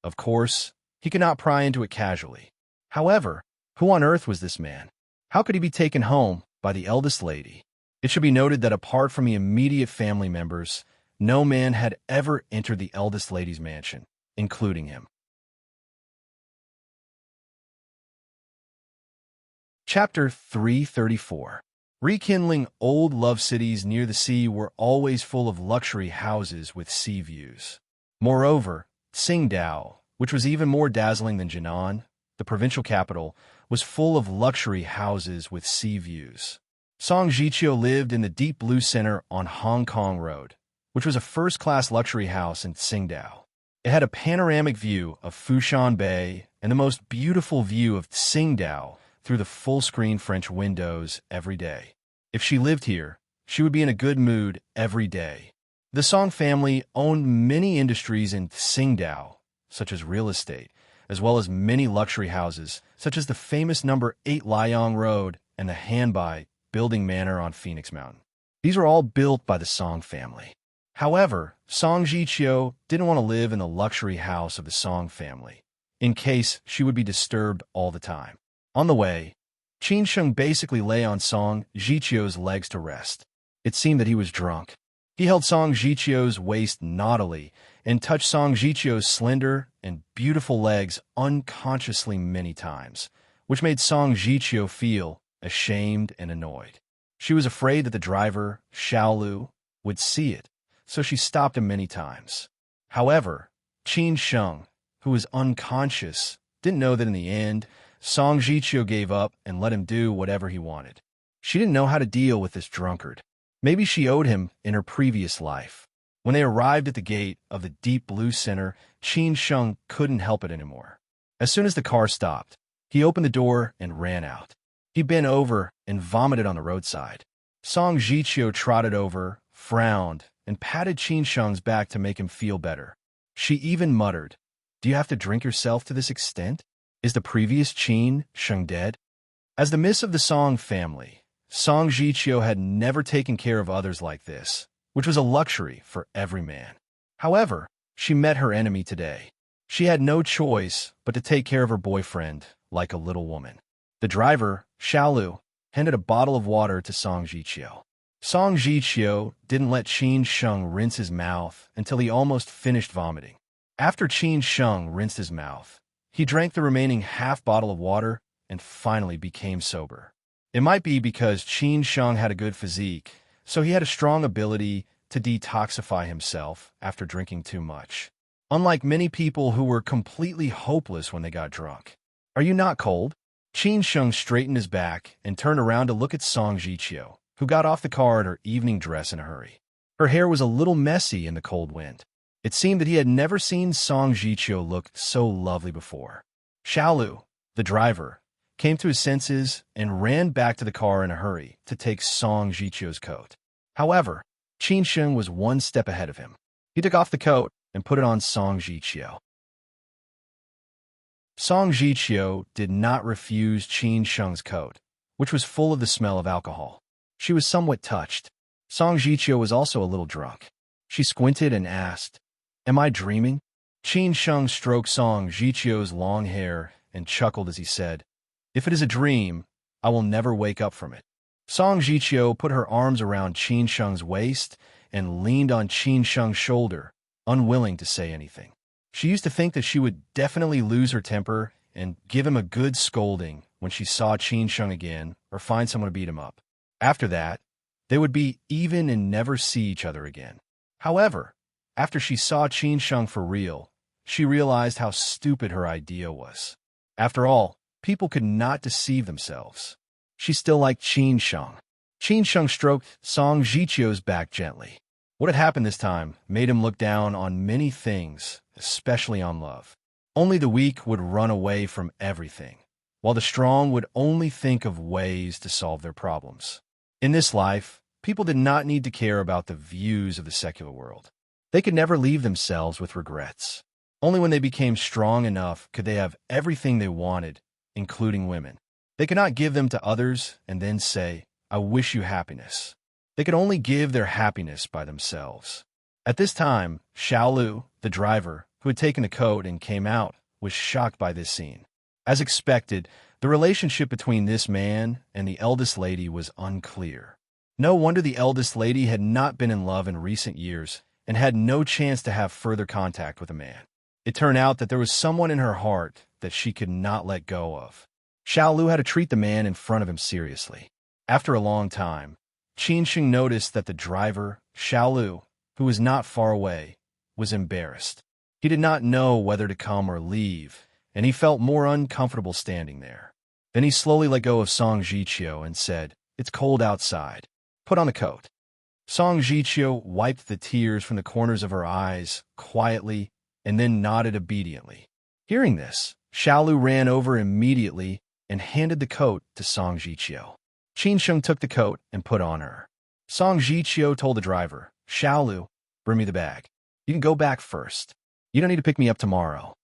Of course, he could not pry into it casually. However, who on earth was this man? How could he be taken home by the eldest lady? It should be noted that apart from the immediate family members, no man had ever entered the eldest lady's mansion, including him. Chapter 334. Rekindling. Old love cities near the sea were always full of luxury houses with sea views. Moreover, Tsingtao, which was even more dazzling than Jinan, the provincial capital, was full of luxury houses with sea views. Song Jiqiu lived in the deep blue center on Hong Kong Road, which was a first-class luxury house in Tsingtao. It had a panoramic view of Fushan Bay and the most beautiful view of Tsingtao through the full-screen French windows every day. If she lived here, she would be in a good mood every day. The Song family owned many industries in Tsingtao, such as real estate, as well as many luxury houses, such as the famous number 8 Liang Road and the Hanbai Building Manor on Phoenix Mountain. These were all built by the Song family. However, Song Jiqiu didn't want to live in the luxury house of the Song family, in case she would be disturbed all the time. On the way, Qin Sheng basically lay on Song Jiqiu's legs to rest. It seemed that he was drunk. He held Song Jiqiu's waist naughtily and touched Song Jiqiu's slender and beautiful legs unconsciously many times, which made Song Jiqiu feel ashamed and annoyed. She was afraid that the driver, Xiaolu, would see it, so she stopped him many times. However, Qin Sheng, who was unconscious, didn't know that in the end, Song Jiqiu gave up and let him do whatever he wanted. She didn't know how to deal with this drunkard. Maybe she owed him in her previous life. When they arrived at the gate of the Deep Blue Center, Qin Sheng couldn't help it anymore. As soon as the car stopped, he opened the door and ran out. He bent over and vomited on the roadside. Song Jiqiu trotted over, frowned, and patted Qin Sheng's back to make him feel better. She even muttered, "Do you have to drink yourself to this extent? Is the previous Qin Sheng dead?" As the miss of the Song family, Song Jiqiu had never taken care of others like this, which was a luxury for every man. However, she met her enemy today. She had no choice but to take care of her boyfriend like a little woman. The driver, Xiaolu, handed a bottle of water to Song Jiqiu. Song Jiqiu didn't let Qin Sheng rinse his mouth until he almost finished vomiting. After Qin Sheng rinsed his mouth, he drank the remaining half bottle of water and finally became sober. It might be because Qin Sheng had a good physique, so he had a strong ability to detoxify himself after drinking too much. Unlike many people who were completely hopeless when they got drunk. "Are you not cold?" Qin Sheng straightened his back and turned around to look at Song Jiqiu, who got off the car in her evening dress in a hurry. Her hair was a little messy in the cold wind. It seemed that he had never seen Song Jiqiu look so lovely before. Xiaolu, the driver, came to his senses and ran back to the car in a hurry to take Song Jiqiu's coat. However, Qin Sheng was one step ahead of him. He took off the coat and put it on Song Jiqiu. Song Jiqiu did not refuse Qin Sheng's coat, which was full of the smell of alcohol. She was somewhat touched. Song Jiqiu was also a little drunk. She squinted and asked, "Am I dreaming?" Qin Sheng stroked Song Jiqiu's long hair and chuckled as he said, "If it is a dream, I will never wake up from it." Song Jiqiu put her arms around Qin Sheng's waist and leaned on Qin Sheng's shoulder, unwilling to say anything. She used to think that she would definitely lose her temper and give him a good scolding when she saw Qin Sheng again or find someone to beat him up. After that, they would be even and never see each other again. However, after she saw Qin Sheng for real, she realized how stupid her idea was. After all, people could not deceive themselves. She still liked Qin Sheng. Qin Sheng stroked Song Jiqiu's back gently. What had happened this time made him look down on many things, especially on love. Only the weak would run away from everything, while the strong would only think of ways to solve their problems. In this life, people did not need to care about the views of the secular world. They could never leave themselves with regrets. Only when they became strong enough could they have everything they wanted, including women. They could not give them to others and then say, "I wish you happiness." They could only give their happiness by themselves. At this time, Xiaolu, the driver, who had taken the coat and came out, was shocked by this scene. As expected, the relationship between this man and the eldest lady was unclear. No wonder the eldest lady had not been in love in recent years and had no chance to have further contact with a man. It turned out that there was someone in her heart that she could not let go of. Xiaolu had to treat the man in front of him seriously. After a long time, Qin Sheng noticed that the driver, Xiaolu, who was not far away, was embarrassed. He did not know whether to come or leave, and he felt more uncomfortable standing there. Then he slowly let go of Song Jiqiu and said, "It's cold outside. Put on the coat." Song Jiqiu wiped the tears from the corners of her eyes quietly and then nodded obediently. Hearing this, Xiaolu ran over immediately and handed the coat to Song Jiqiu. Qin Sheng took the coat and put on her. Song Jiqiu told the driver, "Xiaolu, bring me the bag. You can go back first. You don't need to pick me up tomorrow."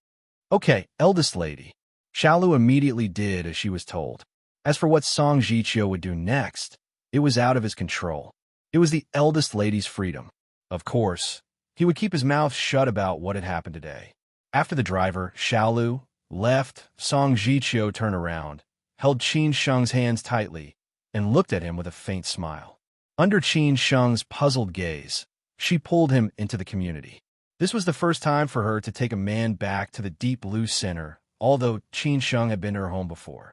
"Okay, eldest lady." Xiaolu immediately did as she was told. As for what Song Jiqiu would do next, it was out of his control. It was the eldest lady's freedom. Of course, he would keep his mouth shut about what had happened today. After the driver, Xiaolu, left, Song Jiqiu turned around, held Qin Sheng's hands tightly, and looked at him with a faint smile. Under Qin Sheng's puzzled gaze, she pulled him into the community. This was the first time for her to take a man back to the Deep Blue Center, although Qin Sheng had been to her home before.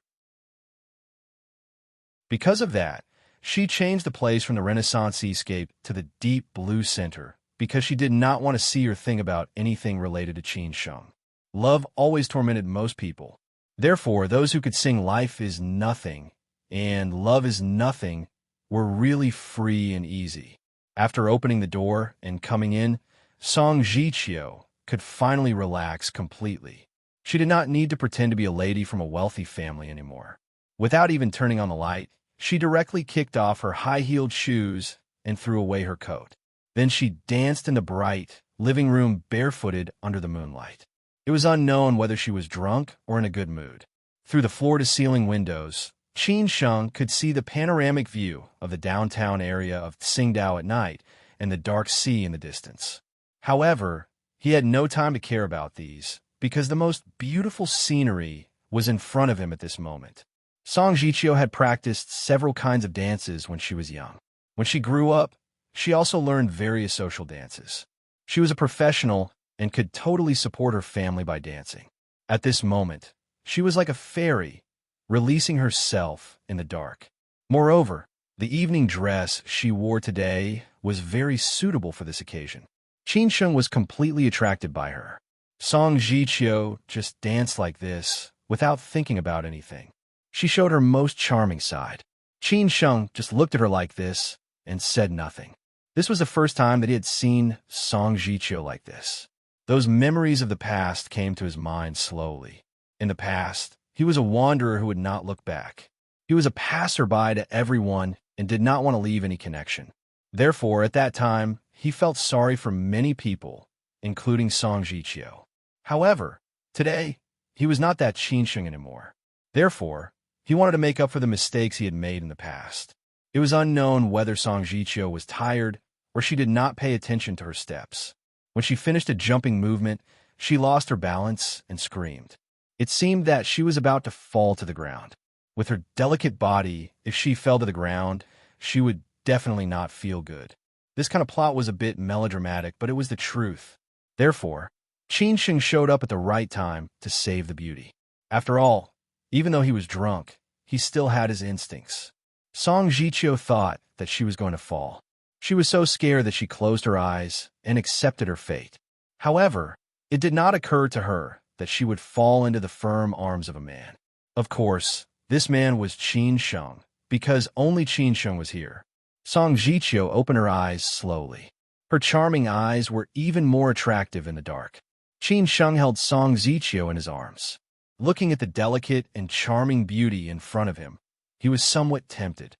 Because of that, she changed the place from the Renaissance seascape to the Deep Blue Center because she did not want to see or think about anything related to Qin Sheng. Love always tormented most people, Therefore, those who could sing life is nothing and love is nothing were really free and easy. After opening the door and coming in, Song Jichio could finally relax completely. She did not need to pretend to be a lady from a wealthy family anymore. Without even turning on the light, she directly kicked off her high-heeled shoes and threw away her coat. Then she danced in the bright living room barefooted under the moonlight. It was unknown whether she was drunk or in a good mood. Through the floor-to-ceiling windows, Qin Sheng could see the panoramic view of the downtown area of Tsingtao at night and the dark sea in the distance. However, he had no time to care about these, because the most beautiful scenery was in front of him at this moment. Song Jichio had practiced several kinds of dances when she was young. When she grew up, she also learned various social dances. She was a professional and could totally support her family by dancing. At this moment, she was like a fairy, releasing herself in the dark. Moreover, the evening dress she wore today was very suitable for this occasion. Qin Sheng was completely attracted by her. Song Jichio just danced like this, without thinking about anything. She showed her most charming side. Qin Sheng just looked at her like this and said nothing. This was the first time that he had seen Song Jichio like this. Those memories of the past came to his mind slowly. In the past, he was a wanderer who would not look back. He was a passerby to everyone and did not want to leave any connection. Therefore, at that time, he felt sorry for many people, including Song Jichio. However, today, he was not that Qin Sheng anymore. Therefore, he wanted to make up for the mistakes he had made in the past. It was unknown whether Song Jichio was tired or she did not pay attention to her steps. When she finished a jumping movement, she lost her balance and screamed. It seemed that she was about to fall to the ground. With her delicate body, if she fell to the ground, she would definitely not feel good. This kind of plot was a bit melodramatic, but it was the truth. Therefore, Qin Sheng showed up at the right time to save the beauty. After all, even though he was drunk, he still had his instincts. Song Jichio thought that she was going to fall. She was so scared that she closed her eyes and accepted her fate. However, it did not occur to her that she would fall into the firm arms of a man. Of course, this man was Qin Sheng, because only Qin Sheng was here. Song Jichio opened her eyes slowly. Her charming eyes were even more attractive in the dark. Qin Sheng held Song Jichio in his arms. Looking at the delicate and charming beauty in front of him, he was somewhat tempted.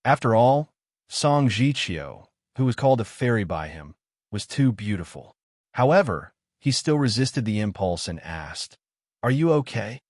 After all, Song Jichio, who was called a fairy by him, was too beautiful. However, he still resisted the impulse and asked, "Are you okay?"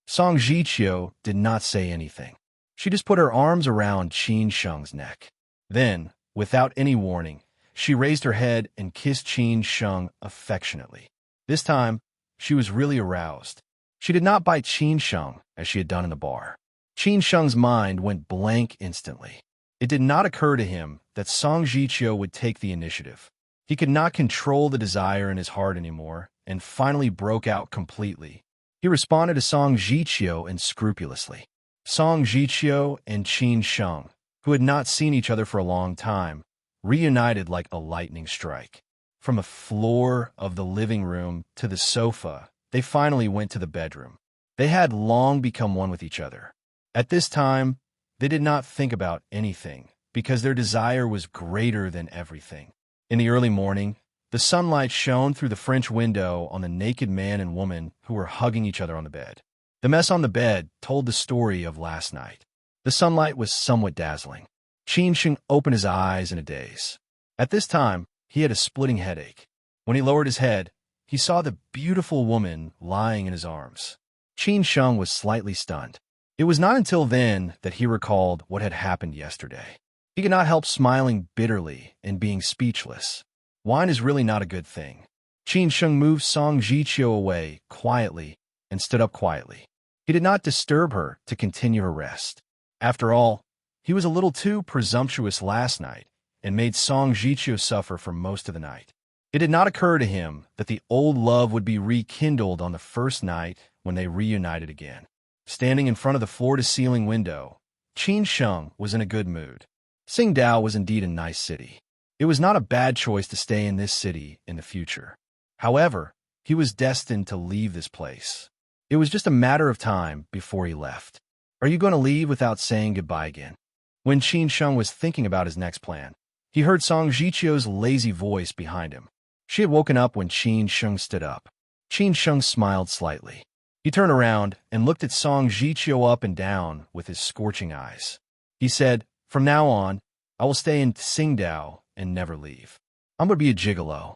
Song Jichio did not say anything. She just put her arms around Qin Sheng's neck. Then, without any warning, she raised her head and kissed Qin Sheng affectionately. This time, she was really aroused. She did not bite Qin Sheng as she had done in the bar. Qin Sheng's mind went blank instantly. It did not occur to him that Song Jichio would take the initiative. He could not control the desire in his heart anymore and finally broke out completely. He responded to Song Jichio unscrupulously. Song Jichio and Qin Sheng, who had not seen each other for a long time, reunited like a lightning strike. From the floor of the living room to the sofa, they finally went to the bedroom. They had long become one with each other. At this time, they did not think about anything, because their desire was greater than everything. In the early morning, the sunlight shone through the French window on the naked man and woman who were hugging each other on the bed. The mess on the bed told the story of last night. The sunlight was somewhat dazzling. Qin Sheng opened his eyes in a daze. At this time, he had a splitting headache. When he lowered his head, he saw the beautiful woman lying in his arms. Qin Sheng was slightly stunned. It was not until then that he recalled what had happened yesterday. He could not help smiling bitterly and being speechless. Wine is really not a good thing. Qin Sheng moved Song Jichio away quietly and stood up quietly. He did not disturb her to continue her rest. After all, he was a little too presumptuous last night and made Song Jichio suffer for most of the night. It did not occur to him that the old love would be rekindled on the first night when they reunited again. Standing in front of the floor-to-ceiling window, Qin Sheng was in a good mood. Tsingtao was indeed a nice city. It was not a bad choice to stay in this city in the future. However, he was destined to leave this place. It was just a matter of time before he left. Are you going to leave without saying goodbye again? When Qin Sheng was thinking about his next plan, he heard Song Jichio's lazy voice behind him. She had woken up when Qin Sheng stood up. Qin Sheng smiled slightly. He turned around and looked at Song Jichio up and down with his scorching eyes. He said, "From now on, I will stay in Tsingtao and never leave. I'm going to be a gigolo."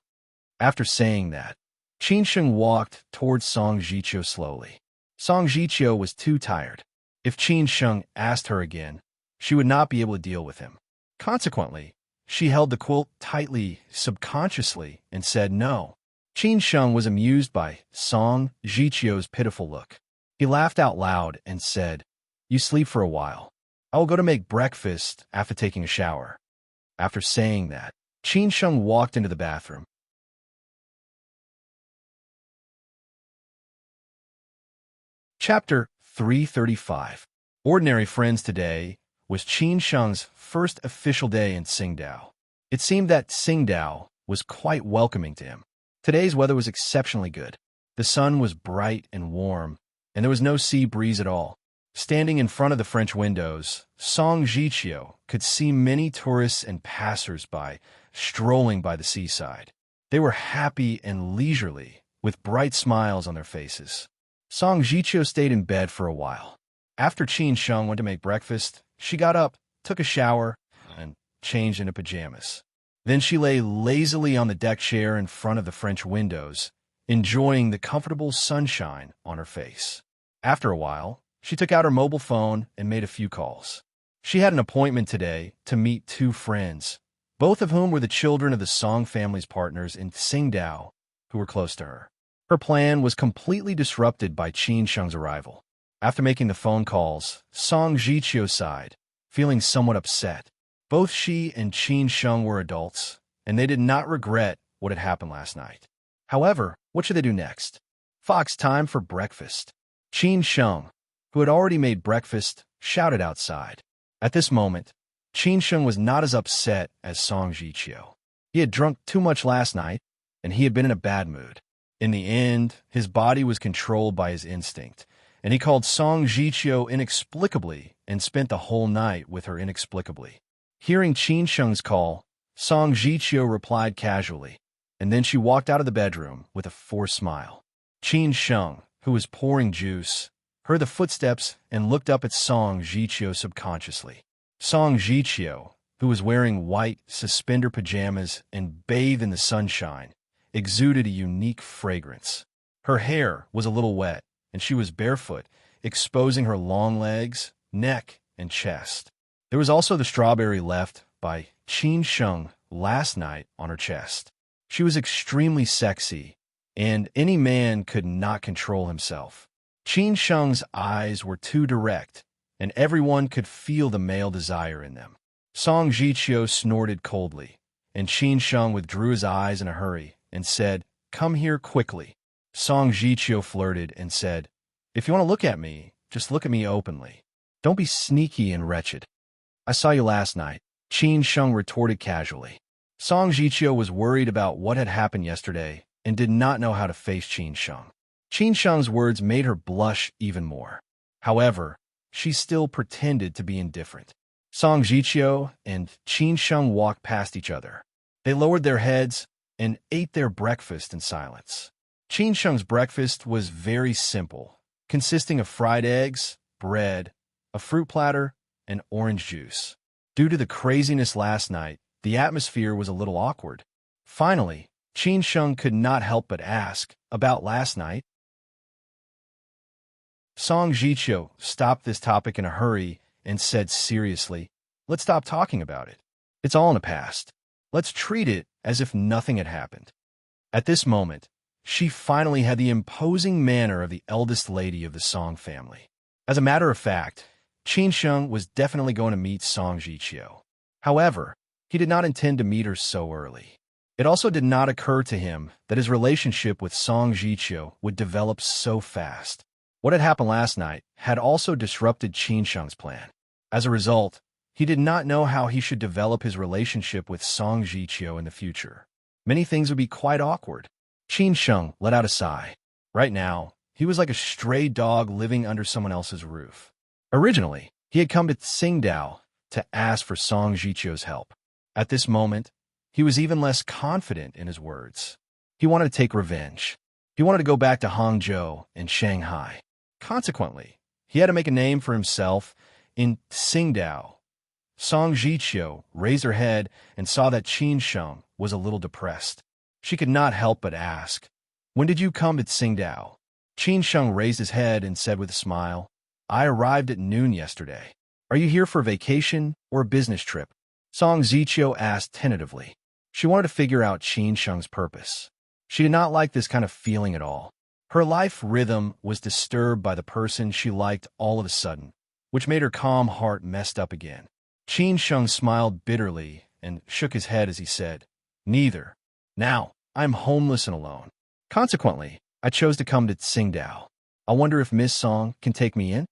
After saying that, Qin Sheng walked towards Song Jichio slowly. Song Jichio was too tired. If Qin Sheng asked her again, she would not be able to deal with him. Consequently, she held the quilt tightly, subconsciously, and said no. Qin Sheng was amused by Song Jichio's pitiful look. He laughed out loud and said, "You sleep for a while. I will go to make breakfast after taking a shower." After saying that, Qin Sheng walked into the bathroom. Chapter 335. Ordinary Friends. Today was Qin Sheng's first official day in Tsingtao. It seemed that Tsingtao was quite welcoming to him. Today's weather was exceptionally good. The sun was bright and warm, and there was no sea breeze at all. Standing in front of the French windows, Song Jichio could see many tourists and passers-by strolling by the seaside. They were happy and leisurely, with bright smiles on their faces. Song Jichio stayed in bed for a while. After Qin Sheng went to make breakfast, she got up, took a shower, and changed into pajamas. Then she lay lazily on the deck chair in front of the French windows, enjoying the comfortable sunshine on her face. After a while, she took out her mobile phone and made a few calls. She had an appointment today to meet two friends, both of whom were the children of the Song family's partners in Tsingtao, who were close to her. Her plan was completely disrupted by Qin Sheng's arrival. After making the phone calls, Song Jichio sighed, feeling somewhat upset. Both she and Qin Sheng were adults, and they did not regret what had happened last night. However, what should they do next? Fox, time for breakfast. Qin Sheng, who had already made breakfast, shouted outside. At this moment, Qin Sheng was not as upset as Song Jichio. He had drunk too much last night, and he had been in a bad mood. In the end, his body was controlled by his instinct, and he called Song Jichio inexplicably and spent the whole night with her inexplicably. Hearing Qin Sheng's call, Song Jichio replied casually, and then she walked out of the bedroom with a forced smile. Qin Sheng, who was pouring juice, heard the footsteps and looked up at Song Jichio subconsciously. Song Jichio, who was wearing white suspender pajamas and bathed in the sunshine, exuded a unique fragrance. Her hair was a little wet, and she was barefoot, exposing her long legs, neck, and chest. There was also the strawberry left by Qin Sheng last night on her chest. She was extremely sexy, and any man could not control himself. Qin Sheng's eyes were too direct, and everyone could feel the male desire in them. Song Jichio snorted coldly, and Qin Sheng withdrew his eyes in a hurry and said, "Come here quickly." Song Jichio flirted and said, "If you want to look at me, just look at me openly. Don't be sneaky and wretched." "I saw you last night," Qin Sheng retorted casually. Song Jichio was worried about what had happened yesterday and did not know how to face Qin Sheng. Qin Sheng's words made her blush even more. However, she still pretended to be indifferent. Song Jichio and Qin Sheng walked past each other. They lowered their heads and ate their breakfast in silence. Qin Sheng's breakfast was very simple, consisting of fried eggs, bread, a fruit platter, and orange juice. Due to the craziness last night, the atmosphere was a little awkward. Finally, Qin Sheng could not help but ask, "About last night?" Song Jichio stopped this topic in a hurry and said seriously, "Let's stop talking about it. It's all in the past. Let's treat it as if nothing had happened." At this moment, she finally had the imposing manner of the eldest lady of the Song family. As a matter of fact, Qin Sheng was definitely going to meet Song Jichio. However, he did not intend to meet her so early. It also did not occur to him that his relationship with Song Jichio would develop so fast. What had happened last night had also disrupted Qin Sheng's plan. As a result, he did not know how he should develop his relationship with Song Jichio in the future. Many things would be quite awkward. Qin Sheng let out a sigh. Right now, He was like a stray dog living under someone else's roof. Originally, he had come to Tsingtao to ask for Song Jichio's help. At this moment, he was even less confident in his words. He wanted to take revenge. He wanted to go back to Hangzhou and Shanghai. Consequently, he had to make a name for himself in Tsingtao. Song Jichio raised her head and saw that Qin Sheng was a little depressed. She could not help but ask, "When did you come to Tsingtao?" Qin Sheng raised his head and said with a smile, "I arrived at noon yesterday. Are you here for a vacation or a business trip?" Song Jichio asked tentatively. She wanted to figure out Qin Sheng's purpose. She did not like this kind of feeling at all. Her life rhythm was disturbed by the person she liked all of a sudden, which made her calm heart messed up again. Qin Sheng smiled bitterly and shook his head as he said, "Neither. Now, I am homeless and alone. Consequently, I chose to come to Tsingtao. I wonder if Miss Song can take me in?"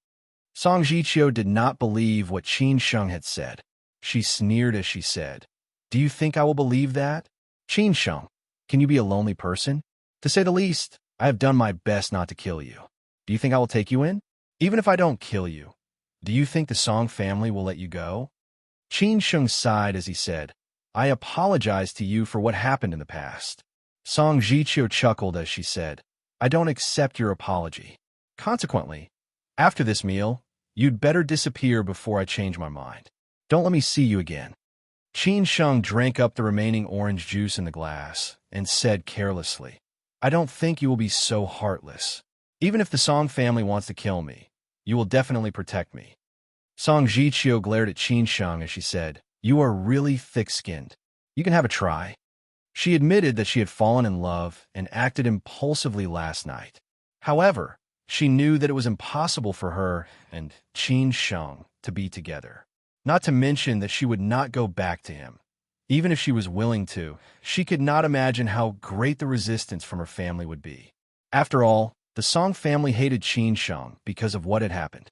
Song Jichio did not believe what Qin Sheng had said. She sneered as she said, "Do you think I will believe that? Qin Sheng, can you be a lonely person? To say the least, I have done my best not to kill you. Do you think I will take you in? Even if I don't kill you, do you think the Song family will let you go?" Qin Sheng sighed as he said, "I apologize to you for what happened in the past." Song Jichio chuckled as she said, "I don't accept your apology. Consequently, after this meal, you'd better disappear before I change my mind. Don't let me see you again." Qin Sheng drank up the remaining orange juice in the glass and said carelessly, "I don't think you will be so heartless. Even if the Song family wants to kill me, you will definitely protect me." Song Jichio glared at Qin Sheng as she said, "You are really thick-skinned. You can have a try." She admitted that she had fallen in love and acted impulsively last night. However, she knew that it was impossible for her and Qin Sheng to be together. Not to mention that she would not go back to him. Even if she was willing to, she could not imagine how great the resistance from her family would be. After all, the Song family hated Qin Sheng because of what had happened.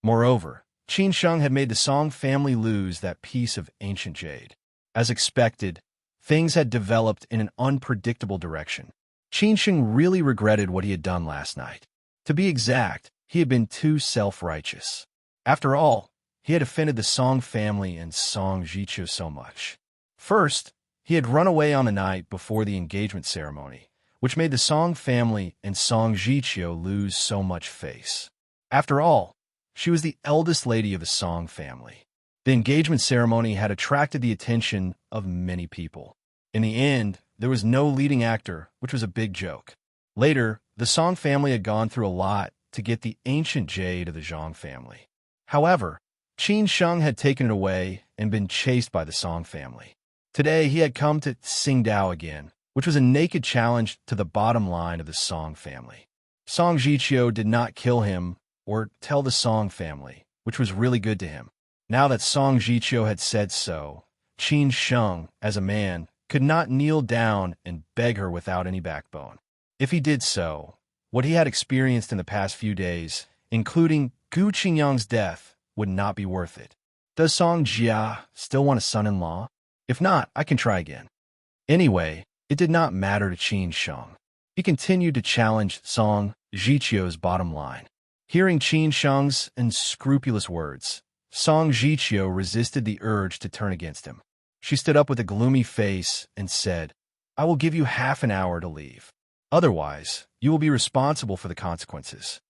Moreover, Qin Sheng had made the Song family lose that piece of ancient jade. As expected, things had developed in an unpredictable direction. Qin Sheng really regretted what he had done last night. To be exact, he had been too self-righteous. After all, he had offended the Song family and Song Jichio so much. First, he had run away on the night before the engagement ceremony, which made the Song family and Song Jichio lose so much face. After all, she was the eldest lady of the Song family. The engagement ceremony had attracted the attention of many people. In the end, there was no leading actor, which was a big joke. Later, the Song family had gone through a lot to get the ancient jade of the Zhang family. However, Qin Sheng had taken it away and been chased by the Song family. Today, he had come to Tsingtao again, which was a naked challenge to the bottom line of the Song family. Song Jichio did not kill him or tell the Song family, which was really good to him. Now that Song Jichio had said so, Qin Sheng, as a man, could not kneel down and beg her without any backbone. If he did so, what he had experienced in the past few days, including Gu Qingyang's death, would not be worth it. Does Song Jia still want a son-in-law? If not, I can try again. Anyway, it did not matter to Qin Sheng. He continued to challenge Song Jichio's bottom line. Hearing Qin Sheng's unscrupulous words, Song Jichio resisted the urge to turn against him. She stood up with a gloomy face and said, "I will give you half an hour to leave. Otherwise, you will be responsible for the consequences."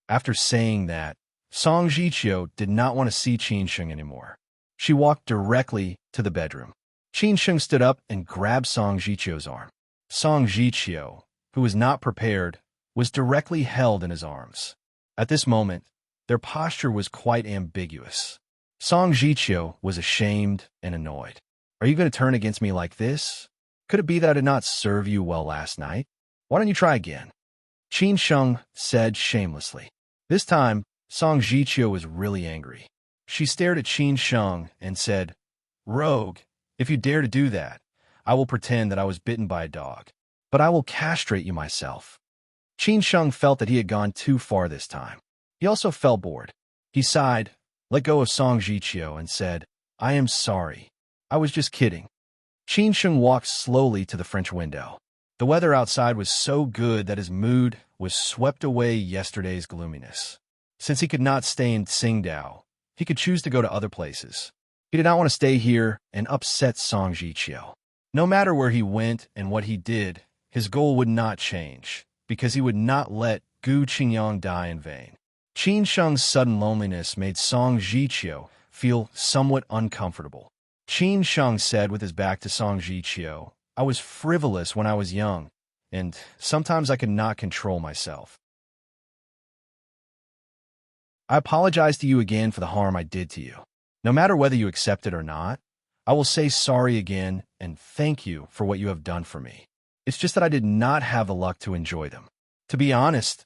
After saying that, Song Jichio did not want to see Qin Sheng anymore. She walked directly to the bedroom. Qin Sheng stood up and grabbed Song Jichio's arm. Song Jichio, who was not prepared, was directly held in his arms. At this moment, their posture was quite ambiguous. Song Jichio was ashamed and annoyed. "Are you going to turn against me like this? Could it be that I did not serve you well last night? Why don't you try again?" Qin Sheng said shamelessly. This time, Song Jichio was really angry. She stared at Qin Sheng and said, "Rogue, if you dare to do that, I will pretend that I was bitten by a dog. But I will castrate you myself." Qin Sheng felt that he had gone too far this time. He also felt bored. He sighed, let go of Song Jichio, and said, "I am sorry. I was just kidding." Qin Sheng walked slowly to the French window. The weather outside was so good that his mood was swept away yesterday's gloominess. Since he could not stay in Tsingtao, he could choose to go to other places. He did not want to stay here and upset Song Jiqiu. No matter where he went and what he did, his goal would not change, because he would not let Gu Qingyang die in vain. Qin Sheng's sudden loneliness made Song Jiqiu feel somewhat uncomfortable. Qin Sheng said with his back to Song Jiqiu, "I was frivolous when I was young, and sometimes I could not control myself. I apologize to you again for the harm I did to you. No matter whether you accept it or not, I will say sorry again and thank you for what you have done for me. It's just that I did not have the luck to enjoy them. To be honest,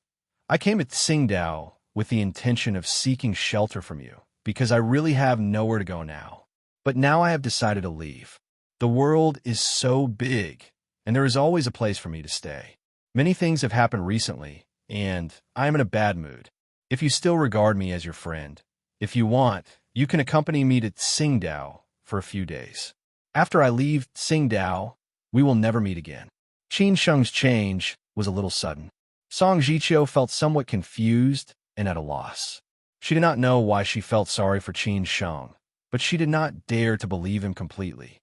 I came to Tsingtao with the intention of seeking shelter from you, because I really have nowhere to go now. But now I have decided to leave. The world is so big, and there is always a place for me to stay. Many things have happened recently, and I am in a bad mood. If you still regard me as your friend, if you want, you can accompany me to Tsingtao for a few days. After I leave Tsingtao, we will never meet again." Qin Sheng's change was a little sudden. Song Jiqiu felt somewhat confused and at a loss. She did not know why she felt sorry for Qin Sheng, but she did not dare to believe him completely.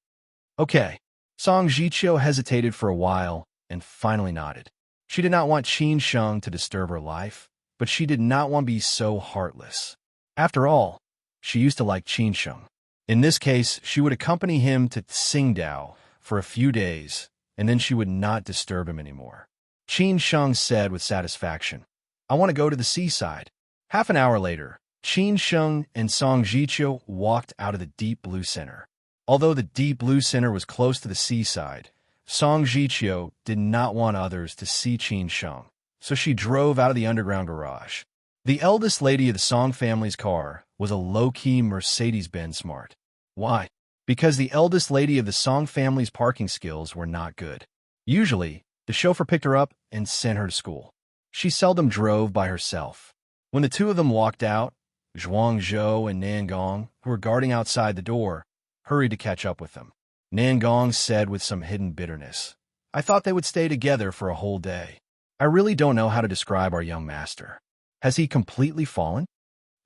"Okay." Song Jiqiu hesitated for a while and finally nodded. She did not want Qin Sheng to disturb her life, but she did not want to be so heartless. After all, she used to like Qin Sheng. In this case, she would accompany him to Tsingtao for a few days, and then she would not disturb him anymore. Qin Sheng said with satisfaction, "I want to go to the seaside." Half an hour later, Qin Sheng and Song Jiqiu walked out of the deep blue center. Although the deep blue center was close to the seaside, Song Jiqiu did not want others to see Qin Sheng, so she drove out of the underground garage. The eldest lady of the Song family's car was a low-key Mercedes-Benz Smart. Why? Because the eldest lady of the Song family's parking skills were not good. Usually, the chauffeur picked her up and sent her to school. She seldom drove by herself. When the two of them walked out, Zhuangzhou and Nangong, who were guarding outside the door, hurried to catch up with them. Nangong said with some hidden bitterness, "I thought they would stay together for a whole day. I really don't know how to describe our young master. Has he completely fallen?"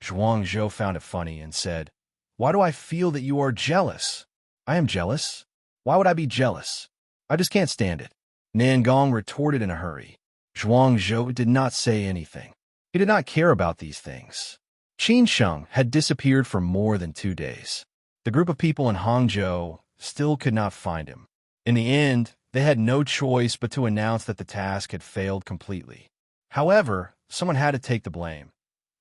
Zhuangzhou found it funny and said, "Why do I feel that you are jealous?" "I am jealous? Why would I be jealous? I just can't stand it." Nangong retorted in a hurry. Zhuangzhou did not say anything. He did not care about these things. Qin Sheng had disappeared for more than 2 days. The group of people in Hangzhou still could not find him. In the end, they had no choice but to announce that the task had failed completely. However, someone had to take the blame.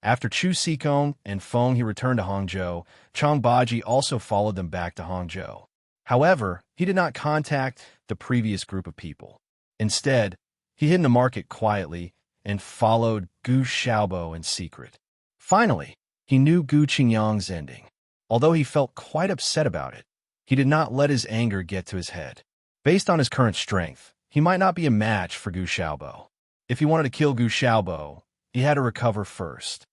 After Chu Xikong and Feng he returned to Hangzhou, Chang Baji also followed them back to Hangzhou. However, he did not contact the previous group of people. Instead, he hid in the market quietly and followed Gu Xiaobo in secret. Finally, he knew Gu Qingyang's ending. Although he felt quite upset about it, he did not let his anger get to his head. Based on his current strength, he might not be a match for Gu Xiaobo. If he wanted to kill Gu Xiaobo, he had to recover first.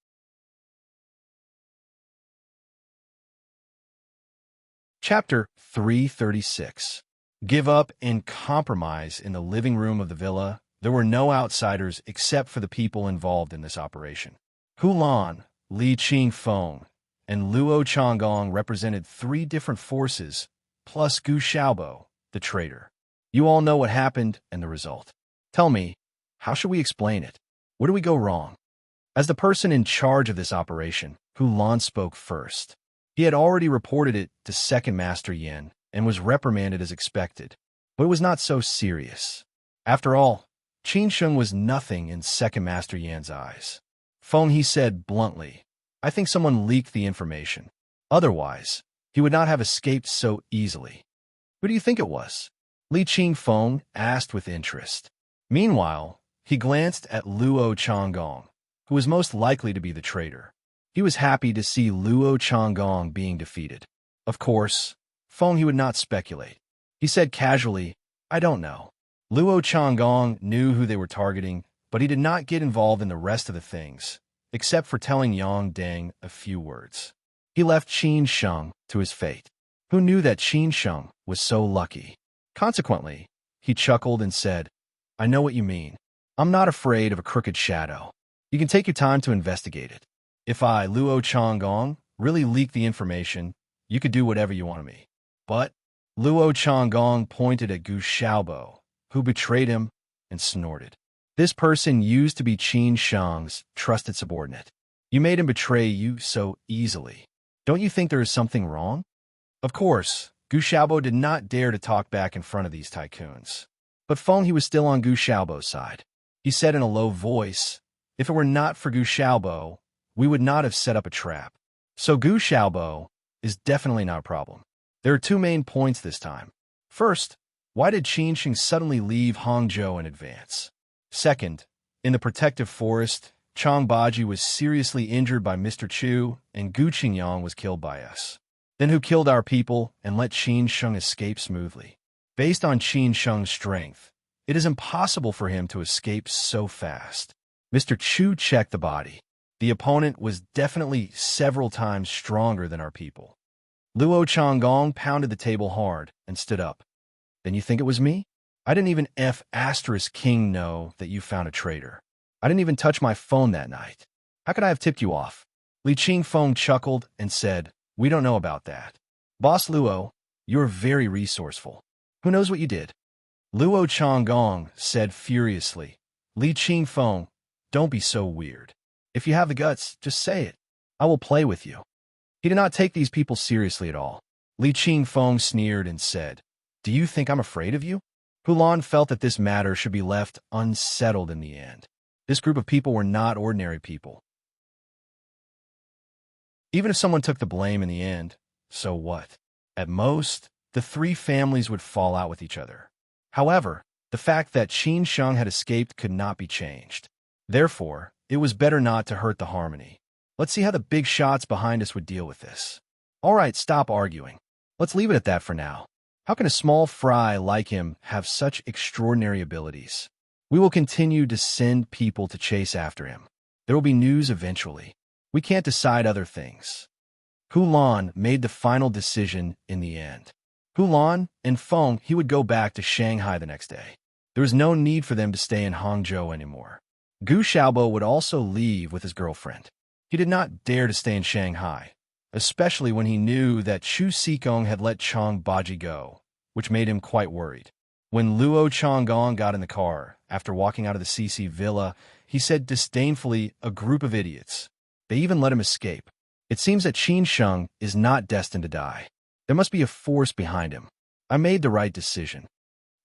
Chapter 336. Give up and compromise. In the living room of the villa, there were no outsiders except for the people involved in this operation. Hulan, Li Qingfeng, and Luo Changgong represented 3 different forces, plus Gu Xiaobo, the traitor. You all know what happened and the result. Tell me, how should we explain it? Where do we go wrong? As the person in charge of this operation, Hulan spoke first. He had already reported it to Second Master Yin and was reprimanded as expected, but it was not so serious. After all, Qin Sheng was nothing in Second Master Yan's eyes. Feng, he said bluntly, "I think someone leaked the information. Otherwise, he would not have escaped so easily." "Who do you think it was?" Li Qingfeng asked with interest. Meanwhile, he glanced at Luo Changgong, who was most likely to be the traitor. He was happy to see Luo Changgong being defeated. Of course, Feng he would not speculate. He said casually, "I don't know." Luo Changgong knew who they were targeting, but he did not get involved in the rest of the things, except for telling Yang Deng a few words. He left Qin Sheng to his fate. Who knew that Qin Sheng was so lucky? Consequently, he chuckled and said, I know what you mean. I'm not afraid of a crooked shadow. You can take your time to investigate it. If I, Luo Changgong, really leak the information, you could do whatever you want of me. But Luo Changgong pointed at Gu Xiaobo, who betrayed him, and snorted. This person used to be Qin Shang's trusted subordinate. You made him betray you so easily. Don't you think there is something wrong? Of course, Gu Xiaobo did not dare to talk back in front of these tycoons. But Feng He was still on Gu Xiaobo's side. He said in a low voice, if it were not for Gu Xiaobo, we would not have set up a trap. So Gu Xiaobo is definitely not a problem. There are two main points this time. First, why did Qin Shang suddenly leave Hangzhou in advance? Second, in the protective forest, Chang Baji was seriously injured by Mr. Chu, and Gu Qingyang was killed by us. Then who killed our people and let Qin Shang escape smoothly? Based on Qin Shang's strength, it is impossible for him to escape so fast. Mr. Chu checked the body. The opponent was definitely several times stronger than our people. Luo Changgong pounded the table hard and stood up. Then you think it was me? I didn't even King know that you found a traitor. I didn't even touch my phone that night. How could I have tipped you off? Li Qingfeng chuckled and said, we don't know about that. Boss Luo, you're very resourceful. Who knows what you did? Luo Changgong said furiously. Li Qingfeng, don't be so weird. If you have the guts, just say it. I will play with you. He did not take these people seriously at all. Li Qingfeng sneered and said, do you think I'm afraid of you? Hulan felt that this matter should be left unsettled in the end. This group of people were not ordinary people. Even if someone took the blame in the end, so what? At most, the three families would fall out with each other. However, the fact that Qin Shang had escaped could not be changed. Therefore, it was better not to hurt the harmony. Let's see how the big shots behind us would deal with this. All right, stop arguing. Let's leave it at that for now. How can a small fry like him have such extraordinary abilities? We will continue to send people to chase after him. There will be news eventually. We can't decide other things. Hulan made the final decision in the end. Hulan and Feng He would go back to Shanghai the next day. There was no need for them to stay in Hangzhou anymore. Gu Xiaobo would also leave with his girlfriend. He did not dare to stay in Shanghai, especially when he knew that Chu Xikong had let Chang Baji go, which made him quite worried. When Luo Changgong got in the car, after walking out of the CC villa, he said disdainfully, a group of idiots. They even let him escape. It seems that Qin Shang is not destined to die. There must be a force behind him. I made the right decision.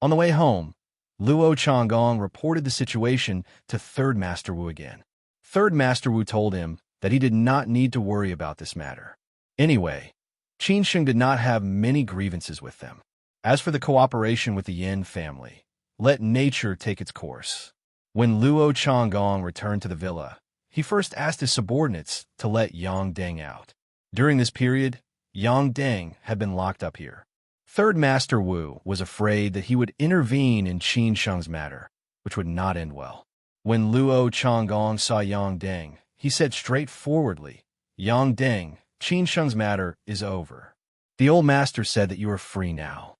On the way home, Luo Changgong reported the situation to Third Master Wu again. Third Master Wu told him that he did not need to worry about this matter. Anyway, Qin Shang did not have many grievances with them. As for the cooperation with the Yin family, let nature take its course. When Luo Changgong returned to the villa, he first asked his subordinates to let Yang Deng out. During this period, Yang Deng had been locked up here. Third Master Wu was afraid that he would intervene in Qin Shang's matter, which would not end well. When Luo Changgong saw Yang Deng, he said straightforwardly, Yang Deng, Qin Shang's matter is over. The old master said that you are free now.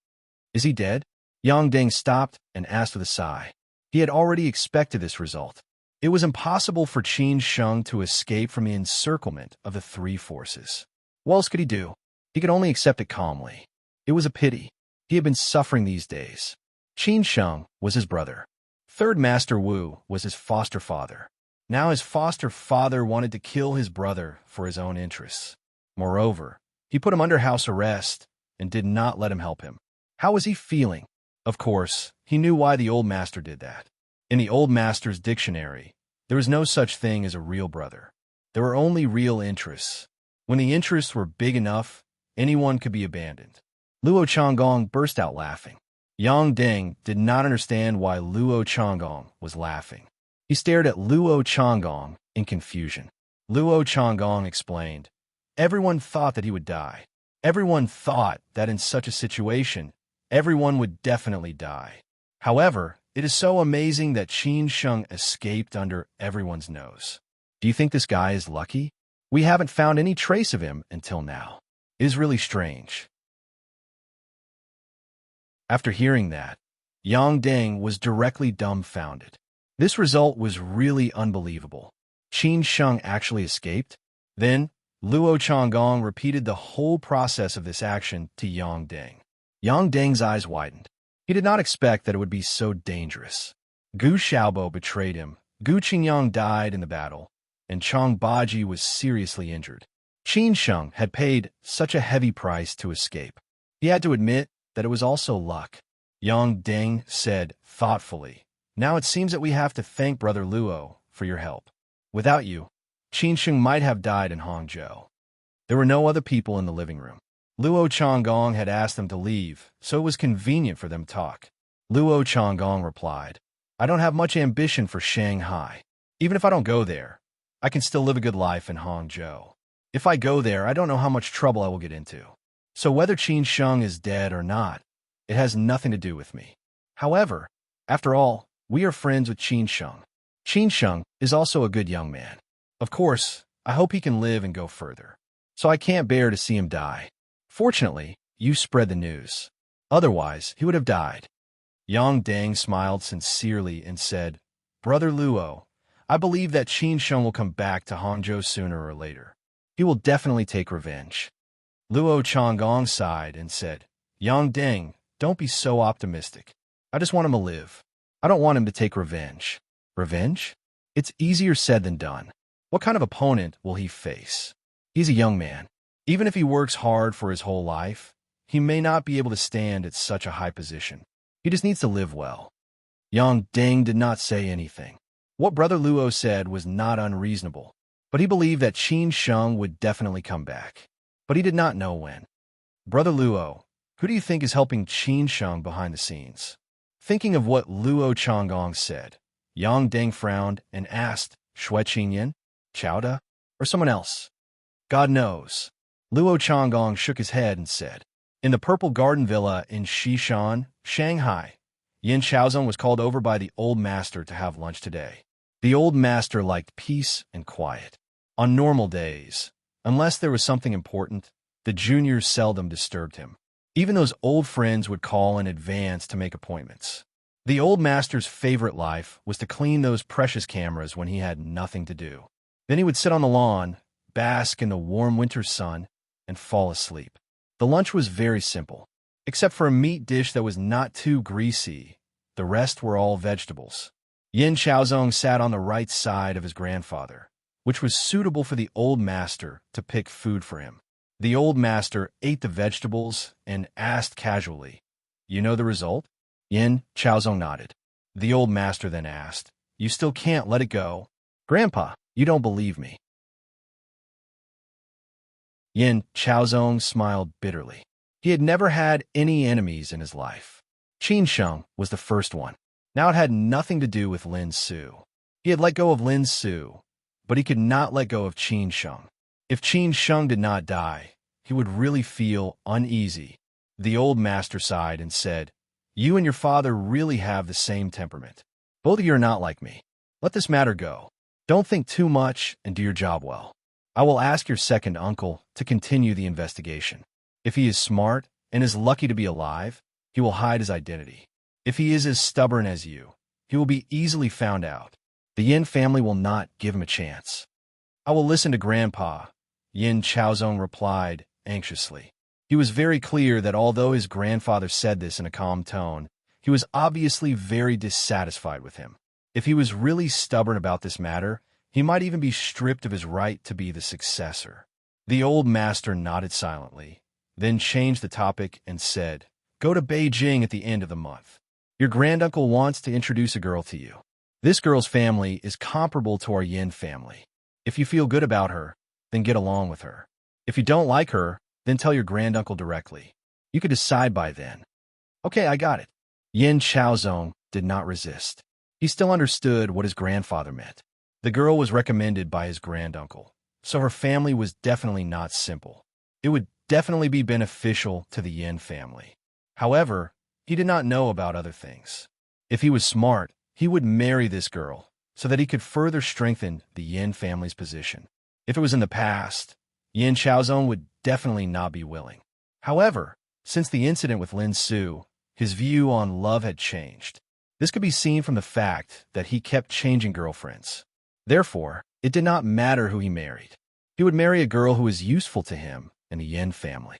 Is he dead? Yang Deng stopped and asked with a sigh. He had already expected this result. It was impossible for Qin Shang to escape from the encirclement of the three forces. What else could he do? He could only accept it calmly. It was a pity. He had been suffering these days. Qin Shang was his brother. Third Master Wu was his foster father. Now his foster father wanted to kill his brother for his own interests. Moreover, he put him under house arrest and did not let him help him. How was he feeling? Of course, he knew why the old master did that. In the old master's dictionary, there was no such thing as a real brother. There were only real interests. When the interests were big enough, anyone could be abandoned. Luo Changgong burst out laughing. Yang Deng did not understand why Luo Changgong was laughing. He stared at Luo Changgong in confusion. Luo Changgong explained, everyone thought that he would die. Everyone thought that in such a situation, everyone would definitely die. However, it is so amazing that Qin Shang escaped under everyone's nose. Do you think this guy is lucky? We haven't found any trace of him until now. It is really strange. After hearing that, Yang Deng was directly dumbfounded. This result was really unbelievable. Qin Sheng actually escaped? Then, Luo Changgong repeated the whole process of this action to Yang Deng. Yang Deng's eyes widened. He did not expect that it would be so dangerous. Gu Xiaobo betrayed him, Gu Qingyang died in the battle, and Chang Baji was seriously injured. Qin Sheng had paid such a heavy price to escape. He had to admit that it was also luck. Yang Deng said thoughtfully, "Now it seems that we have to thank Brother Luo for your help. Without you, Qin Sheng might have died in Hangzhou." There were no other people in the living room. Luo Changgong had asked them to leave, so it was convenient for them to talk. Luo Changgong replied, "I don't have much ambition for Shanghai. Even if I don't go there, I can still live a good life in Hangzhou. If I go there, I don't know how much trouble I will get into. So whether Qin Sheng is dead or not, it has nothing to do with me. However, after all, we are friends with Qin Sheng. Qin Sheng is also a good young man. Of course, I hope he can live and go further. So I can't bear to see him die. Fortunately, you spread the news. Otherwise, he would have died." Yang Deng smiled sincerely and said, "Brother Luo, I believe that Qin Sheng will come back to Hangzhou sooner or later. He will definitely take revenge." Luo Changgong sighed and said, "Yang Deng, don't be so optimistic. I just want him to live. I don't want him to take revenge." Revenge? It's easier said than done. What kind of opponent will he face? He's a young man. Even if he works hard for his whole life, he may not be able to stand at such a high position. He just needs to live well. Yang Deng did not say anything. What Brother Luo said was not unreasonable, but he believed that Qin Sheng would definitely come back. But he did not know when. "Brother Luo, who do you think is helping Qin Sheng behind the scenes?" Thinking of what Luo Changgong said, Yang Deng frowned and asked, "Shui Qinyan, Chowda, or someone else?" "God knows." Luo Changgong shook his head and said, "In the Purple Garden Villa in Xishan, Shanghai, Yin Shaozong was called over by the old master to have lunch today. The old master liked peace and quiet. On normal days, unless there was something important, the juniors seldom disturbed him. Even those old friends would call in advance to make appointments. The old master's favorite life was to clean those precious cameras when he had nothing to do. Then he would sit on the lawn, bask in the warm winter sun, and fall asleep. The lunch was very simple. Except for a meat dish that was not too greasy, the rest were all vegetables. Yin Shaozong sat on the right side of his grandfather, which was suitable for the old master to pick food for him. The old master ate the vegetables and asked casually, "You know the result?" Yin Shaozong nodded. The old master then asked, "You still can't let it go? Grandpa, you don't believe me." Yin Shaozong smiled bitterly. He had never had any enemies in his life. Qin Sheng was the first one. Now it had nothing to do with Lin Su. He had let go of Lin Su, but he could not let go of Qin Sheng. If Qin Sheng did not die, he would really feel uneasy. The old master sighed and said, "You and your father really have the same temperament. Both of you are not like me. Let this matter go. Don't think too much and do your job well. I will ask your second uncle to continue the investigation. If he is smart and is lucky to be alive, he will hide his identity. If he is as stubborn as you, he will be easily found out. The Yin family will not give him a chance." "I will listen to Grandpa," Yin Shaozong replied anxiously. He was very clear that although his grandfather said this in a calm tone, he was obviously very dissatisfied with him. If he was really stubborn about this matter, he might even be stripped of his right to be the successor. The old master nodded silently, then changed the topic and said, "Go to Beijing at the end of the month. Your granduncle wants to introduce a girl to you. This girl's family is comparable to our Yin family. If you feel good about her, then get along with her. If you don't like her, then tell your granduncle directly. You could decide by then." "Okay, I got it." Yin Shaozong did not resist. He still understood what his grandfather meant. The girl was recommended by his granduncle, so her family was definitely not simple. It would definitely be beneficial to the Yin family. However, he did not know about other things. If he was smart, he would marry this girl so that he could further strengthen the Yin family's position. If it was in the past, Yin Shaozong would definitely not be willing. However, since the incident with Lin Su, his view on love had changed. This could be seen from the fact that he kept changing girlfriends. Therefore, it did not matter who he married. He would marry a girl who was useful to him and the Yin family.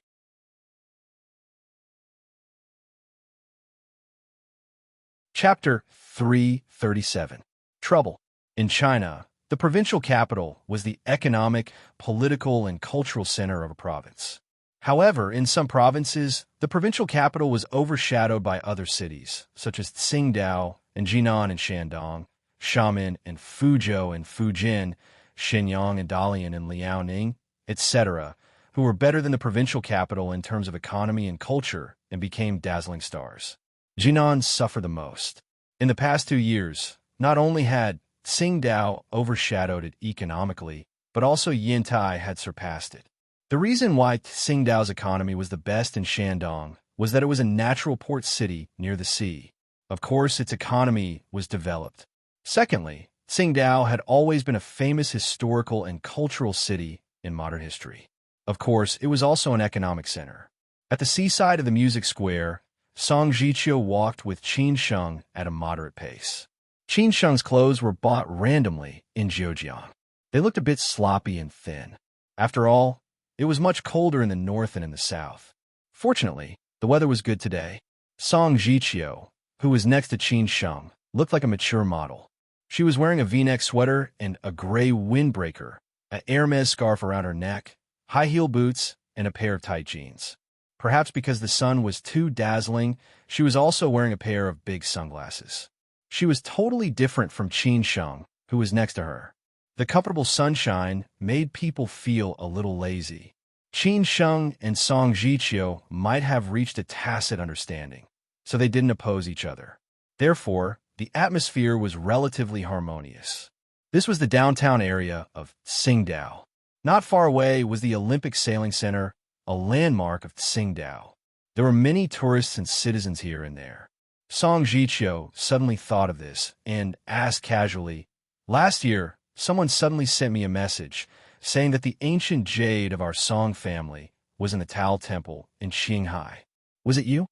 Chapter 337. Trouble. In China, the provincial capital was the economic, political, and cultural center of a province. However, in some provinces, the provincial capital was overshadowed by other cities, such as Tsingtao and Jinan and Shandong, Xiamen and Fuzhou and Fujian, Shenyang and Dalian and Liaoning, etc., who were better than the provincial capital in terms of economy and culture and became dazzling stars. Jinan suffered the most. In the past 2 years, not only had Tsingtao overshadowed it economically, but also Yintai had surpassed it. The reason why Tsingtao's economy was the best in Shandong was that it was a natural port city near the sea. Of course, its economy was developed. Secondly, Tsingtao had always been a famous historical and cultural city in modern history. Of course, it was also an economic center. At the seaside of the Music Square, Song Jiqiu walked with Qin Sheng at a moderate pace. Qin Sheng's clothes were bought randomly in Zhejiang. They looked a bit sloppy and thin. After all, it was much colder in the north than in the south. Fortunately, the weather was good today. Song Jiqiu, who was next to Qin Sheng, looked like a mature model. She was wearing a V-neck sweater and a gray windbreaker, an Hermes scarf around her neck, high-heel boots, and a pair of tight jeans. Perhaps because the sun was too dazzling, she was also wearing a pair of big sunglasses. She was totally different from Qin Sheng, who was next to her. The comfortable sunshine made people feel a little lazy. Qin Sheng and Song Jiqiu might have reached a tacit understanding, so they didn't oppose each other. Therefore, the atmosphere was relatively harmonious. This was the downtown area of Tsingtao. Not far away was the Olympic Sailing Center, a landmark of Tsingtao. There were many tourists and citizens here and there. Song Jiqiu suddenly thought of this and asked casually, "Last year, someone suddenly sent me a message saying that the ancient jade of our Song family was in the Tao Temple in Shanghai. Was it you?"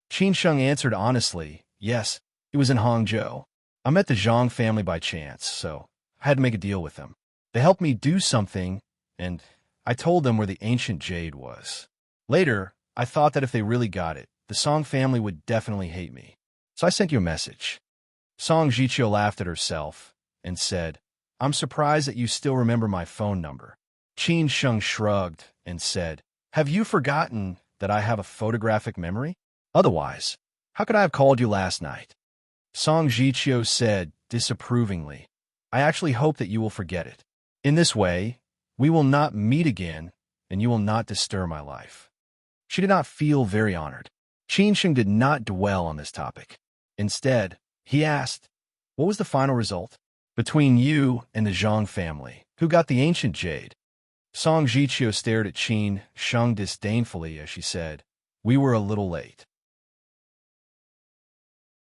Qin Sheng answered honestly, "Yes, it was in Hangzhou. I met the Zhang family by chance, so I had to make a deal with them. They helped me do something, and I told them where the ancient jade was. Later, I thought that if they really got it, the Song family would definitely hate me. So I sent you a message." Song Jiqiu laughed at herself and said, "I'm surprised that you still remember my phone number." Qin Sheng shrugged and said, "Have you forgotten that I have a photographic memory? Otherwise, how could I have called you last night?" Song Jiqiu said disapprovingly, "I actually hope that you will forget it. In this way, we will not meet again, and you will not disturb my life." She did not feel very honored. Qin Sheng did not dwell on this topic. Instead, he asked, "What was the final result? Between you and the Zhang family, who got the ancient jade?" Song Jiqiu stared at Qin Sheng disdainfully as she said, "We were a little late.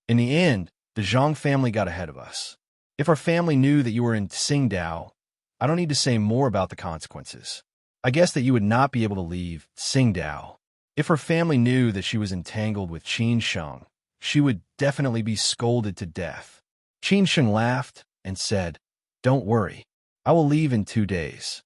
In the end, the Zhang family got ahead of us. If our family knew that you were in Tsingtao, I don't need to say more about the consequences. I guess that you would not be able to leave Tsingtao. If her family knew that she was entangled with Qin Sheng, she would definitely be scolded to death." Qin Sheng laughed and said, "Don't worry. I will leave in 2 days."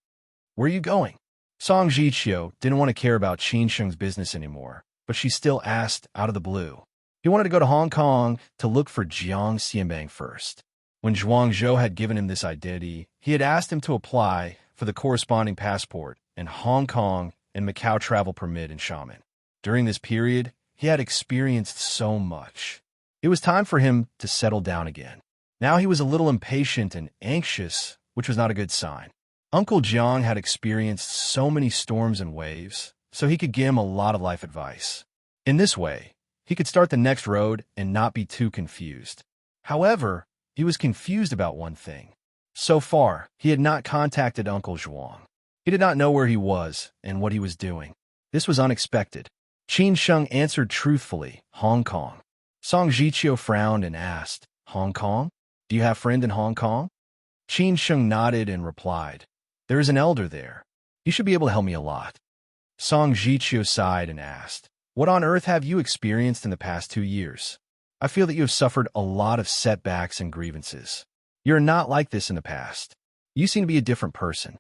"Where are you going?" Song Jiqiu didn't want to care about Qin Sheng's business anymore, but she still asked out of the blue. He wanted to go to Hong Kong to look for Jiang Xianbang first. When Zhuang Zhou had given him this identity, he had asked him to apply for the corresponding passport and Hong Kong and Macau travel permit in Xiamen. During this period, he had experienced so much. It was time for him to settle down again. Now he was a little impatient and anxious, which was not a good sign. Uncle Jiang had experienced so many storms and waves, so he could give him a lot of life advice. In this way, he could start the next road and not be too confused. However, he was confused about one thing. So far, he had not contacted Uncle Zhuang. He did not know where he was and what he was doing. This was unexpected. Qin Sheng answered truthfully, "Hong Kong." Song Jiqiu frowned and asked, "Hong Kong? Do you have a friend in Hong Kong?" Qin Sheng nodded and replied, "There is an elder there. He should be able to help me a lot." Song Jiqiu sighed and asked, What on earth have you experienced in the past 2 years? I feel that you have suffered a lot of setbacks and grievances. You're not like this in the past. You seem to be a different person.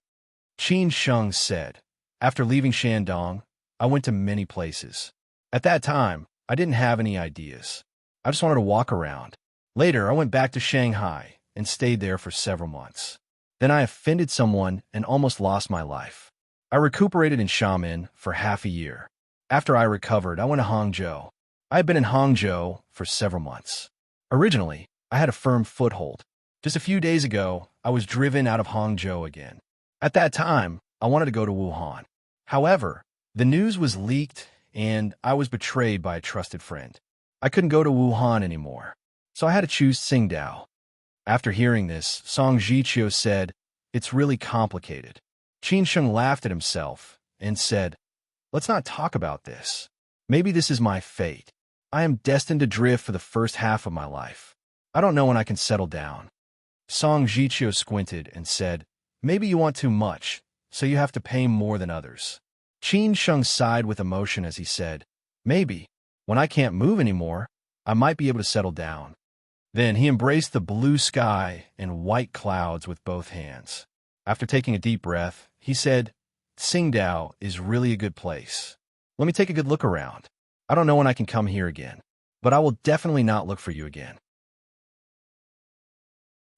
Qin Sheng said, after leaving Shandong, I went to many places. At that time, I didn't have any ideas. I just wanted to walk around. Later, I went back to Shanghai and stayed there for several months. Then I offended someone and almost lost my life. I recuperated in Xiamen for half a year. After I recovered, I went to Hangzhou. I had been in Hangzhou for several months. Originally, I had a firm foothold. Just a few days ago, I was driven out of Hangzhou again. At that time, I wanted to go to Wuhan. However, the news was leaked and I was betrayed by a trusted friend. I couldn't go to Wuhan anymore, so I had to choose Tsingtao. After hearing this, Song Jiqiu said, "It's really complicated." Qin Sheng laughed at himself and said, "Let's not talk about this. Maybe this is my fate. I am destined to drift for the first half of my life. I don't know when I can settle down." Song Jiqiu squinted and said, "Maybe you want too much, so you have to pay more than others." Qin Sheng sighed with emotion as he said, "Maybe, when I can't move anymore, I might be able to settle down." Then he embraced the blue sky and white clouds with both hands. After taking a deep breath, he said, "Tsingtao is really a good place. Let me take a good look around. I don't know when I can come here again, but I will definitely not look for you again."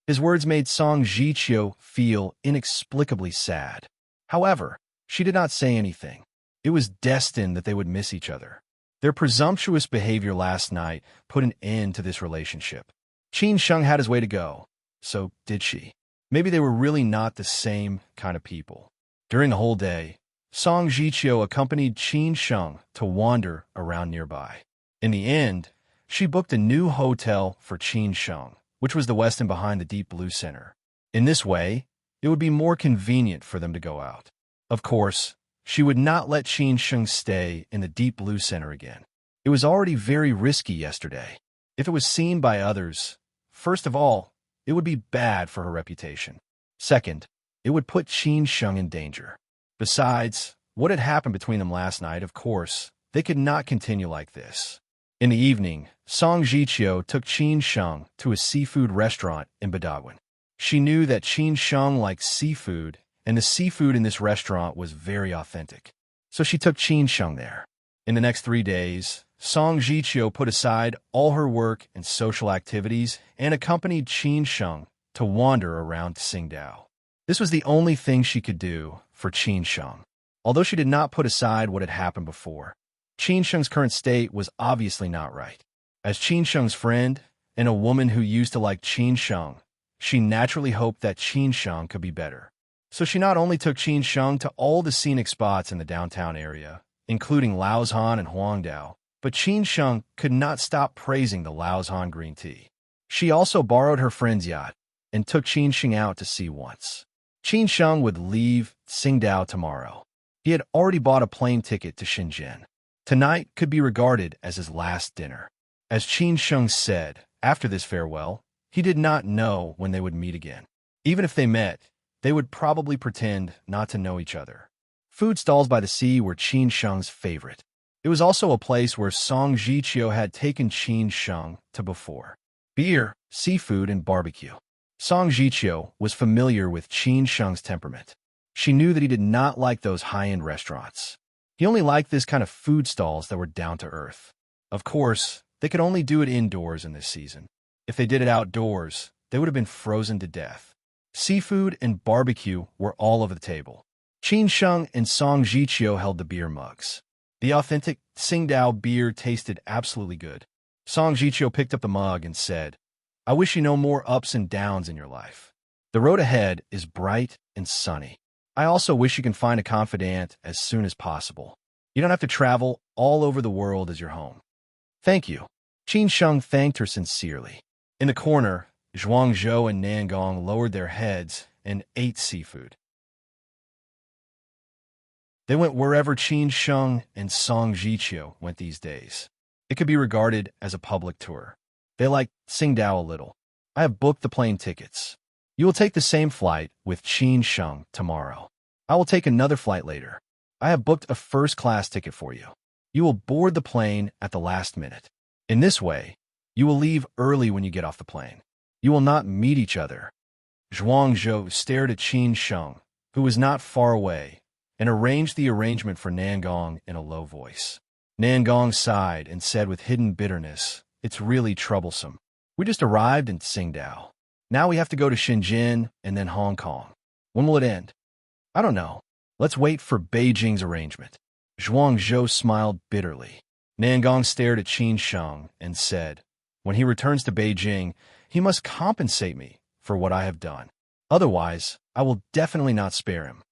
His words made Song Jiqiu feel inexplicably sad. However, she did not say anything. It was destined that they would miss each other. Their presumptuous behavior last night put an end to this relationship. Qin Sheng had his way to go. So did she. Maybe they were really not the same kind of people. During the whole day, Song Jiqiu accompanied Qin Sheng to wander around nearby. In the end, she booked a new hotel for Qin Sheng, which was the west and behind the Deep Blue Center. In this way, it would be more convenient for them to go out. Of course, she would not let Qin Sheng stay in the Deep Blue Center again. It was already very risky yesterday. If it was seen by others, first of all, it would be bad for her reputation. Second, it would put Qin Sheng in danger. Besides, what had happened between them last night, of course, they could not continue like this. In the evening, Song Jiqiu took Qin Sheng to a seafood restaurant in Badawin. She knew that Qin Sheng liked seafood, and the seafood in this restaurant was very authentic. So she took Qin Sheng there. In the next 3 days, Song Jiqiu put aside all her work and social activities and accompanied Qin Sheng to wander around Tsingtao. This was the only thing she could do for Qin Sheng. Although she did not put aside what had happened before, Qin Sheng's current state was obviously not right. As Qin Sheng's friend and a woman who used to like Qin Sheng, she naturally hoped that Qin Sheng could be better. So she not only took Qin Sheng to all the scenic spots in the downtown area, including Laozhan and Huangdao, but Qin Sheng could not stop praising the Laozhan green tea. She also borrowed her friend's yacht and took Qin Sheng out to sea once. Qin Sheng would leave Tsingtao tomorrow. He had already bought a plane ticket to Shenzhen. Tonight could be regarded as his last dinner. As Qin Sheng said, after this farewell, he did not know when they would meet again. Even if they met, they would probably pretend not to know each other. Food stalls by the sea were Qin Sheng's favorite. It was also a place where Song Jiqiu had taken Qin Sheng to before. Beer, seafood, and barbecue. Song Jiqiu was familiar with Qin Sheng's temperament. She knew that he did not like those high-end restaurants. He only liked this kind of food stalls that were down to earth. Of course, they could only do it indoors in this season. If they did it outdoors, they would have been frozen to death. Seafood and barbecue were all over the table. Qin Sheng and Song Jiqiu held the beer mugs. The authentic Tsingtao beer tasted absolutely good. Song Jiqiu picked up the mug and said, "I wish you no more ups and downs in your life. The road ahead is bright and sunny. I also wish you can find a confidant as soon as possible. You don't have to travel all over the world as your home." "Thank you." Qin Sheng thanked her sincerely. In the corner, Zhuangzhou and Nangong lowered their heads and ate seafood. They went wherever Qin Sheng and Song Jiqiu went these days. It could be regarded as a public tour. They liked Tsingtao a little. "I have booked the plane tickets. You will take the same flight with Qin Sheng tomorrow. I will take another flight later. I have booked a first-class ticket for you. You will board the plane at the last minute. In this way, you will leave early when you get off the plane. You will not meet each other. Zhuang Zhou stared at Qin Sheng, who was not far away, and arranged the arrangement for Nangong in a low voice. Nangong sighed and said with hidden bitterness, "It's really troublesome. We just arrived in Tsingtao. Now we have to go to Shenzhen and then Hong Kong. When will it end? I don't know. Let's wait for Beijing's arrangement." Zhuang Zhou smiled bitterly. Nangong stared at Qin Sheng and said, "When he returns to Beijing, he must compensate me for what I have done. Otherwise, I will definitely not spare him."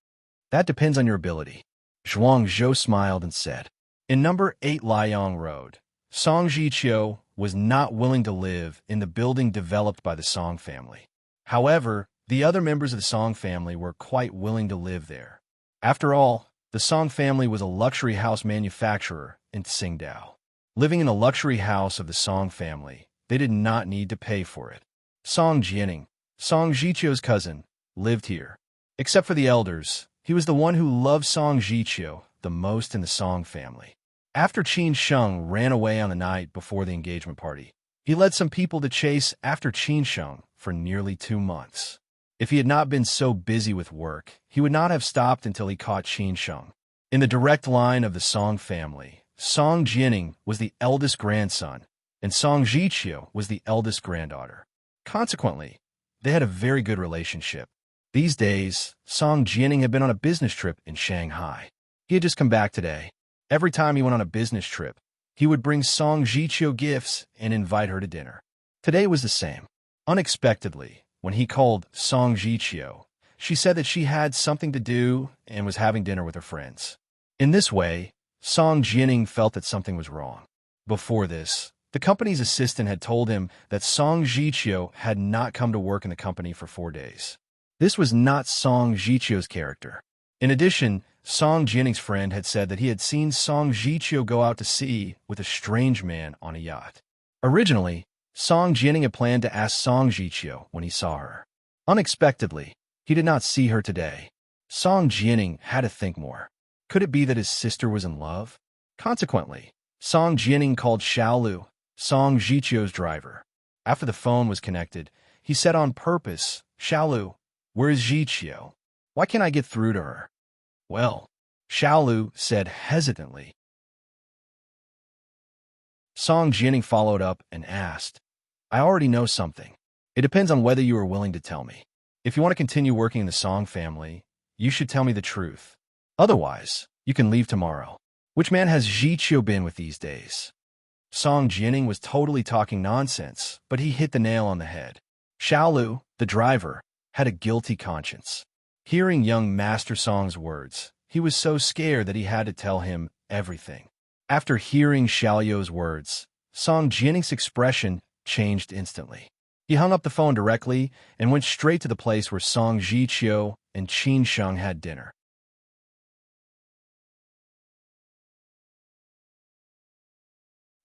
"That depends on your ability." Zhuang Zhou smiled and said. In number 8 Liang Road, Song Jiqiu was not willing to live in the building developed by the Song family. However, the other members of the Song family were quite willing to live there. After all, the Song family was a luxury house manufacturer in Tsingtao. Living in a luxury house of the Song family, they did not need to pay for it. Song Jianing, Song Jiqiu's cousin, lived here. Except for the elders, he was the one who loved Song Jiqiu the most in the Song family. After Qin Sheng ran away on the night before the engagement party, he led some people to chase after Qin Sheng for nearly 2 months. If he had not been so busy with work, he would not have stopped until he caught Qin Sheng. In the direct line of the Song family, Song Jianing was the eldest grandson, and Song Jiqiu was the eldest granddaughter. Consequently, they had a very good relationship. These days, Song Jianing had been on a business trip in Shanghai. He had just come back today. Every time he went on a business trip, he would bring Song Jiqiu gifts and invite her to dinner. Today was the same. Unexpectedly, when he called Song Jiqiu, she said that she had something to do and was having dinner with her friends. In this way, Song Jianing felt that something was wrong. Before this, the company's assistant had told him that Song Jiqiu had not come to work in the company for 4 days. This was not Song Jiqiu's character. In addition, Song Jianing's friend had said that he had seen Song Jiqiu go out to sea with a strange man on a yacht. Originally, Song Jianing had planned to ask Song Jiqiu when he saw her. Unexpectedly, he did not see her today. Song Jianing had to think more. Could it be that his sister was in love? Consequently, Song Jianing called Xiaolu, Song Jiqiu's driver. After the phone was connected, he said on purpose, "Xiaolu, where is Jiqiu? Why can't I get through to her?" "Well," Xiaolu said hesitantly. Song Jianing followed up and asked, "I already know something. It depends on whether you are willing to tell me. If you want to continue working in the Song family, you should tell me the truth. Otherwise, you can leave tomorrow." "Which man has Jiqiu been with these days?" Song Jianing was totally talking nonsense, but he hit the nail on the head. Xiaolu, the driver, had a guilty conscience. Hearing young Master Song's words, he was so scared that he had to tell him everything. After hearing Xiaoyu's words, Song Jianing's expression changed instantly. He hung up the phone directly and went straight to the place where Song Jiqiu and Qin Sheng had dinner.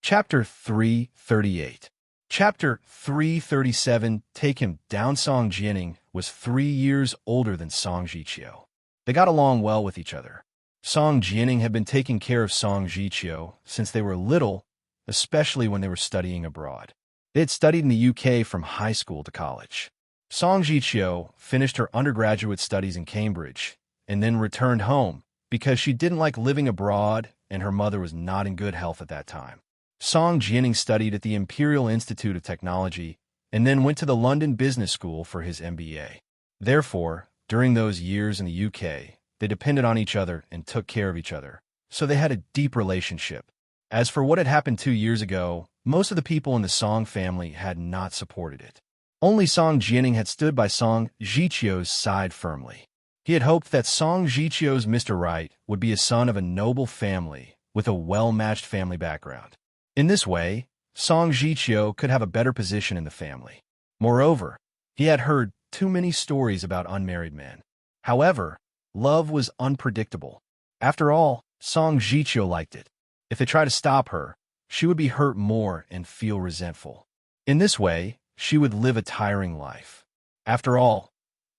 Chapter 338. Chapter 337. Take him down. Song Jianing was 3 years older than Song Jiqiu. They got along well with each other. Song Jianing had been taking care of Song Jiqiu since they were little, especially when they were studying abroad. They had studied in the UK from high school to college. Song Jiqiu finished her undergraduate studies in Cambridge and then returned home because she didn't like living abroad and her mother was not in good health at that time. Song Jianing studied at the Imperial Institute of Technology and then went to the London Business School for his MBA. Therefore, during those years in the UK, they depended on each other and took care of each other, so they had a deep relationship. As for what had happened 2 years ago, most of the people in the Song family had not supported it. Only Song Jianing had stood by Song Jiqiu's side firmly. He had hoped that Song Jiqiu's Mr. Right would be a son of a noble family with a well-matched family background. In this way, Song Jiqiu could have a better position in the family. Moreover, he had heard too many stories about unmarried men. However, love was unpredictable. After all, Song Jiqiu liked it. If they tried to stop her, she would be hurt more and feel resentful. In this way, she would live a tiring life. After all,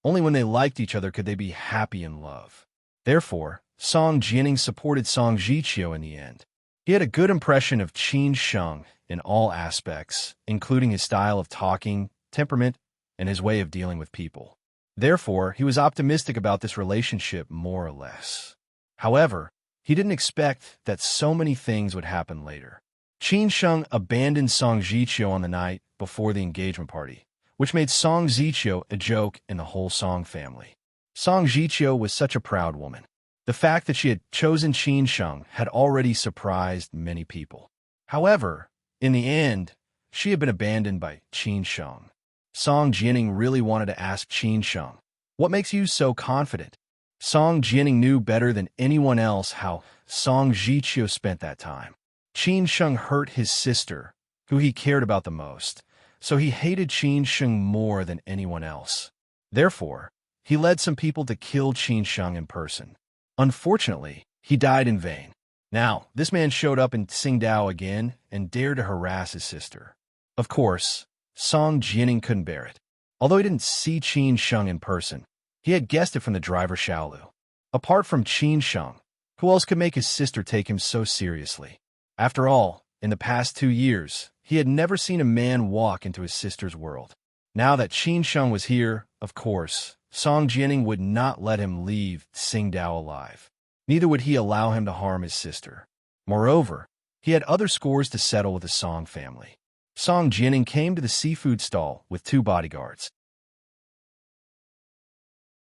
only when they liked each other could they be happy in love. Therefore, Song Jianing supported Song Jiqiu in the end. He had a good impression of Qin Sheng in all aspects, including his style of talking, temperament, and his way of dealing with people. Therefore, he was optimistic about this relationship more or less. However, he didn't expect that so many things would happen later. Qin Sheng abandoned Song Jiqiu on the night before the engagement party, which made Song Ziqiu a joke in the whole Song family. Song Jiqiu was such a proud woman. The fact that she had chosen Qin Sheng had already surprised many people. However, in the end, she had been abandoned by Qin Sheng. Song Jianing really wanted to ask Qin Sheng, "What makes you so confident?" Song Jianing knew better than anyone else how Song Jiqiu spent that time. Qin Sheng hurt his sister, who he cared about the most, so he hated Qin Sheng more than anyone else. Therefore, he led some people to kill Qin Sheng in person. Unfortunately, he died in vain. Now, this man showed up in Tsingtao again and dared to harass his sister. Of course, Song Jianing couldn't bear it. Although he didn't see Qin Sheng in person, he had guessed it from the driver Xiaolu. Apart from Qin Sheng, who else could make his sister take him so seriously? After all, in the past 2 years, he had never seen a man walk into his sister's world. Now that Qin Sheng was here, of course, Song Jianing would not let him leave Tsingtao alive. Neither would he allow him to harm his sister. Moreover, he had other scores to settle with the Song family. Song Jianing came to the seafood stall with 2 bodyguards.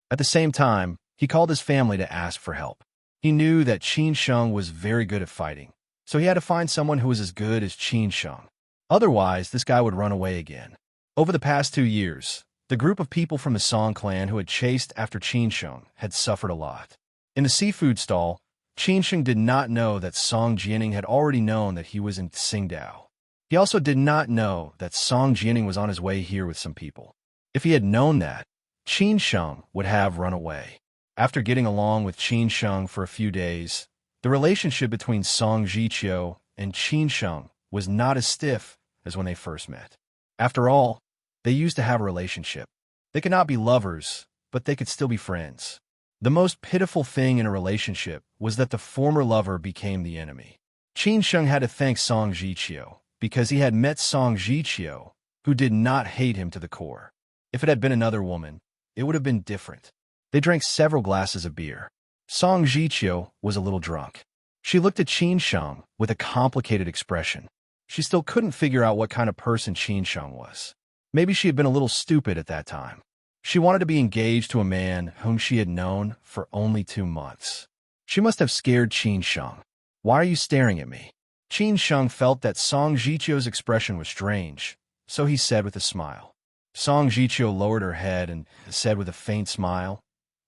At the same time, he called his family to ask for help. He knew that Qin Sheng was very good at fighting, so he had to find someone who was as good as Qin Sheng. Otherwise, this guy would run away again. Over the past 2 years, the group of people from the Song clan who had chased after Qin Sheng had suffered a lot. In the seafood stall, Qin Sheng did not know that Song Jianing had already known that he was in Tsingtao. He also did not know that Song Jianing was on his way here with some people. If he had known that, Qin Sheng would have run away. After getting along with Qin Sheng for a few days, the relationship between Song Jiqiu and Qin Sheng was not as stiff as when they first met. After all, they used to have a relationship. They could not be lovers, but they could still be friends. The most pitiful thing in a relationship was that the former lover became the enemy. Qin Sheng had to thank Song Jiqiu because he had met Song Jiqiu, who did not hate him to the core. If it had been another woman, it would have been different. They drank several glasses of beer. Song Jiqiu was a little drunk. She looked at Qin Sheng with a complicated expression. She still couldn't figure out what kind of person Qin Sheng was. Maybe she had been a little stupid at that time. She wanted to be engaged to a man whom she had known for only 2 months. She must have scared Qin Sheng. "Why are you staring at me?" Qin Sheng felt that Song Jiqiu's expression was strange, so he said with a smile. Song Jiqiu lowered her head and said with a faint smile,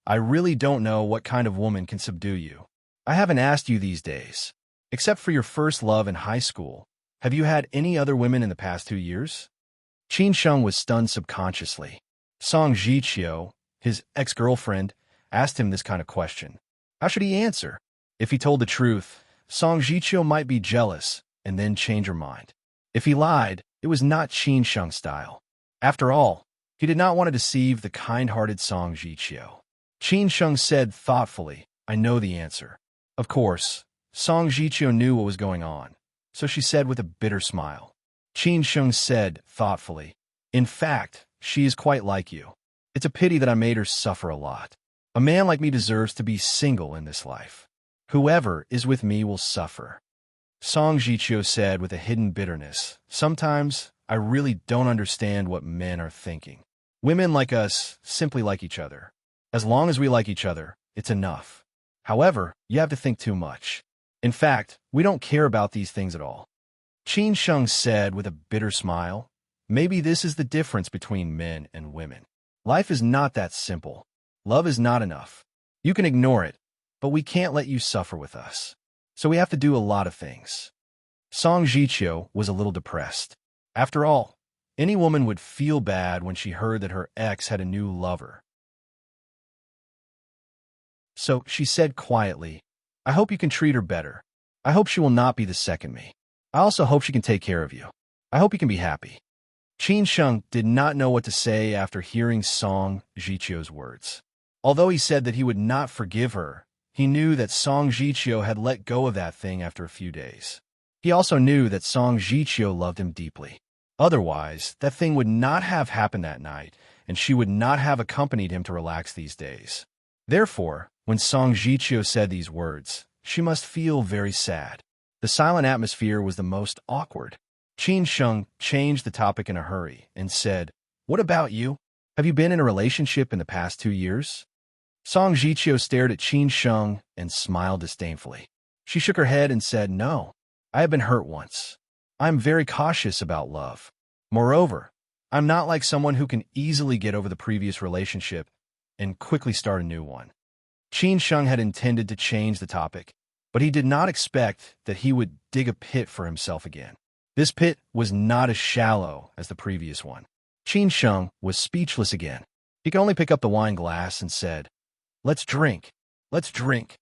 "I really don't know what kind of woman can subdue you. I haven't asked you these days. Except for your first love in high school, have you had any other women in the past 2 years?" Qin Sheng was stunned subconsciously. Song Jiqiu, his ex-girlfriend, asked him this kind of question. How should he answer? If he told the truth, Song Jiqiu might be jealous and then change her mind. If he lied, it was not Qin Sheng's style. After all, he did not want to deceive the kind-hearted Song Jiqiu. Qin Sheng said thoughtfully, "I know the answer." Of course, Song Jiqiu knew what was going on, so she said with a bitter smile. Qin Sheng said thoughtfully, "In fact, she is quite like you. It's a pity that I made her suffer a lot. A man like me deserves to be single in this life. Whoever is with me will suffer." Song Jiqiu said with a hidden bitterness, "Sometimes I really don't understand what men are thinking. Women like us simply like each other. As long as we like each other, it's enough. However, you have to think too much. In fact, we don't care about these things at all." Qin Sheng said with a bitter smile, "Maybe this is the difference between men and women. Life is not that simple. Love is not enough. You can ignore it, but we can't let you suffer with us. So we have to do a lot of things." Song Jiqiu was a little depressed. After all, any woman would feel bad when she heard that her ex had a new lover. So she said quietly, "I hope you can treat her better. I hope she will not be the second me. I also hope she can take care of you. I hope you can be happy." Qin Sheng did not know what to say after hearing Song Jiqiu's words. Although he said that he would not forgive her, He knew that Song Jichio had let go of that thing after a few days. He also knew that Song Jichio loved him deeply. Otherwise, that thing would not have happened that night, and she would not have accompanied him to relax these days. Therefore, when Song Jichio said these words, she must feel very sad. The silent atmosphere was the most awkward. Qin Sheng changed the topic in a hurry and said, "What about you? Have you been in a relationship in the past 2 years?" Song Jichio stared at Qin Sheng and smiled disdainfully. She shook her head and said, "No, I have been hurt once. I am very cautious about love. Moreover, I'm not like someone who can easily get over the previous relationship and quickly start a new one." Qin Sheng had intended to change the topic, but he did not expect that he would dig a pit for himself again. This pit was not as shallow as the previous one. Qin Sheng was speechless again. He could only pick up the wine glass and said, "Let's drink. Let's drink."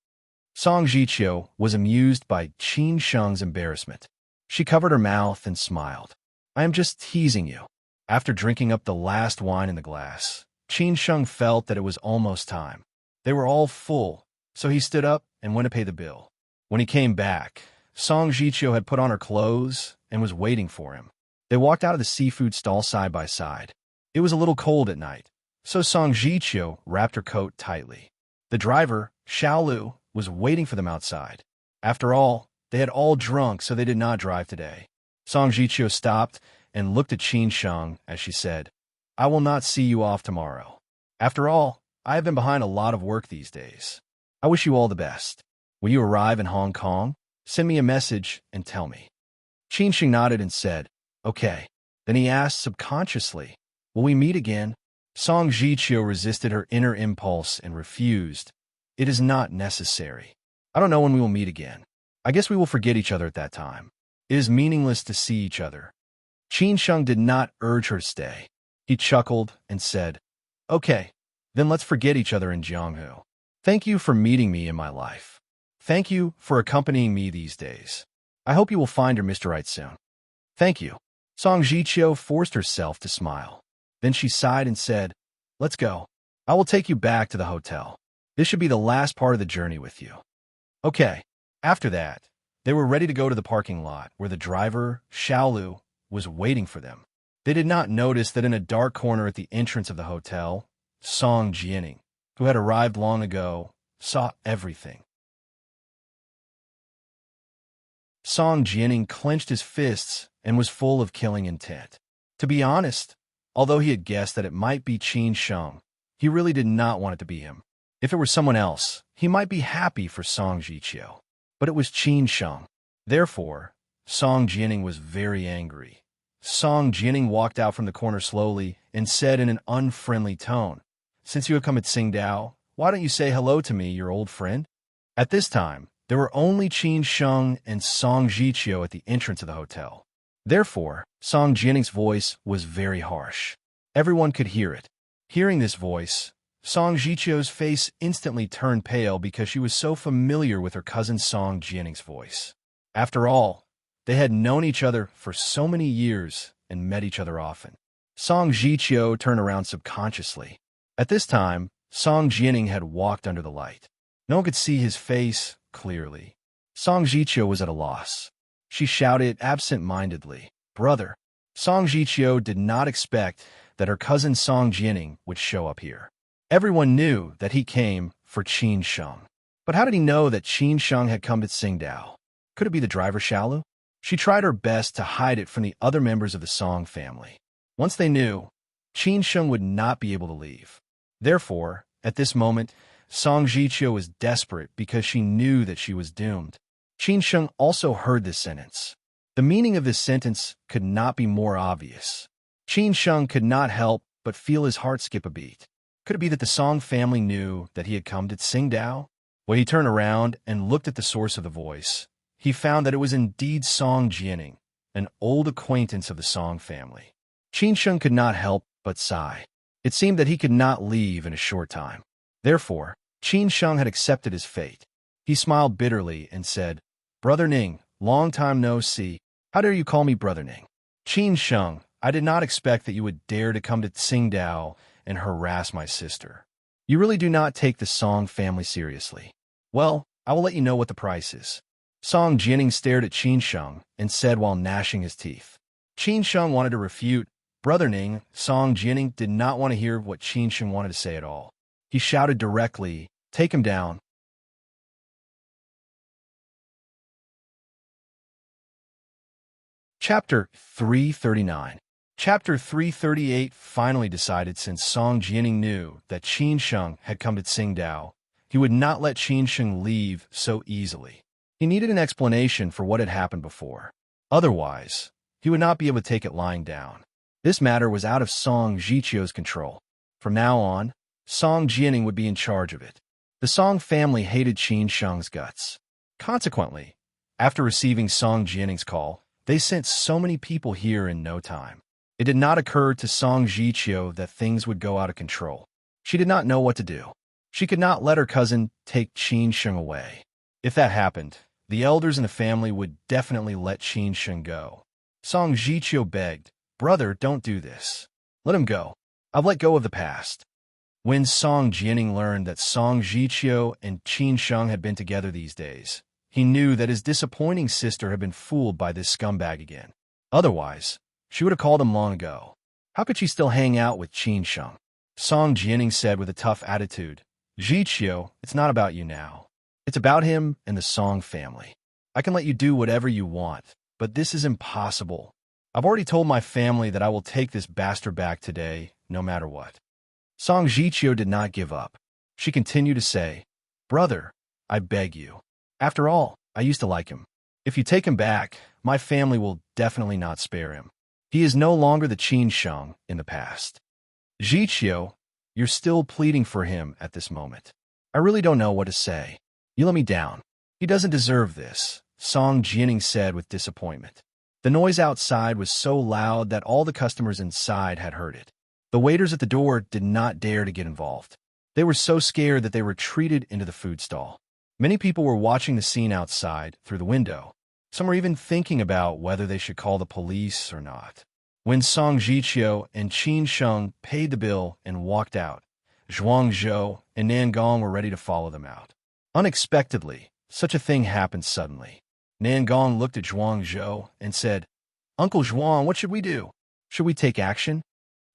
Song Jichio was amused by Qin Sheng's embarrassment. She covered her mouth and smiled. "I am just teasing you." After drinking up the last wine in the glass, Qin Sheng felt that it was almost time. They were all full, so he stood up and went to pay the bill. When he came back, Song Jichio had put on her clothes and was waiting for him. They walked out of the seafood stall side by side. It was a little cold at night, so Song Jichio wrapped her coat tightly. The driver, Xiaolu, was waiting for them outside. After all, they had all drunk, so they did not drive today. Song Jichio stopped and looked at Qin Sheng as she said, "I will not see you off tomorrow. After all, I have been behind a lot of work these days. I wish you all the best. When you arrive in Hong Kong, send me a message and tell me." Qin Sheng nodded and said, "Okay." Then he asked subconsciously, "Will we meet again?" Song Jichio resisted her inner impulse and refused. "It is not necessary. I don't know when we will meet again. I guess we will forget each other at that time. It is meaningless to see each other." Qin Sheng did not urge her to stay. He chuckled and said, "Okay, then let's forget each other in Jianghu. Thank you for meeting me in my life. Thank you for accompanying me these days. I hope you will find your Mr. Right soon." "Thank you." Song Jichio forced herself to smile. Then she sighed and said, "Let's go. I will take you back to the hotel. This should be the last part of the journey with you." Okay. After that, they were ready to go to the parking lot where the driver, Xiaolu, was waiting for them. They did not notice that in a dark corner at the entrance of the hotel, Song Jianing, who had arrived long ago, saw everything. Song Jianing clenched his fists and was full of killing intent. To be honest, although he had guessed that it might be Qin Sheng, he really did not want it to be him. If it were someone else, he might be happy for Song Jichio. But it was Qin Sheng. Therefore, Song Jianing was very angry. Song Jianing walked out from the corner slowly and said in an unfriendly tone, "Since you have come at Tsingtao, why don't you say hello to me, your old friend?" At this time, there were only Qin Sheng and Song Jichio at the entrance of the hotel. Therefore, Song Jianing's voice was very harsh. Everyone could hear it. Hearing this voice, Song Jichio's face instantly turned pale because she was so familiar with her cousin Song Jianing's voice. After all, they had known each other for so many years and met each other often. Song Jichio turned around subconsciously. At this time, Song Jianing had walked under the light. No one could see his face clearly. Song Jichio was at a loss. She shouted absent-mindedly, "Brother." Song Jichio did not expect that her cousin Song Jianing would show up here. Everyone knew that he came for Qin Sheng. But how did he know that Qin Sheng had come to Tsingtao? Could it be the driver Xiaolu? She tried her best to hide it from the other members of the Song family. Once they knew, Qin Sheng would not be able to leave. Therefore, at this moment, Song Jichio was desperate because she knew that she was doomed. Qin Sheng also heard this sentence. The meaning of this sentence could not be more obvious. Qin Sheng could not help but feel his heart skip a beat. Could it be that the Song family knew that he had come to Tsingtao? When he turned around and looked at the source of the voice, he found that it was indeed Song Jianing, an old acquaintance of the Song family. Qin Sheng could not help but sigh. It seemed that he could not leave in a short time. Therefore, Qin Sheng had accepted his fate. He smiled bitterly and said, "Brother Ning, long time no see. How dare you call me Brother Ning?" "Qin Sheng, I did not expect that you would dare to come to Tsingtao and harass my sister. You really do not take the Song family seriously." Well, I will let you know what the price is. Song Jianing stared at Qin Sheng and said while gnashing his teeth. Qin Sheng wanted to refute. Brother Ning, Song Jianing did not want to hear what Qin Sheng wanted to say at all. He shouted directly, "Take him down." Chapter 339. Chapter 338 finally decided since Song Jianing knew that Qin Sheng had come to Tsingtao, he would not let Qin Sheng leave so easily. He needed an explanation for what had happened before. Otherwise, he would not be able to take it lying down. This matter was out of Song Jiqiu's control. From now on, Song Jianing would be in charge of it. The Song family hated Qin Sheng's guts. Consequently, after receiving Song Jianing's call, they sent so many people here in no time. It did not occur to Song Jiqiu that things would go out of control. She did not know what to do. She could not let her cousin take Qin Sheng away. If that happened, the elders in the family would definitely let Qin Sheng go. Song Jiqiu begged, "Brother, don't do this. Let him go. I've let go of the past." When Song Jianing learned that Song Jiqiu and Qin Sheng had been together these days, he knew that his disappointing sister had been fooled by this scumbag again. Otherwise, she would have called him long ago. How could she still hang out with Qin Sheng? Song Jianing said with a tough attitude, "Jiqiu, it's not about you now. It's about him and the Song family. I can let you do whatever you want, but this is impossible. I've already told my family that I will take this bastard back today, no matter what." Song Jiqiu did not give up. She continued to say, "Brother, I beg you. After all, I used to like him. If you take him back, my family will definitely not spare him. He is no longer the Qin Sheng in the past. Jiqiu, you're still pleading for him at this moment. I really don't know what to say. You let me down. He doesn't deserve this," Song Jianing said with disappointment. The noise outside was so loud that all the customers inside had heard it. The waiters at the door did not dare to get involved. They were so scared that they retreated into the food stall. Many people were watching the scene outside through the window. Some were even thinking about whether they should call the police or not. When Song Jiqiu and Qin Sheng paid the bill and walked out, Zhuangzhou and Nangong were ready to follow them out. Unexpectedly, such a thing happened suddenly. Nangong looked at Zhuangzhou and said, "Uncle Zhuang, what should we do? Should we take action?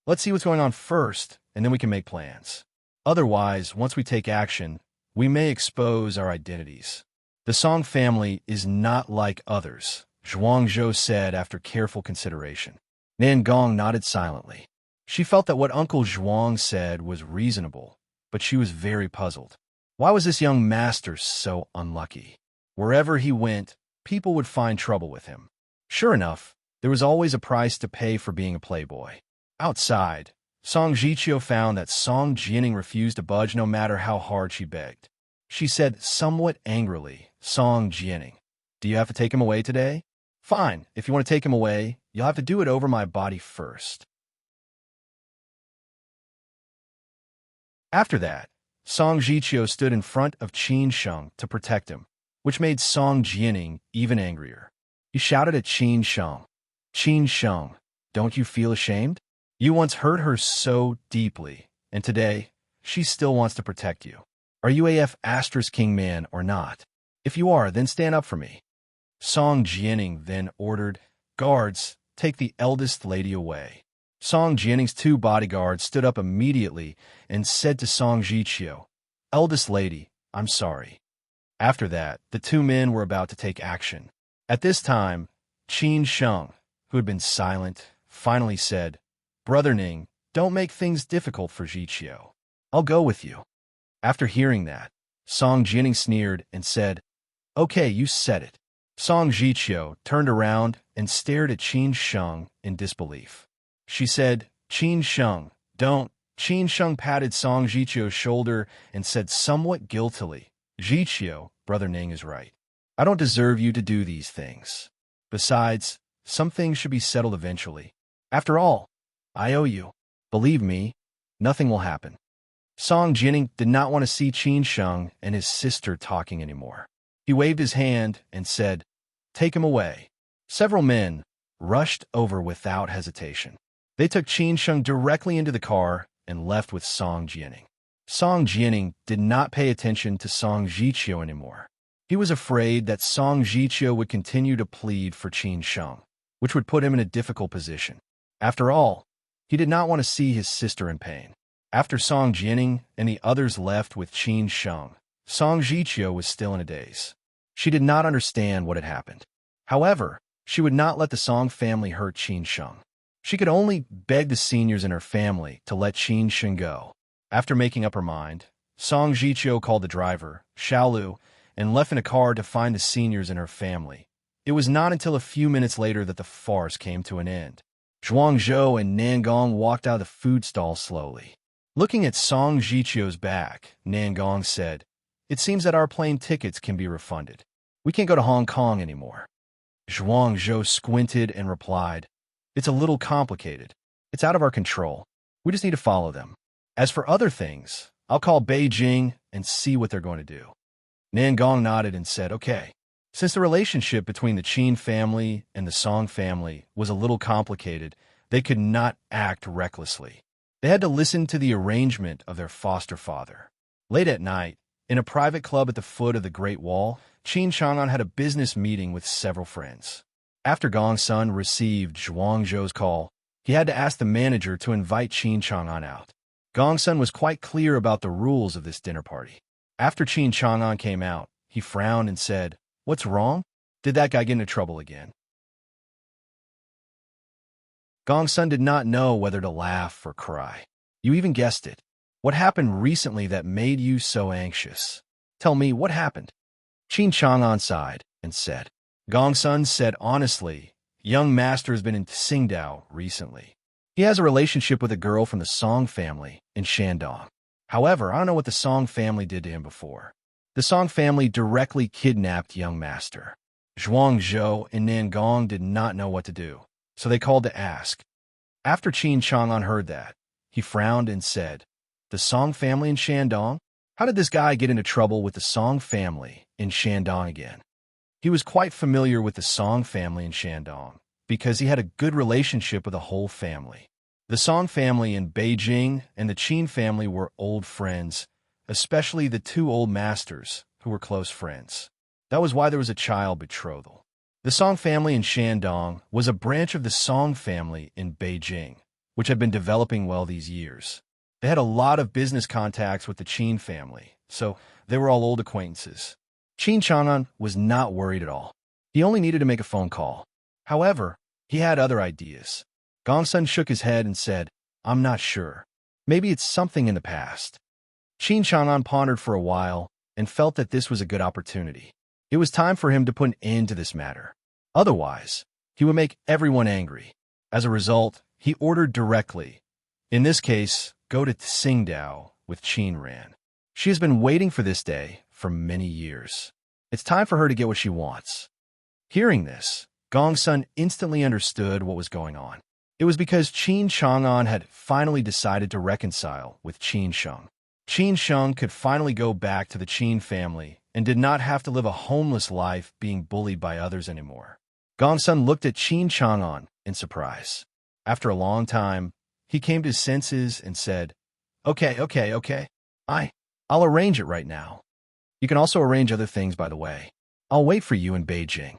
Let's see what's going on first, and then we can make plans. Otherwise, once we take action, we may expose our identities. The Song family is not like others," Zhuangzhou said after careful consideration. Nangong nodded silently. She felt that what Uncle Zhuang said was reasonable, but she was very puzzled. Why was this young master so unlucky? Wherever he went, people would find trouble with him. Sure enough, there was always a price to pay for being a playboy. Outside, Song Jiqiu found that Song Jianing refused to budge no matter how hard she begged. She said somewhat angrily, "Song Jianing, do you have to take him away today? Fine, if you want to take him away, you'll have to do it over my body first." After that, Song Jiqiu stood in front of Qin Sheng to protect him, which made Song Jianing even angrier. He shouted at Qin Sheng, "Qin Sheng, don't you feel ashamed? You once hurt her so deeply, and today, she still wants to protect you. Are you AF Astra's king man or not? If you are, then stand up for me." Song Jianing then ordered, "Guards, take the eldest lady away." Song Jianing's two bodyguards stood up immediately and said to Song Jiqiu, "Eldest lady, I'm sorry." After that, the two men were about to take action. At this time, Qin Sheng, who had been silent, finally said, "Brother Ning, don't make things difficult for Jiqiu. I'll go with you." After hearing that, Song Jianing sneered and said, "Okay, you said it." Song Jiqiu turned around and stared at Qin Sheng in disbelief. She said, "Qin Sheng, don't." Qin Sheng patted Song Jiqiu's shoulder and said somewhat guiltily, "Jiqiu, Brother Ning is right. I don't deserve you to do these things. Besides, some things should be settled eventually. After all, I owe you. Believe me, nothing will happen." Song Jianing did not want to see Qin Sheng and his sister talking anymore. He waved his hand and said, "Take him away." Several men rushed over without hesitation. They took Qin Sheng directly into the car and left with Song Jianing. Song Jianing did not pay attention to Song Jiqiu anymore. He was afraid that Song Jiqiu would continue to plead for Qin Sheng, which would put him in a difficult position. After all, he did not want to see his sister in pain. After Song Jianing and the others left with Qin Sheng, Song Jiqiu was still in a daze. She did not understand what had happened. However, she would not let the Song family hurt Qin Sheng. She could only beg the seniors in her family to let Qin Sheng go. After making up her mind, Song Jiqiu called the driver, Xiaolu, and left in a car to find the seniors in her family. It was not until a few minutes later that the farce came to an end. Zhuangzhou and Nangong walked out of the food stall slowly. Looking at Song Jiqiu's back, Nangong said, "It seems that our plane tickets can be refunded. We can't go to Hong Kong anymore." Zhuangzhou squinted and replied, "It's a little complicated. It's out of our control. We just need to follow them. As for other things, I'll call Beijing and see what they're going to do." Nangong nodded and said, "Okay." Since the relationship between the Qin family and the Song family was a little complicated, they could not act recklessly. They had to listen to the arrangement of their foster father. Late at night, in a private club at the foot of the Great Wall, Qin Chang'an had a business meeting with several friends. After Gong Sun received Zhuangzhou's call, he had to ask the manager to invite Qin Chang'an out. Gong Sun was quite clear about the rules of this dinner party. After Qin Chang'an came out, he frowned and said, "What's wrong? Did that guy get into trouble again?" Gong Sun did not know whether to laugh or cry. "You even guessed it. What happened recently that made you so anxious? Tell me, what happened?" Qin Chang'an sighed and said. Gong Sun said honestly, "Young master has been in Tsingtao recently. He has a relationship with a girl from the Song family in Shandong. However, I don't know what the Song family did to him before. The Song family directly kidnapped young master." Zhuangzhou and Nangong did not know what to do, so they called to ask. After Qin Chang'an heard that, he frowned and said, "The Song family in Shandong? How did this guy get into trouble with the Song family in Shandong again?" He was quite familiar with the Song family in Shandong because he had a good relationship with the whole family. The Song family in Beijing and the Qin family were old friends, especially the two old masters who were close friends. That was why there was a child betrothal. The Song family in Shandong was a branch of the Song family in Beijing, which had been developing well these years. They had a lot of business contacts with the Qin family, so they were all old acquaintances. Qin Chang'an was not worried at all. He only needed to make a phone call. However, he had other ideas. Gong Sun shook his head and said, "I'm not sure. Maybe it's something in the past." Qin Chang'an pondered for a while and felt that this was a good opportunity. It was time for him to put an end to this matter. Otherwise, he would make everyone angry. As a result, he ordered directly. In this case, go to Tsingtao with Qin Ran. She has been waiting for this day for many years. It's time for her to get what she wants. Hearing this, Gong Sun instantly understood what was going on. It was because Qin Chang'an had finally decided to reconcile with Qin Sheng. Qin Sheng could finally go back to the Qin family and did not have to live a homeless life being bullied by others anymore. Gong Sun looked at Qin Chang'an in surprise. After a long time, he came to his senses and said, Okay. I'll arrange it right now. You can also arrange other things, by the way. I'll wait for you in Beijing."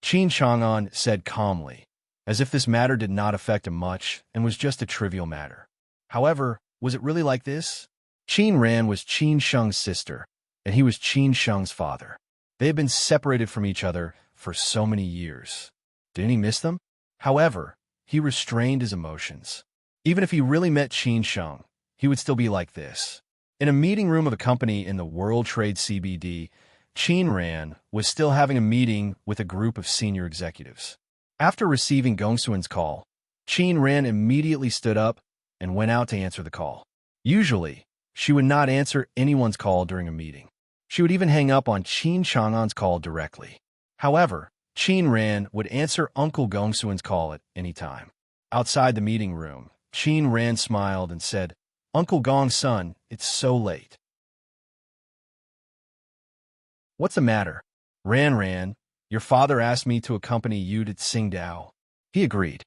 Qin Chang'an said calmly, as if this matter did not affect him much and was just a trivial matter. However, was it really like this? Qin Ran was Qin Sheng's sister, and he was Qin Sheng's father. They had been separated from each other for so many years. Didn't he miss them? However, he restrained his emotions. Even if he really met Qin Sheng, he would still be like this. In a meeting room of a company in the World Trade CBD, Qin Ran was still having a meeting with a group of senior executives. After receiving Gongsuan's call, Qin Ran immediately stood up and went out to answer the call. Usually, she would not answer anyone's call during a meeting. She would even hang up on Qin Chang'an's call directly. However, Qin Ran would answer Uncle Gongsuan's call at any time. Outside the meeting room, Qin Ran smiled and said, "Uncle Gong Sun, it's so late." "What's the matter?" Ran, your father asked me to accompany you to Tsingtao." He agreed.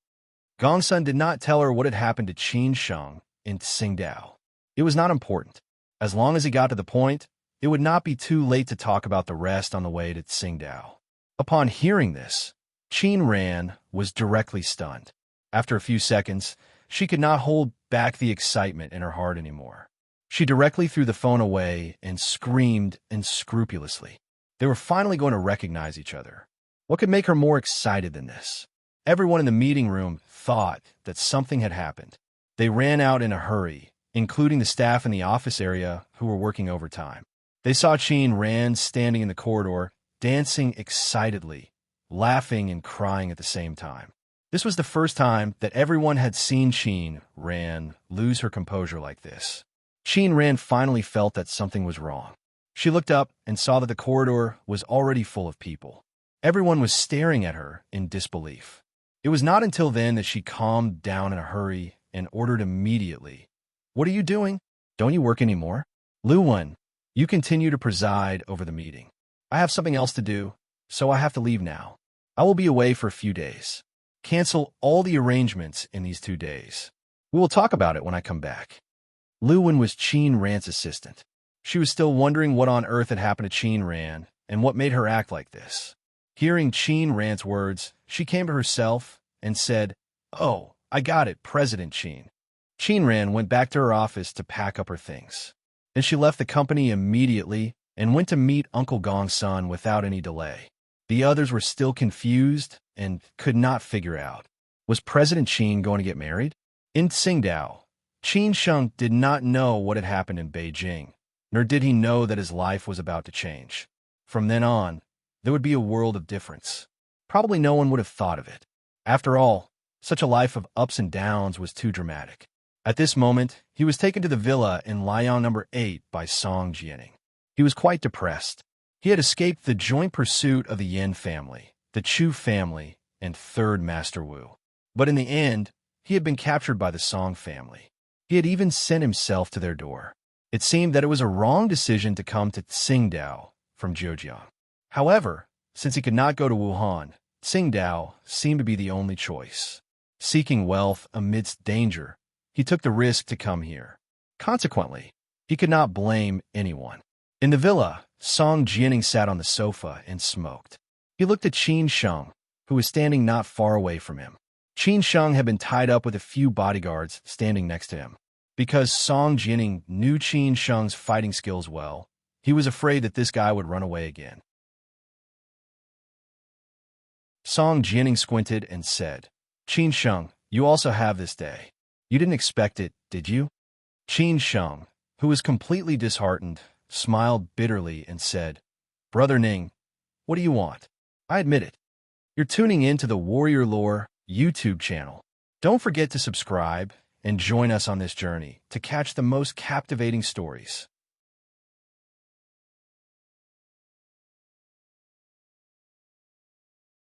Gong Sun did not tell her what had happened to Qin Sheng in Tsingtao. It was not important. As long as he got to the point, it would not be too late to talk about the rest on the way to Tsingtao. Upon hearing this, Qin Ran was directly stunned. After a few seconds, she could not hold back the excitement in her heart anymore. She directly threw the phone away and screamed unscrupulously. They were finally going to recognize each other. What could make her more excited than this? Everyone in the meeting room thought that something had happened. They ran out in a hurry, including the staff in the office area who were working overtime. They saw Qin Ran standing in the corridor, dancing excitedly, laughing and crying at the same time. This was the first time that everyone had seen Qin Ran lose her composure like this. Qin Ran finally felt that something was wrong. She looked up and saw that the corridor was already full of people. Everyone was staring at her in disbelief. It was not until then that she calmed down in a hurry and ordered immediately, "What are you doing? Don't you work anymore? Lu Wen, you continue to preside over the meeting. I have something else to do, so I have to leave now. I will be away for a few days. Cancel all the arrangements in these 2 days. We will talk about it when I come back." Lu Wen was Qin Ran's assistant. She was still wondering what on earth had happened to Qin Ran and what made her act like this. Hearing Qin Ran's words, she came to herself and said, "Oh, I got it, President Qin." Qin Ran went back to her office to pack up her things. Then she left the company immediately and went to meet Uncle Gong's son without any delay. The others were still confused and could not figure out. Was President Qin going to get married? In Tsingtao, Qin Sheng did not know what had happened in Beijing, nor did he know that his life was about to change. From then on, there would be a world of difference. Probably no one would have thought of it. After all, such a life of ups and downs was too dramatic. At this moment, he was taken to the villa in Liang number 8 by Song Jianing. He was quite depressed. He had escaped the joint pursuit of the Yin family, the Chu family, and Third Master Wu. But in the end, he had been captured by the Song family. He had even sent himself to their door. It seemed that it was a wrong decision to come to Tsingtao from Zhejiang. However, since he could not go to Wuhan, Tsingtao seemed to be the only choice. Seeking wealth amidst danger, he took the risk to come here. Consequently, he could not blame anyone. In the villa, Song Jianing sat on the sofa and smoked. He looked at Qin Sheng, who was standing not far away from him. Qin Sheng had been tied up with a few bodyguards standing next to him. Because Song Jianing knew Qin Sheng's fighting skills well, he was afraid that this guy would run away again. Song Jianing squinted and said, "Qin Sheng, you also have this day. You didn't expect it, did you?" Qin Sheng, who was completely disheartened, smiled bitterly and said, "Brother Ning, what do you want? I admit it. You're tuning in to the Warrior Lore YouTube channel. Don't forget to subscribe and join us on this journey to catch the most captivating stories.